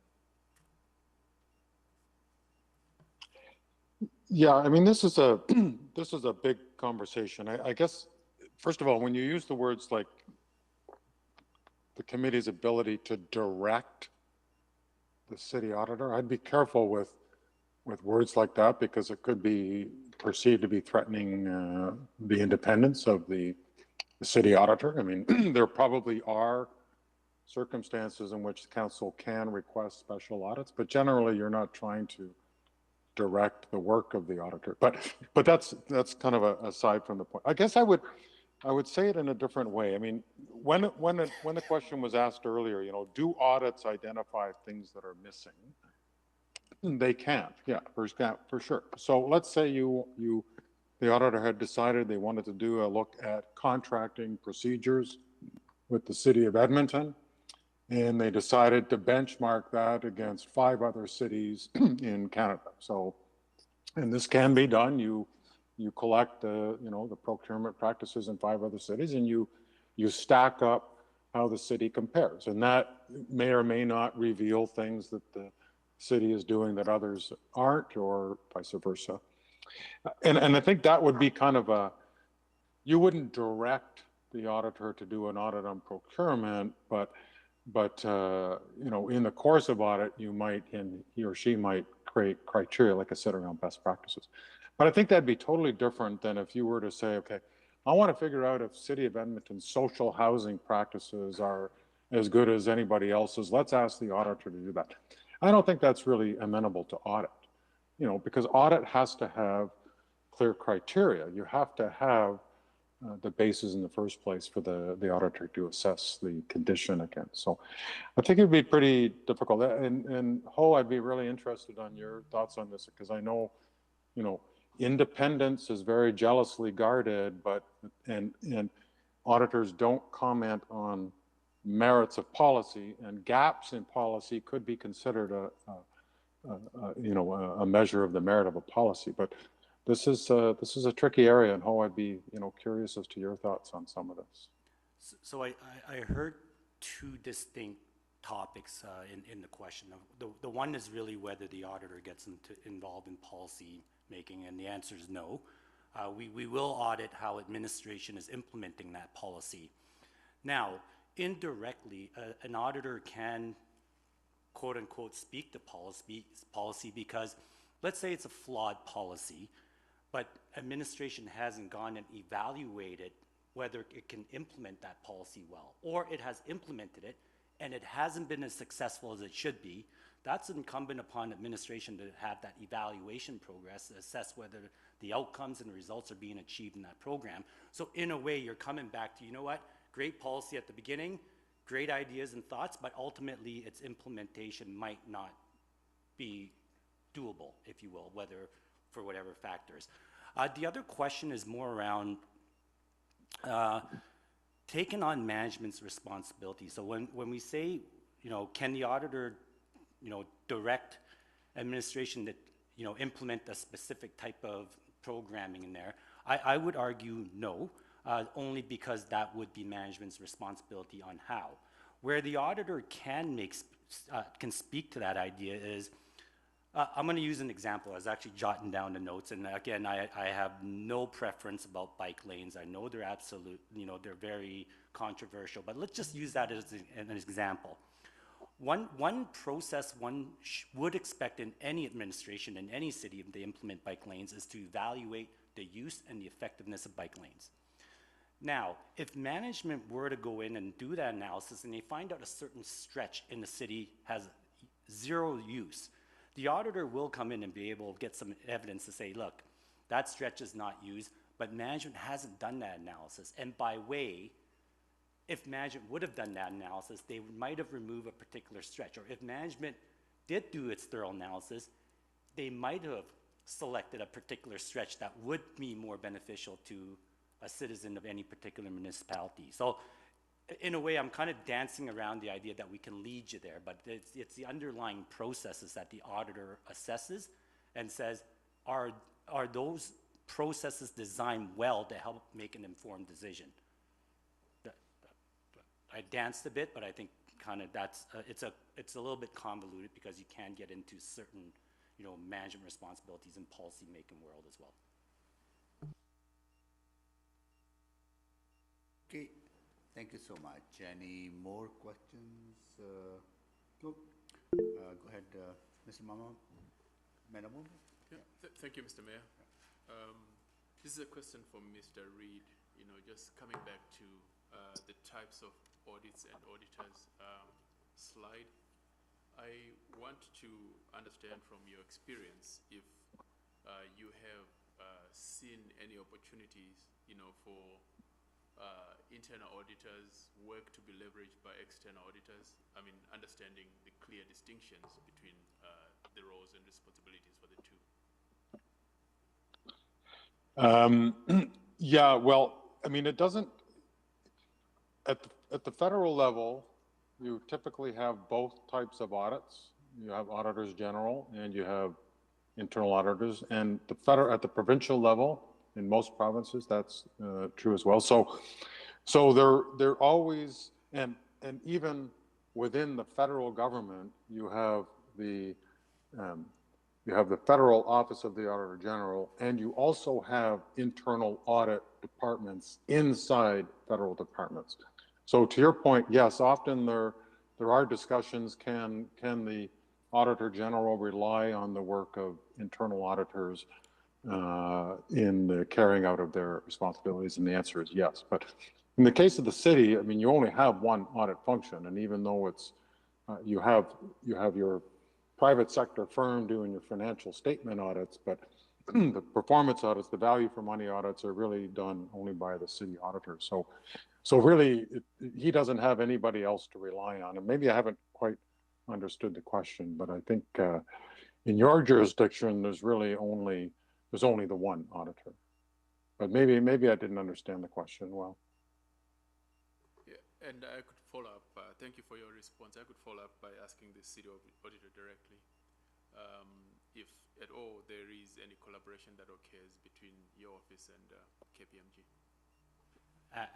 Yeah, I mean, this is a big conversation. I guess, first of all, when you use the words like the committee's ability to direct the city auditor, I'd be careful with words like that, because it could be perceived to be threatening the independence of the city auditor. I mean, there probably are circumstances in which the council can request special audits, but generally you're not trying to direct the work of the auditor. But that's kind of aside from the point. I guess I would say it in a different way. I mean, when the question was asked earlier, you know, do audits identify things that are missing? They can't, yeah, for sure. So let's say the auditor had decided they wanted to do a look at contracting procedures with the city of Edmonton, and they decided to benchmark that against 5 other cities in Canada. So, and this can be done. You you collect the, you know, the procurement practices in 5 other cities, and you stack up how the city compares. And that may or may not reveal things that the city is doing that others aren't, or vice versa. And I think that would be kind of you wouldn't direct the auditor to do an audit on procurement, but you know, in the course of audit, you might, and he or she might create criteria, like I said, around best practices. But I think that'd be totally different than if you were to say, okay, I want to figure out if City of Edmonton's social housing practices are as good as anybody else's. Let's ask the auditor to do that. I don't think that's really amenable to audit, you know, because audit has to have clear criteria. You have to have the basis in the first place for the auditor to assess the condition against. So I think it'd be pretty difficult. And Ho, I'd be really interested on your thoughts on this, because I know, you know, independence is very jealously guarded, but and auditors don't comment on merits of policy, and gaps in policy could be considered you know, a measure of the merit of a policy. But this is a tricky area, and Ho, I'd be, you know, curious as to your thoughts on some of this. So I heard two distinct topics in the question. The one is really whether the auditor gets involved in policy making, and the answer is no. We will audit how administration is implementing that policy. Now, indirectly, an auditor can, quote unquote, speak to policy because let's say it's a flawed policy, but administration hasn't gone and evaluated whether it can implement that policy well, or it has implemented it and it hasn't been as successful as it should be. That's incumbent upon administration to have that evaluation progress to assess whether the outcomes and results are being achieved in that program. So in a way, you're coming back to, you know what, great policy at the beginning, great ideas and thoughts, but ultimately its implementation might not be doable, if you will, whether for whatever factors. The other question is more around taking on management's responsibility. So when we say, you know, can the auditor, you know, direct administration that, you know, implement a specific type of programming in there, I would argue no, only because that would be management's responsibility on how. Where the auditor can speak to that idea is, I'm going to use an example. I was actually jotting down the notes, and again, I have no preference about bike lanes. I know they're absolute, you know, they're very controversial, but let's just use that as an example. One process one would expect in any administration, in any city, if they implement bike lanes, is to evaluate the use and the effectiveness of bike lanes. Now, if management were to go in and do that analysis and they find out a certain stretch in the city has zero use, the auditor will come in and be able to get some evidence to say, look, that stretch is not used, but management hasn't done that analysis. And by way, if management would have done that analysis, they might have removed a particular stretch. Or if management did do its thorough analysis, they might have selected a particular stretch that would be more beneficial to a citizen of any particular municipality. So in a way, I'm kind of dancing around the idea that we can lead you there, but it's the underlying processes that the auditor assesses and says, are those processes designed well to help make an informed decision? I danced a bit, but I think kind of that's, it's a little bit convoluted because you can get into certain, you know, management responsibilities in policy-making world as well. Okay, thank you so much. Any more questions? Go ahead, Mr. Madam. Yeah. Thank you, Mr. Mayor. This is a question for Mr. Reid. You know, just coming back to the types of audits and auditors slide. I want to understand from your experience if you have seen any opportunities, you know, for internal auditors work to be leveraged by external auditors. I mean, understanding the clear distinctions between the roles and responsibilities for the two. Yeah, well, I mean, it doesn't, at the federal level, you typically have both types of audits. You have auditors general and you have internal auditors, and at the provincial level, in most provinces, that's true as well. So they're always, and even within the federal government, you have the Federal Office of the Auditor General, and you also have internal audit departments inside federal departments. So to your point, yes, often there are discussions, can the Auditor General rely on the work of internal auditors in the carrying out of their responsibilities? And the answer is yes. But in the case of the city, I mean, you only have one audit function, and even though it's you have your private sector firm doing your financial statement audits, but the performance audits, the value for money audits are really done only by the city auditor. So really, he doesn't have anybody else to rely on. And maybe I haven't quite understood the question, but I think in your jurisdiction, there's only the one auditor. But maybe I didn't understand the question well. Yeah, and I could follow up. Thank you for your response. I could follow up by asking the city auditor directly if at all there is any collaboration that occurs between your office and KPMG.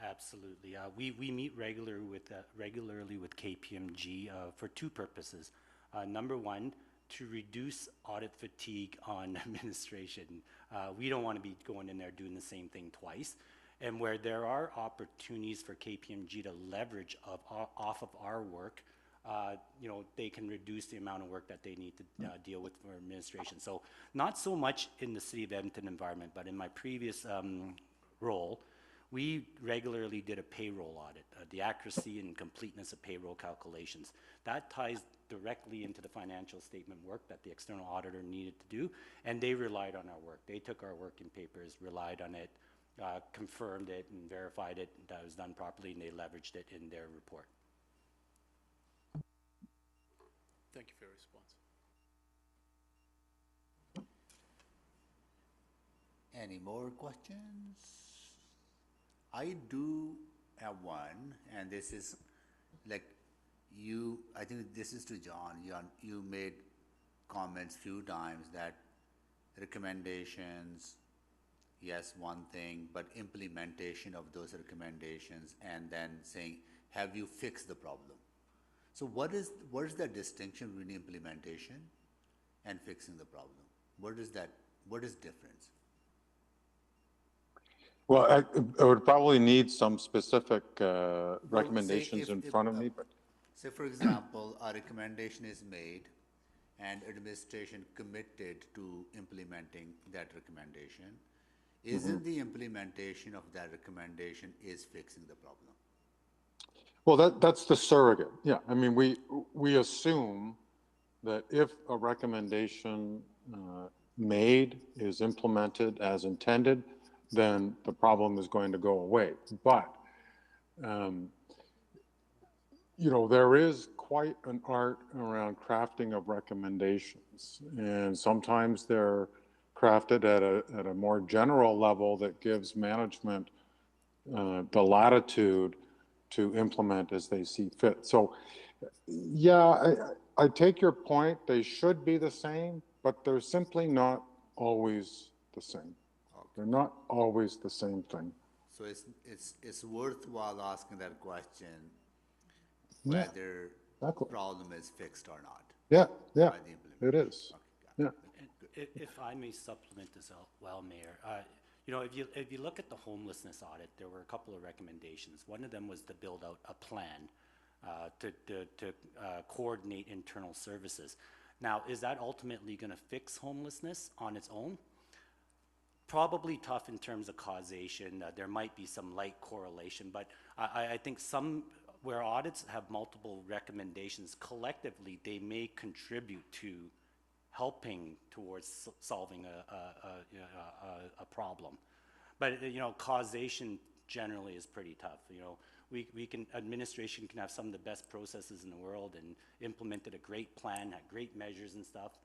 Absolutely. We meet regularly with KPMG for two purposes. Number one, to reduce audit fatigue on administration. We don't want to be going in there doing the same thing twice. And where there are opportunities for KPMG to leverage off of our work, they can reduce the amount of work that they need to deal with for administration. So not so much in the City of Edmonton environment, but in my previous role, we regularly did a payroll audit, the accuracy and completeness of payroll calculations. That ties directly into the financial statement work that the external auditor needed to do, and they relied on our work. They took our working papers, relied on it, confirmed it and verified it that it was done properly, and they leveraged it in their report. Thank you for your response. Any more questions? I do have one, and this is like I think this is to John. You made comments few times that recommendations, yes, one thing, but implementation of those recommendations, and then saying, have you fixed the problem? So what is the distinction between implementation and fixing the problem? What is difference? Well, I would probably need some specific recommendations in front of me. But say, for example, a recommendation is made and administration committed to implementing that recommendation. Isn't the implementation of that recommendation is fixing the problem? Well, that's the surrogate. Yeah, I mean, we assume that if a recommendation made is implemented as intended, then the problem is going to go away. But, there is quite an art around crafting of recommendations. And sometimes they're crafted at a more general level that gives management the latitude to implement as they see fit. So, yeah, I take your point. They should be the same, but they're simply not always the same. They're not always the same thing. So it's worthwhile asking that question, whether the problem is fixed or not. Yeah, it is. Okay, yeah. If I may supplement this well, Mayor, if you look at the homelessness audit, there were a couple of recommendations. One of them was to build out a plan to coordinate internal services. Now, is that ultimately going to fix homelessness on its own? Probably tough in terms of causation. There might be some light correlation, but I think where audits have multiple recommendations, collectively they may contribute to helping towards solving a problem. But causation generally is pretty tough. Administration can have some of the best processes in the world and implemented a great plan, had great measures and stuff,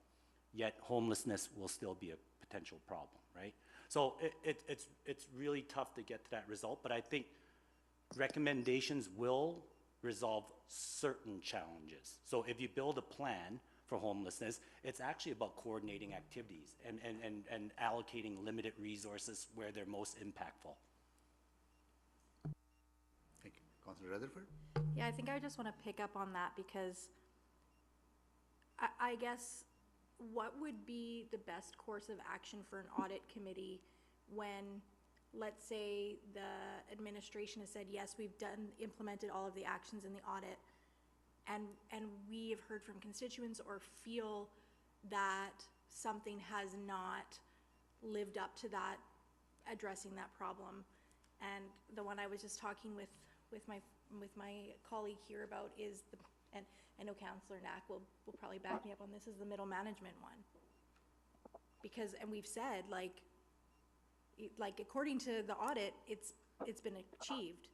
yet homelessness will still be a potential problem, right? So it's really tough to get to that result, but I think recommendations will resolve certain challenges. So if you build a plan for homelessness. It's actually about coordinating activities and allocating limited resources where they're most impactful. Thank you. Councillor Rutherford? Yeah, I think I just want to pick up on that because I guess what would be the best course of action for an audit committee when, let's say, the administration has said, yes, we've implemented all of the actions in the audit, and we have heard from constituents or feel that something has not lived up to that, addressing that problem. And the one I was just talking with my colleague here about is and I know Councillor Knack will probably back me up on this, is the middle management one. Because, and we've said, like according to the audit, it's been achieved.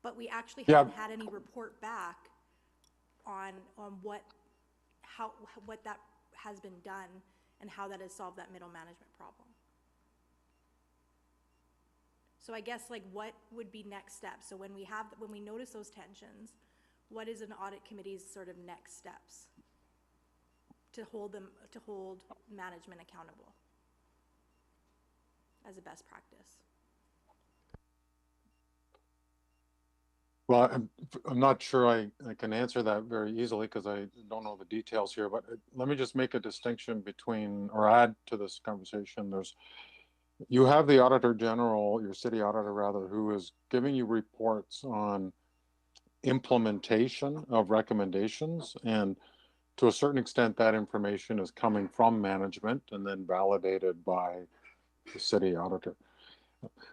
But we actually haven't had any report back on what that has been done and how that has solved that middle management problem. So I guess, like, what would be next steps? So when we notice those tensions, what is an audit committee's sort of next steps to hold management accountable as a best practice? Well, I'm not sure I can answer that very easily because I don't know the details here, but let me just make a distinction between, or add to this conversation. You have the Auditor General, your city auditor rather, who is giving you reports on implementation of recommendations, and to a certain extent that information is coming from management and then validated by the city auditor.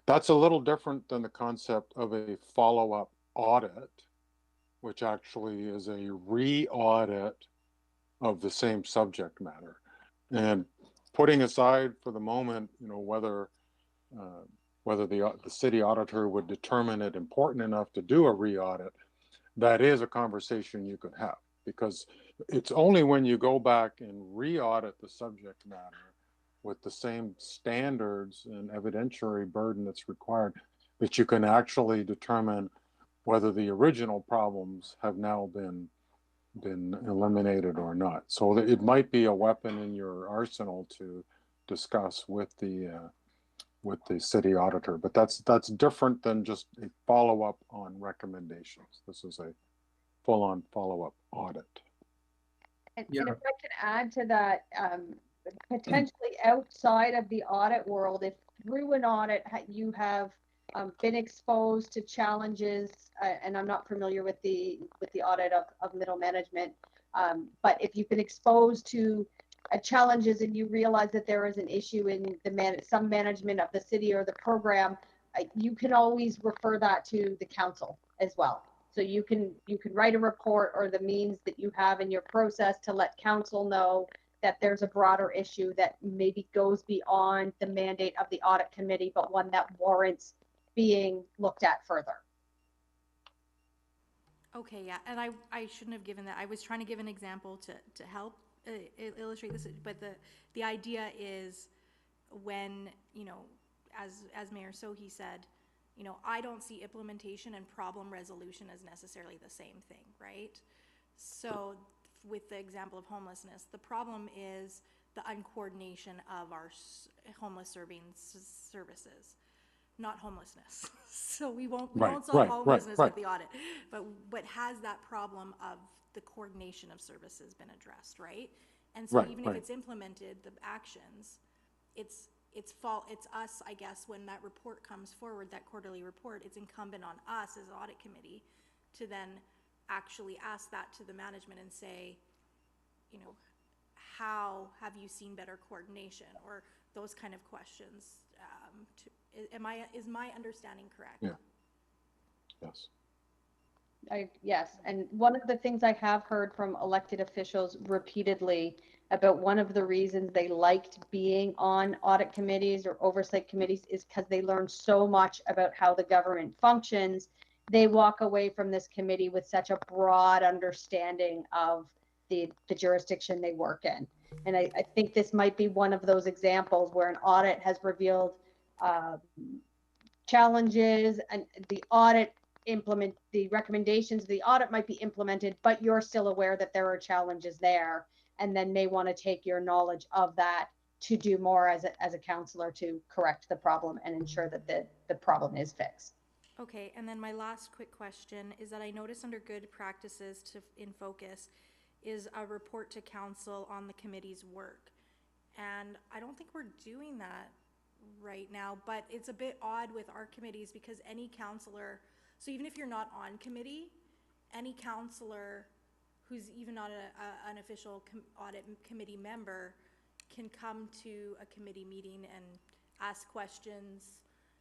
That's a little different than the concept of a follow-up audit, which actually is a re-audit of the same subject matter. And putting aside for the moment, whether the city auditor would determine it important enough to do a re-audit, that is a conversation you could have, because it's only when you go back and re-audit the subject matter with the same standards and evidentiary burden that's required that you can actually determine whether the original problems have now been eliminated or not. So it might be a weapon in your arsenal to discuss with the city auditor, but that's different than just a follow-up on recommendations. This is a full-on follow-up audit. And if I can add to that, potentially outside of the audit world, if through an audit you have been exposed to challenges, and I'm not familiar with the audit of middle management, but if you've been exposed to challenges and you realize that there is an issue in some management of the city or the program, you can always refer that to the council as well. So you can write a report or the means that you have in your process to let council know that there's a broader issue that maybe goes beyond the mandate of the audit committee, but one that warrants being looked at further. Okay, yeah, and I shouldn't have given that. I was trying to give an example to help illustrate this, but the idea is when, as Mayor Sohi said, I don't see implementation and problem resolution as necessarily the same thing, right? So with the example of homelessness, the problem is the uncoordination of our homeless serving services, not homelessness. So we won't solve homelessness with the audit, but has that problem of the coordination of services been addressed, right? And so even if it's implemented, the actions, it's us, I guess, when that report comes forward, that quarterly report, it's incumbent on us as audit committee to then actually ask that to the management and say, how have you seen better coordination, or those kind of questions. Is my understanding correct? Yeah. Yes. Yes, and one of the things I have heard from elected officials repeatedly about one of the reasons they liked being on audit committees or oversight committees is because they learn so much about how the government functions. They walk away from this committee with such a broad understanding of the jurisdiction they work in. And I think this might be one of those examples where an audit has revealed challenges, and the audit the recommendations of the audit might be implemented, but you're still aware that there are challenges there, and then may want to take your knowledge of that to do more as a counselor to correct the problem and ensure that the problem is fixed. Okay, and then my last quick question is that I noticed under good practices in focus is a report to council on the committee's work. And I don't think we're doing that right now, but it's a bit odd with our committees because any counselor, so even if you're not on committee, any counselor who's even not an official audit committee member can come to a committee meeting and ask questions.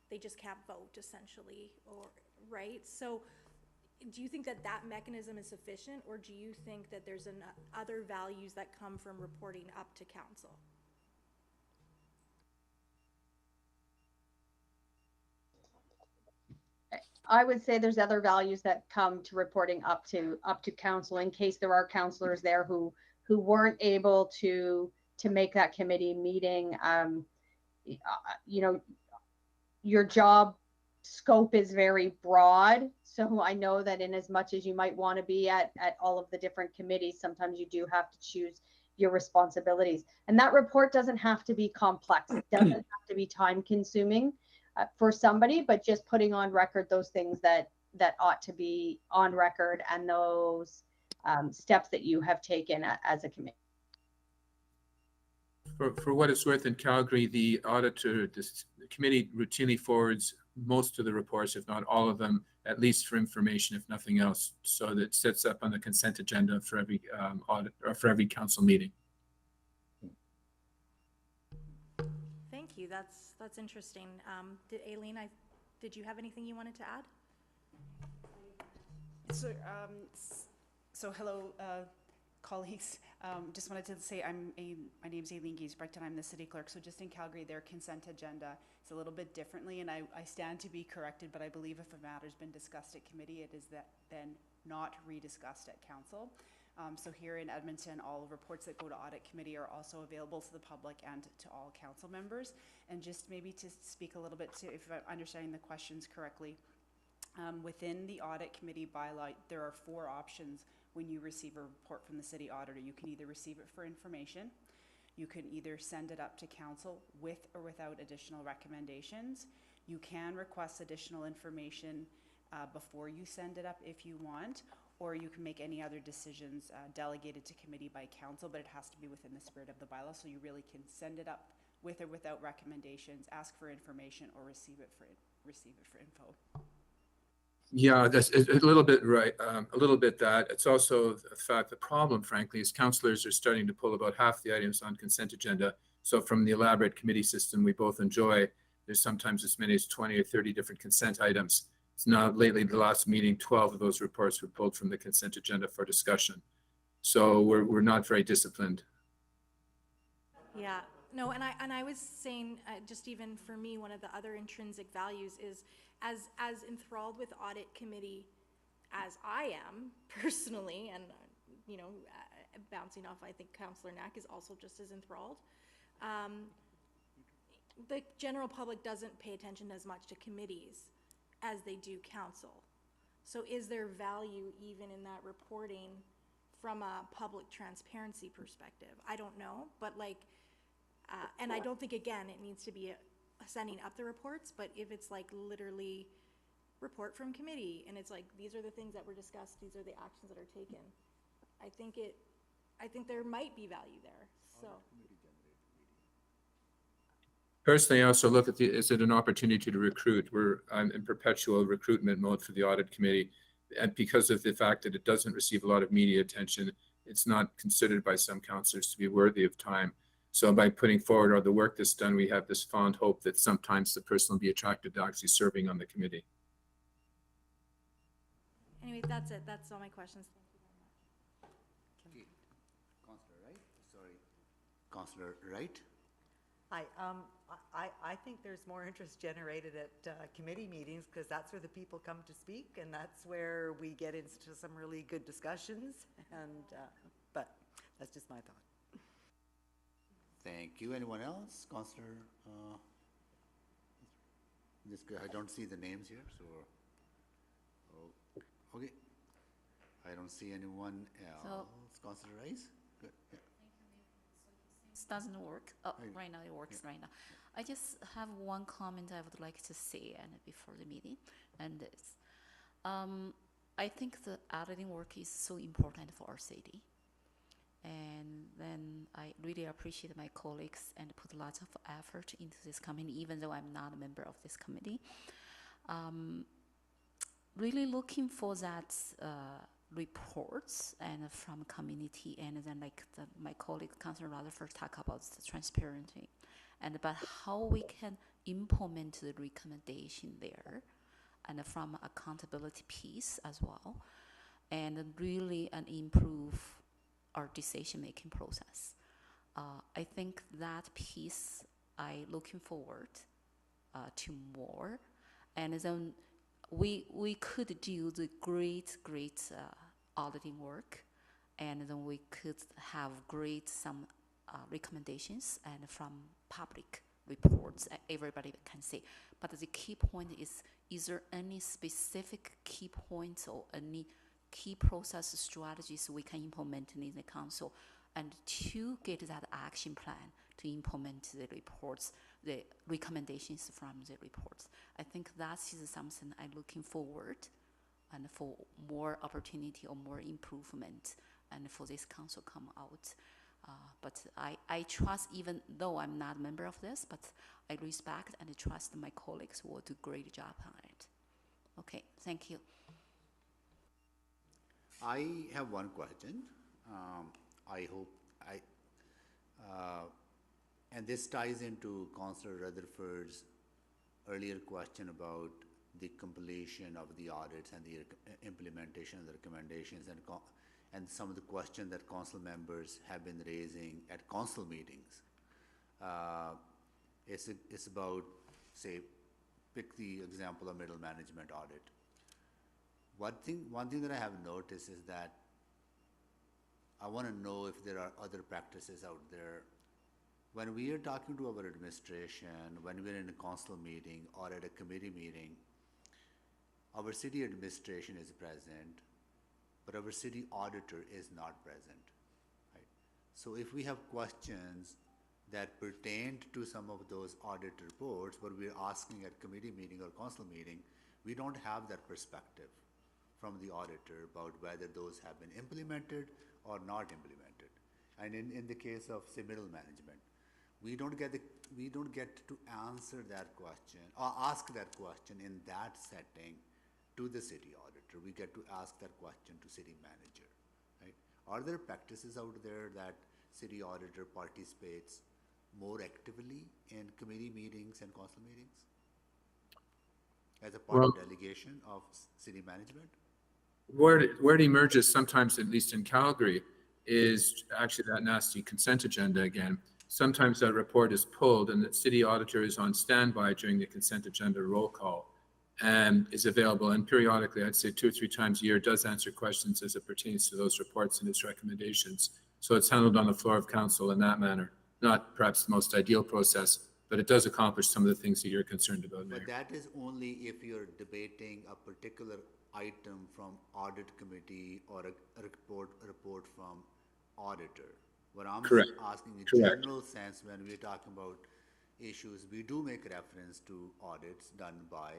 They just can't vote essentially, or right? So do you think that that mechanism is sufficient, or do you think that there's other values that come from reporting up to council? I would say there's other values that come to reporting up to council, in case there are counselors there who weren't able to make that committee meeting. You know, your job scope is very broad. So I know that in as much as you might want to be at all of the different committees, sometimes you do have to choose your responsibilities. And that report doesn't have to be complex. It doesn't have to be time consuming for somebody, but just putting on record those things that ought to be on record, and those steps that you have taken as a committee. For what it's worth, in Calgary, the auditor, the committee routinely forwards most of the reports, if not all of them, at least for information, if nothing else. So that sets up on the consent agenda for every audit or for every council meeting. Thank you. That's interesting. Aileen, did you have anything you wanted to add? So hello, colleagues. Just wanted to say my name's Aileen Giesbrecht and I'm the city clerk. So just in Calgary, their consent agenda is a little bit differently, and I stand to be corrected, but I believe if a matter's been discussed at committee, it is then not rediscussed at council. So here in Edmonton, all reports that go to audit committee are also available to the public and to all council members. And just maybe to speak a little bit to, if I'm understanding the questions correctly, within the audit committee bylaw, there are 4 options when you receive a report from the city auditor. You can either receive it for information, you can either send it up to council with or without additional recommendations. You can request additional information before you send it up if you want, or you can make any other decisions delegated to committee by council, but it has to be within the spirit of the bylaw. So you really can send it up with or without recommendations, ask for information, or receive it for info. Yeah, that's a little bit right. A little bit that. It's also the fact, the problem, frankly, is councillors are starting to pull about half the items on consent agenda. So from the elaborate committee system we both enjoy, there's sometimes as many as 20 or 30 different consent items. It's now lately, the last meeting, 12 of those reports were pulled from the consent agenda for discussion. So we're not very disciplined. Yeah, no, and I was saying, just even for me, one of the other intrinsic values is as enthralled with audit committee as I am personally, and you know, bouncing off, I think Councillor Knack is also just as enthralled. The general public doesn't pay attention as much to committees as they do council. So is there value even in that reporting from a public transparency perspective? I don't know, but like, and I don't think, again, it needs to be sending up the reports, but if it's like literally report from committee and it's like, these are the things that were discussed, these are the actions that are taken, I think there might be value there, so. Personally, I also look at is it an opportunity to recruit? I'm in perpetual recruitment mode for the audit committee. And because of the fact that it doesn't receive a lot of media attention, it's not considered by some councillors to be worthy of time. So by putting forward all the work that's done, we have this fond hope that sometimes the person will be attracted to actually serving on the committee. Anyway, that's it. That's all my questions. Thank you very much. Councillor Wright? Sorry. Councillor Wright? Hi. I think there's more interest generated at committee meetings because that's where the people come to speak, and that's where we get into some really good discussions. And but that's just my thought. Thank you. Anyone else? Councillor, I don't see the names here, so Okay. I don't see anyone else. Councillor Rice? Good. Yeah. It doesn't work. Right now it works right now. I just have one comment I would like to say and before the meeting, and this. I think the auditing work is so important for our city. And then I really appreciate my colleagues and put lots of effort into this committee, even though I'm not a member of this committee. Really looking for that reports and from community, and then like my colleague Councillor Rutherford talk about the transparency and about how we can implement the recommendation there, and from accountability piece as well, and really improve our decision-making process. I think that piece I looking forward to more, and then we could do the great auditing work, and then we could have some recommendations and from public reports everybody can see. But the key point is there any specific key points or any key process strategies we can implement in the council, and to get that action plan to implement the reports, the recommendations from the reports. I think that is something I'm looking forward, and for more opportunity or more improvement, and for this council come out. But I trust, even though I'm not a member of this, but I respect and trust my colleagues will do a great job on it. Okay, thank you. I have one question. I hope and this ties into Councillor Rutherford's earlier question about the completion of the audits and the implementation of the recommendations, and some of the questions that council members have been raising at council meetings. It's about, say, pick the example of middle management audit. One thing that I have noticed is that I want to know if there are other practices out there. When we are talking to our administration, when we're in a council meeting or at a committee meeting, our city administration is present, but our city auditor is not present. Right? So if we have questions that pertain to some of those audit reports, but we're asking at committee meeting or council meeting, we don't have that perspective from the auditor about whether those have been implemented or not implemented. And in the case of, say, middle management, we don't get to answer that question or ask that question in that setting to the city auditor. We get to ask that question to city manager, right? Are there practices out there that city auditor participates more actively in committee meetings and council meetings as a part of delegation of city management? Where it emerges sometimes, at least in Calgary, is actually that nasty consent agenda again. Sometimes that report is pulled and the city auditor is on standby during the consent agenda roll call and is available, and periodically, I'd say 2 or 3 times a year, does answer questions as it pertains to those reports and its recommendations. So it's handled on the floor of council in that manner. Not perhaps the most ideal process, but it does accomplish some of the things that you're concerned about, Mayor. But that is only if you're debating a particular item from audit committee or a report from auditor. What I'm asking in general sense, when we're talking about issues, we do make reference to audits done by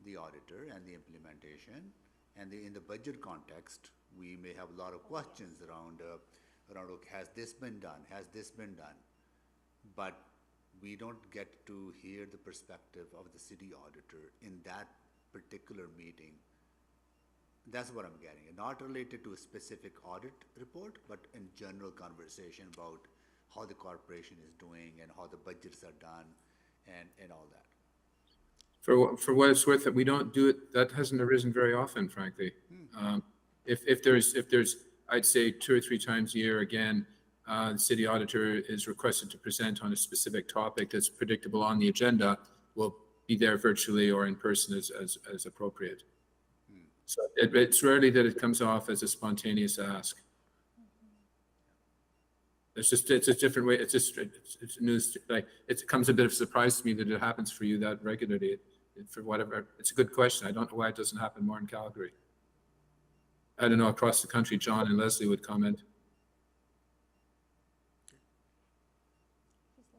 the auditor and the implementation. And in the budget context, we may have a lot of questions around okay, has this been done? Has this been done? But we don't get to hear the perspective of the city auditor in that particular meeting. That's what I'm getting. Not related to a specific audit report, but in general conversation about how the corporation is doing and how the budgets are done and all that. For what it's worth, that we don't do it, that hasn't arisen very often, frankly. If there's, I'd say 2 or 3 times a year, again, the city auditor is requested to present on a specific topic that's predictable on the agenda, will be there virtually or in person as appropriate. So it's rarely that it comes off as a spontaneous ask. It's a different way. It's news. Like, it comes a bit of a surprise to me that it happens for you that regularly. for whatever. It's a good question. I don't know why it doesn't happen more in Calgary. I don't know, across the country, John and Leslie would comment.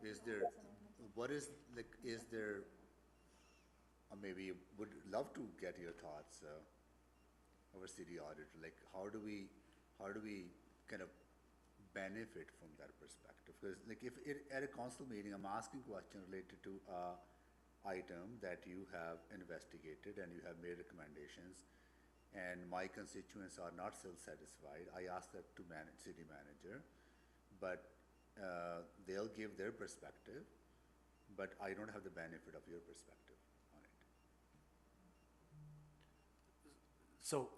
Is there, what is, like, is there, or maybe would love to get your thoughts, our city auditor, like how do we kind of benefit from that perspective? Because like if it, at a council meeting, I'm asking questions related to item that you have investigated and you have made recommendations, and my constituents are not still satisfied, I ask that to city manager, but they'll give their perspective, but I don't have the benefit of your perspective on it. So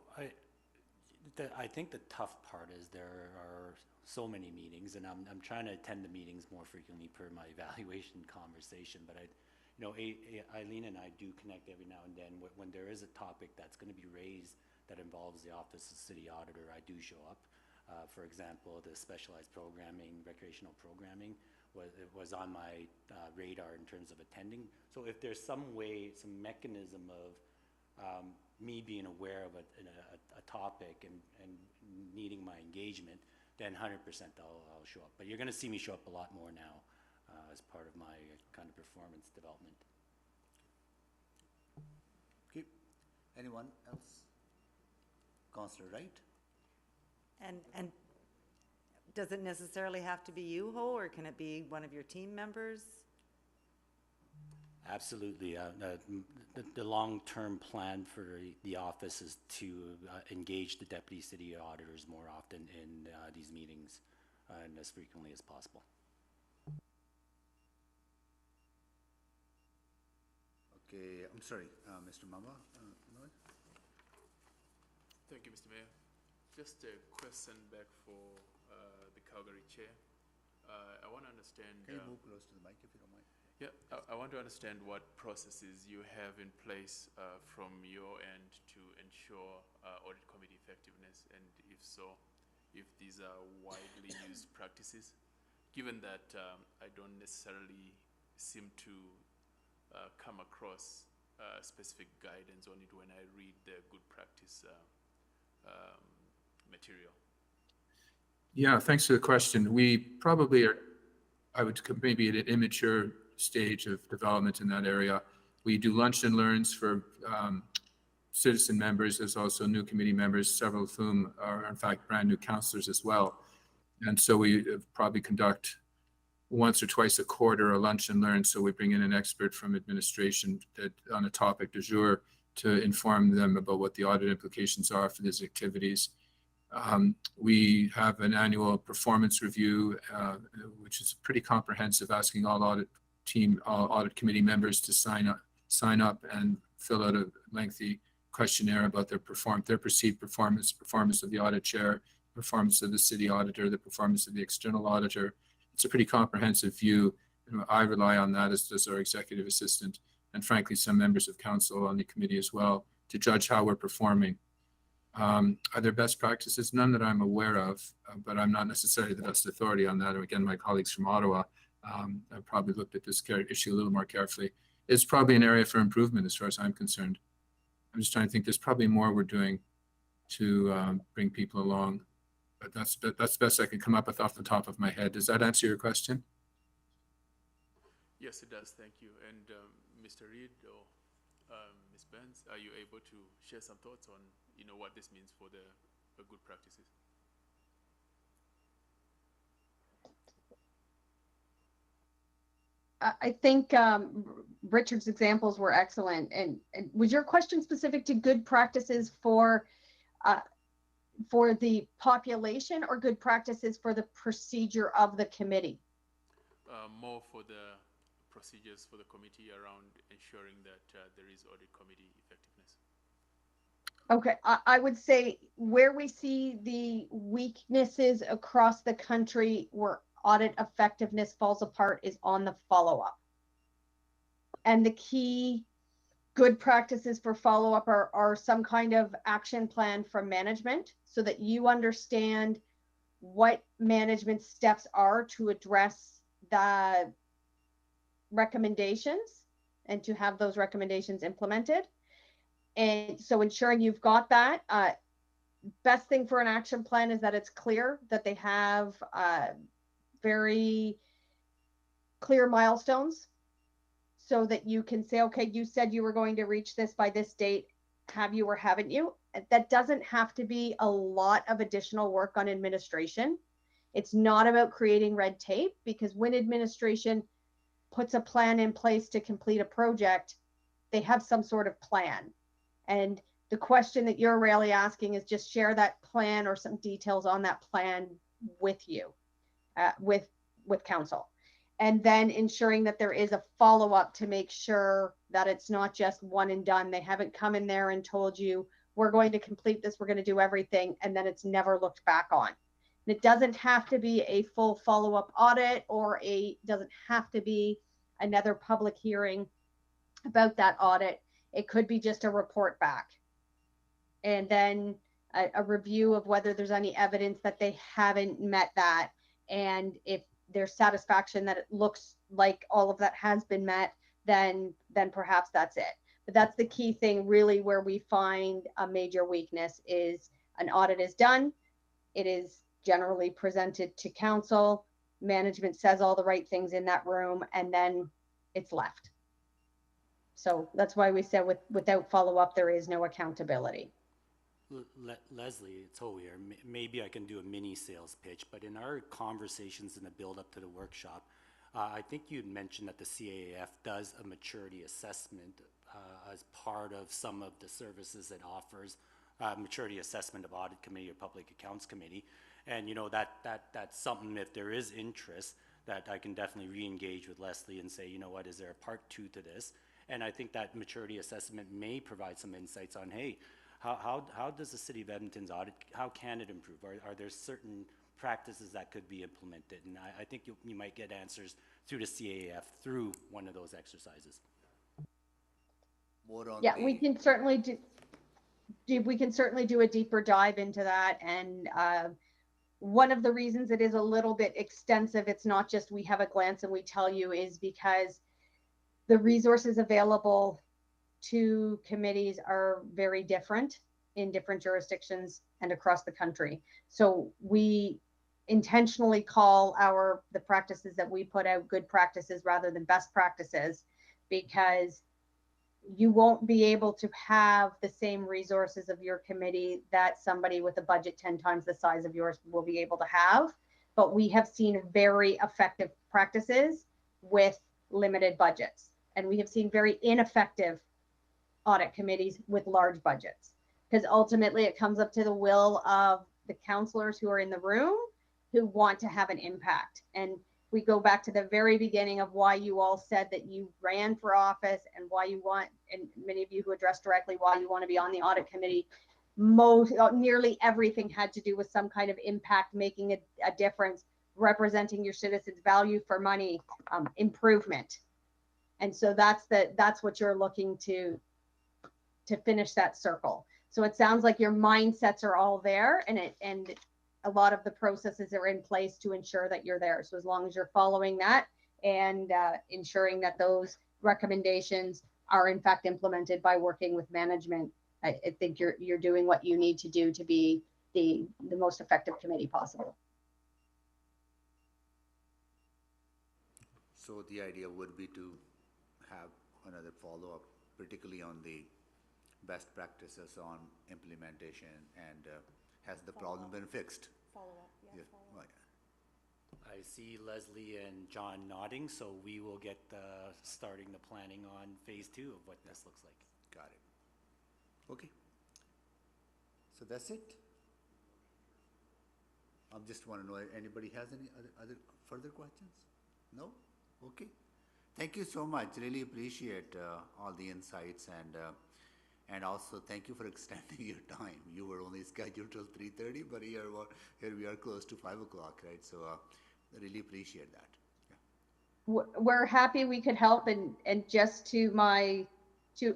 I think the tough part is there are so many meetings, and I'm trying to attend the meetings more frequently per my evaluation conversation. But Eileen and I do connect every now and then. When there is a topic that's going to be raised that involves the Office of City Auditor, I do show up. For example, the specialized programming, recreational programming, was on my radar in terms of attending. So if there's some way, some mechanism of me being aware of a topic and needing my engagement, then 100% I'll show up. But you're going to see me show up a lot more now as part of my kind of performance development. Okay. Anyone else? Councillor Wright? And does it necessarily have to be you, Ho, or can it be one of your team members? Absolutely. The long-term plan for the office is to engage the deputy city auditors more often in these meetings and as frequently as possible. Okay, I'm sorry, Mr. Mama. Thank you, Mr. Mayor. Just a question back for the Calgary chair. I want to understand. Can you move close to the mic if you don't mind? Yeah, I want to understand what processes you have in place from your end to ensure audit committee effectiveness, and if so, if these are widely used practices, given that I don't necessarily seem to come across specific guidance on it when I read the good practice material. Yeah, thanks for the question. We probably are, I would maybe at an immature stage of development in that area. We do lunch and learns for citizen members. There's also new committee members, several of whom are in fact brand new councillors as well. And so we probably conduct once or twice a quarter a lunch and learn. So we bring in an expert from administration on a topic du jour to inform them about what the audit implications are for these activities. We have an annual performance review, which is pretty comprehensive, asking all audit committee members to sign up and fill out a lengthy questionnaire about their perceived performance of the audit chair, performance of the city auditor, the performance of the external auditor. It's a pretty comprehensive view. I rely on that, as does our executive assistant, and frankly, some members of council on the committee as well, to judge how we're performing. Are there best practices? None that I'm aware of, but I'm not necessarily the best authority on that. And again, my colleagues from Ottawa have probably looked at this issue a little more carefully. It's probably an area for improvement as far as I'm concerned. I'm just trying to think there's probably more we're doing to bring people along, but that's the best I can come up with off the top of my head. Does that answer your question? Yes, it does. Thank you. And Mr. Reid or Ms. Burns, are you able to share some thoughts on what this means for the good practices? I think Richard's examples were excellent. And was your question specific to good practices for the population, or good practices for the procedure of the committee? More for the procedures for the committee around ensuring that there is audit committee effectiveness. Okay, I would say where we see the weaknesses across the country where audit effectiveness falls apart is on the follow-up. And the key good practices for follow-up are some kind of action plan from management, so that you understand what management steps are to address the recommendations, and to have those recommendations implemented. And so ensuring you've got that, best thing for an action plan is that it's clear, that they have very clear milestones so that you can say, okay, you said you were going to reach this by this date. Have you or haven't you? That doesn't have to be a lot of additional work on administration. It's not about creating red tape, because when administration puts a plan in place to complete a project, they have some sort of plan. And the question that you're really asking is just share that plan or some details on that plan with you, with council. And then ensuring that there is a follow-up to make sure that it's not just one and done. They haven't come in there and told you, we're going to complete this, we're going to do everything, and then it's never looked back on. And it doesn't have to be a full follow-up audit, or doesn't have to be another public hearing about that audit. It could be just a report back. And then a review of whether there's any evidence that they haven't met that. And if there's satisfaction that it looks like all of that has been met, then perhaps that's it. But that's the key thing, really, where we find a major weakness is an audit is done. It is generally presented to council. Management says all the right things in that room, and then it's left. So that's why we said without follow-up, there is no accountability. Leslie, it's Ho here. Maybe I can do a mini sales pitch, but in our conversations in the build-up to the workshop, I think you'd mentioned that the CAAF does a maturity assessment as part of some of the services it offers, maturity assessment of Audit Committee or Public Accounts Committee. And you know, that's something, if there is interest, that I can definitely re-engage with Leslie and say, you know what, is there a part 2 to this? And I think that maturity assessment may provide some insights on, hey, how does the City of Edmonton's audit, how can it improve? Are there certain practices that could be implemented? And I think you might get answers through the CAAF through one of those exercises. Yeah, we can certainly do a deeper dive into that. And one of the reasons it is a little bit extensive, it's not just we have a glance and we tell you, is because the resources available to committees are very different in different jurisdictions and across the country. So we intentionally call the practices that we put out good practices rather than best practices, because you won't be able to have the same resources of your committee that somebody with a budget 10 times the size of yours will be able to have. But we have seen very effective practices with limited budgets. And we have seen very ineffective audit committees with large budgets, because ultimately it comes up to the will of the councillors who are in the room who want to have an impact. And we go back to the very beginning of why you all said that you ran for office and why you want, and many of you who addressed directly why you want to be on the audit committee. Nearly everything had to do with some kind of impact, making a difference, representing your citizens, value for money, improvement. And so that's what you're looking to finish that circle. So it sounds like your mindsets are all there, and a lot of the processes are in place to ensure that you're there. So as long as you're following that and ensuring that those recommendations are in fact implemented by working with management, I think you're doing what you need to do to be the most effective committee possible. So the idea would be to have another follow-up, particularly on the best practices on implementation, and has the problem been fixed? Follow-up, yeah, follow-up. Right. I see Leslie and John nodding, so we will get starting the planning on phase 2 of what this looks like. Got it. Okay. So that's it. I just want to know, anybody has any other further questions? No? Okay. Thank you so much. Really appreciate all the insights, and also thank you for extending your time. You were only scheduled till 3:30, but here we are close to 5 o'clock, right? So I really appreciate that. Yeah. We're happy we could help, and just to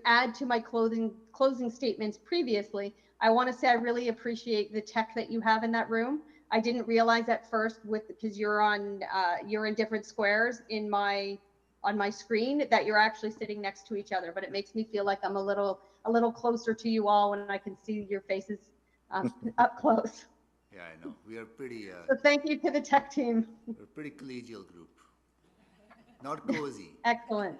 add to my closing statements previously, I want to say I really appreciate the tech that you have in that room. I didn't realize at first because you're in different squares. In my on my screen that you're actually sitting next to each other, but it makes me feel like I'm a little closer to you all when I can see your faces up close. Yeah, I know. We are pretty, So thank you to the tech team. we're a pretty collegial group. Not cozy. Excellent.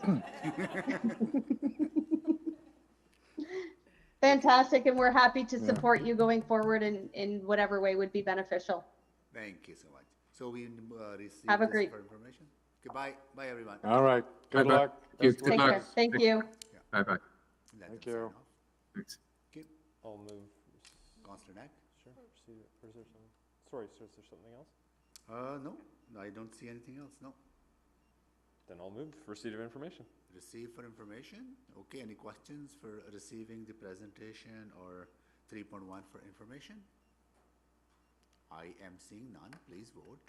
Fantastic, and we're happy to support you going forward in whatever way would be beneficial. Thank you so much. So we received Have a this great- for information. Goodbye. Bye, everyone. All right. Good Bye-bye. luck. Good Best Take luck. care. Thank you. Bye-bye. Let Thank them you. sign off. Thanks. Okay. I'll move. Counselor Knack? Sure. Proceed. Or is there something? Sorry, sir, is there something else? No, I don't see anything else. No. Then I'll move for receipt of information. Receive for information. Okay, any questions for receiving the presentation or 3.1 for information? I am seeing none. Please vote.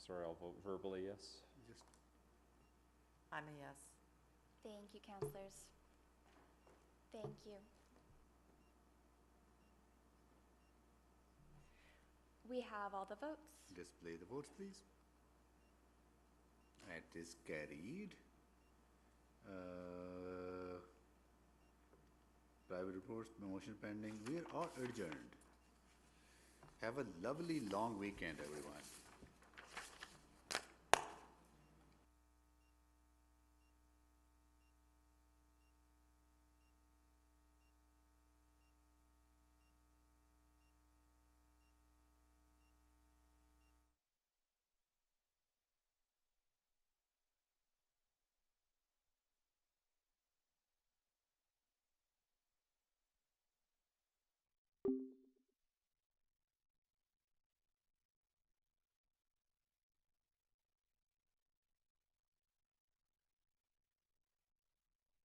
Sorry, I'll vote verbally yes. Just I'm a yes. Thank you, counselors. Thank you. We have all the votes. display the votes, please. It is carried. Private reports, motion pending. We are all adjourned. Have a lovely long weekend, everyone.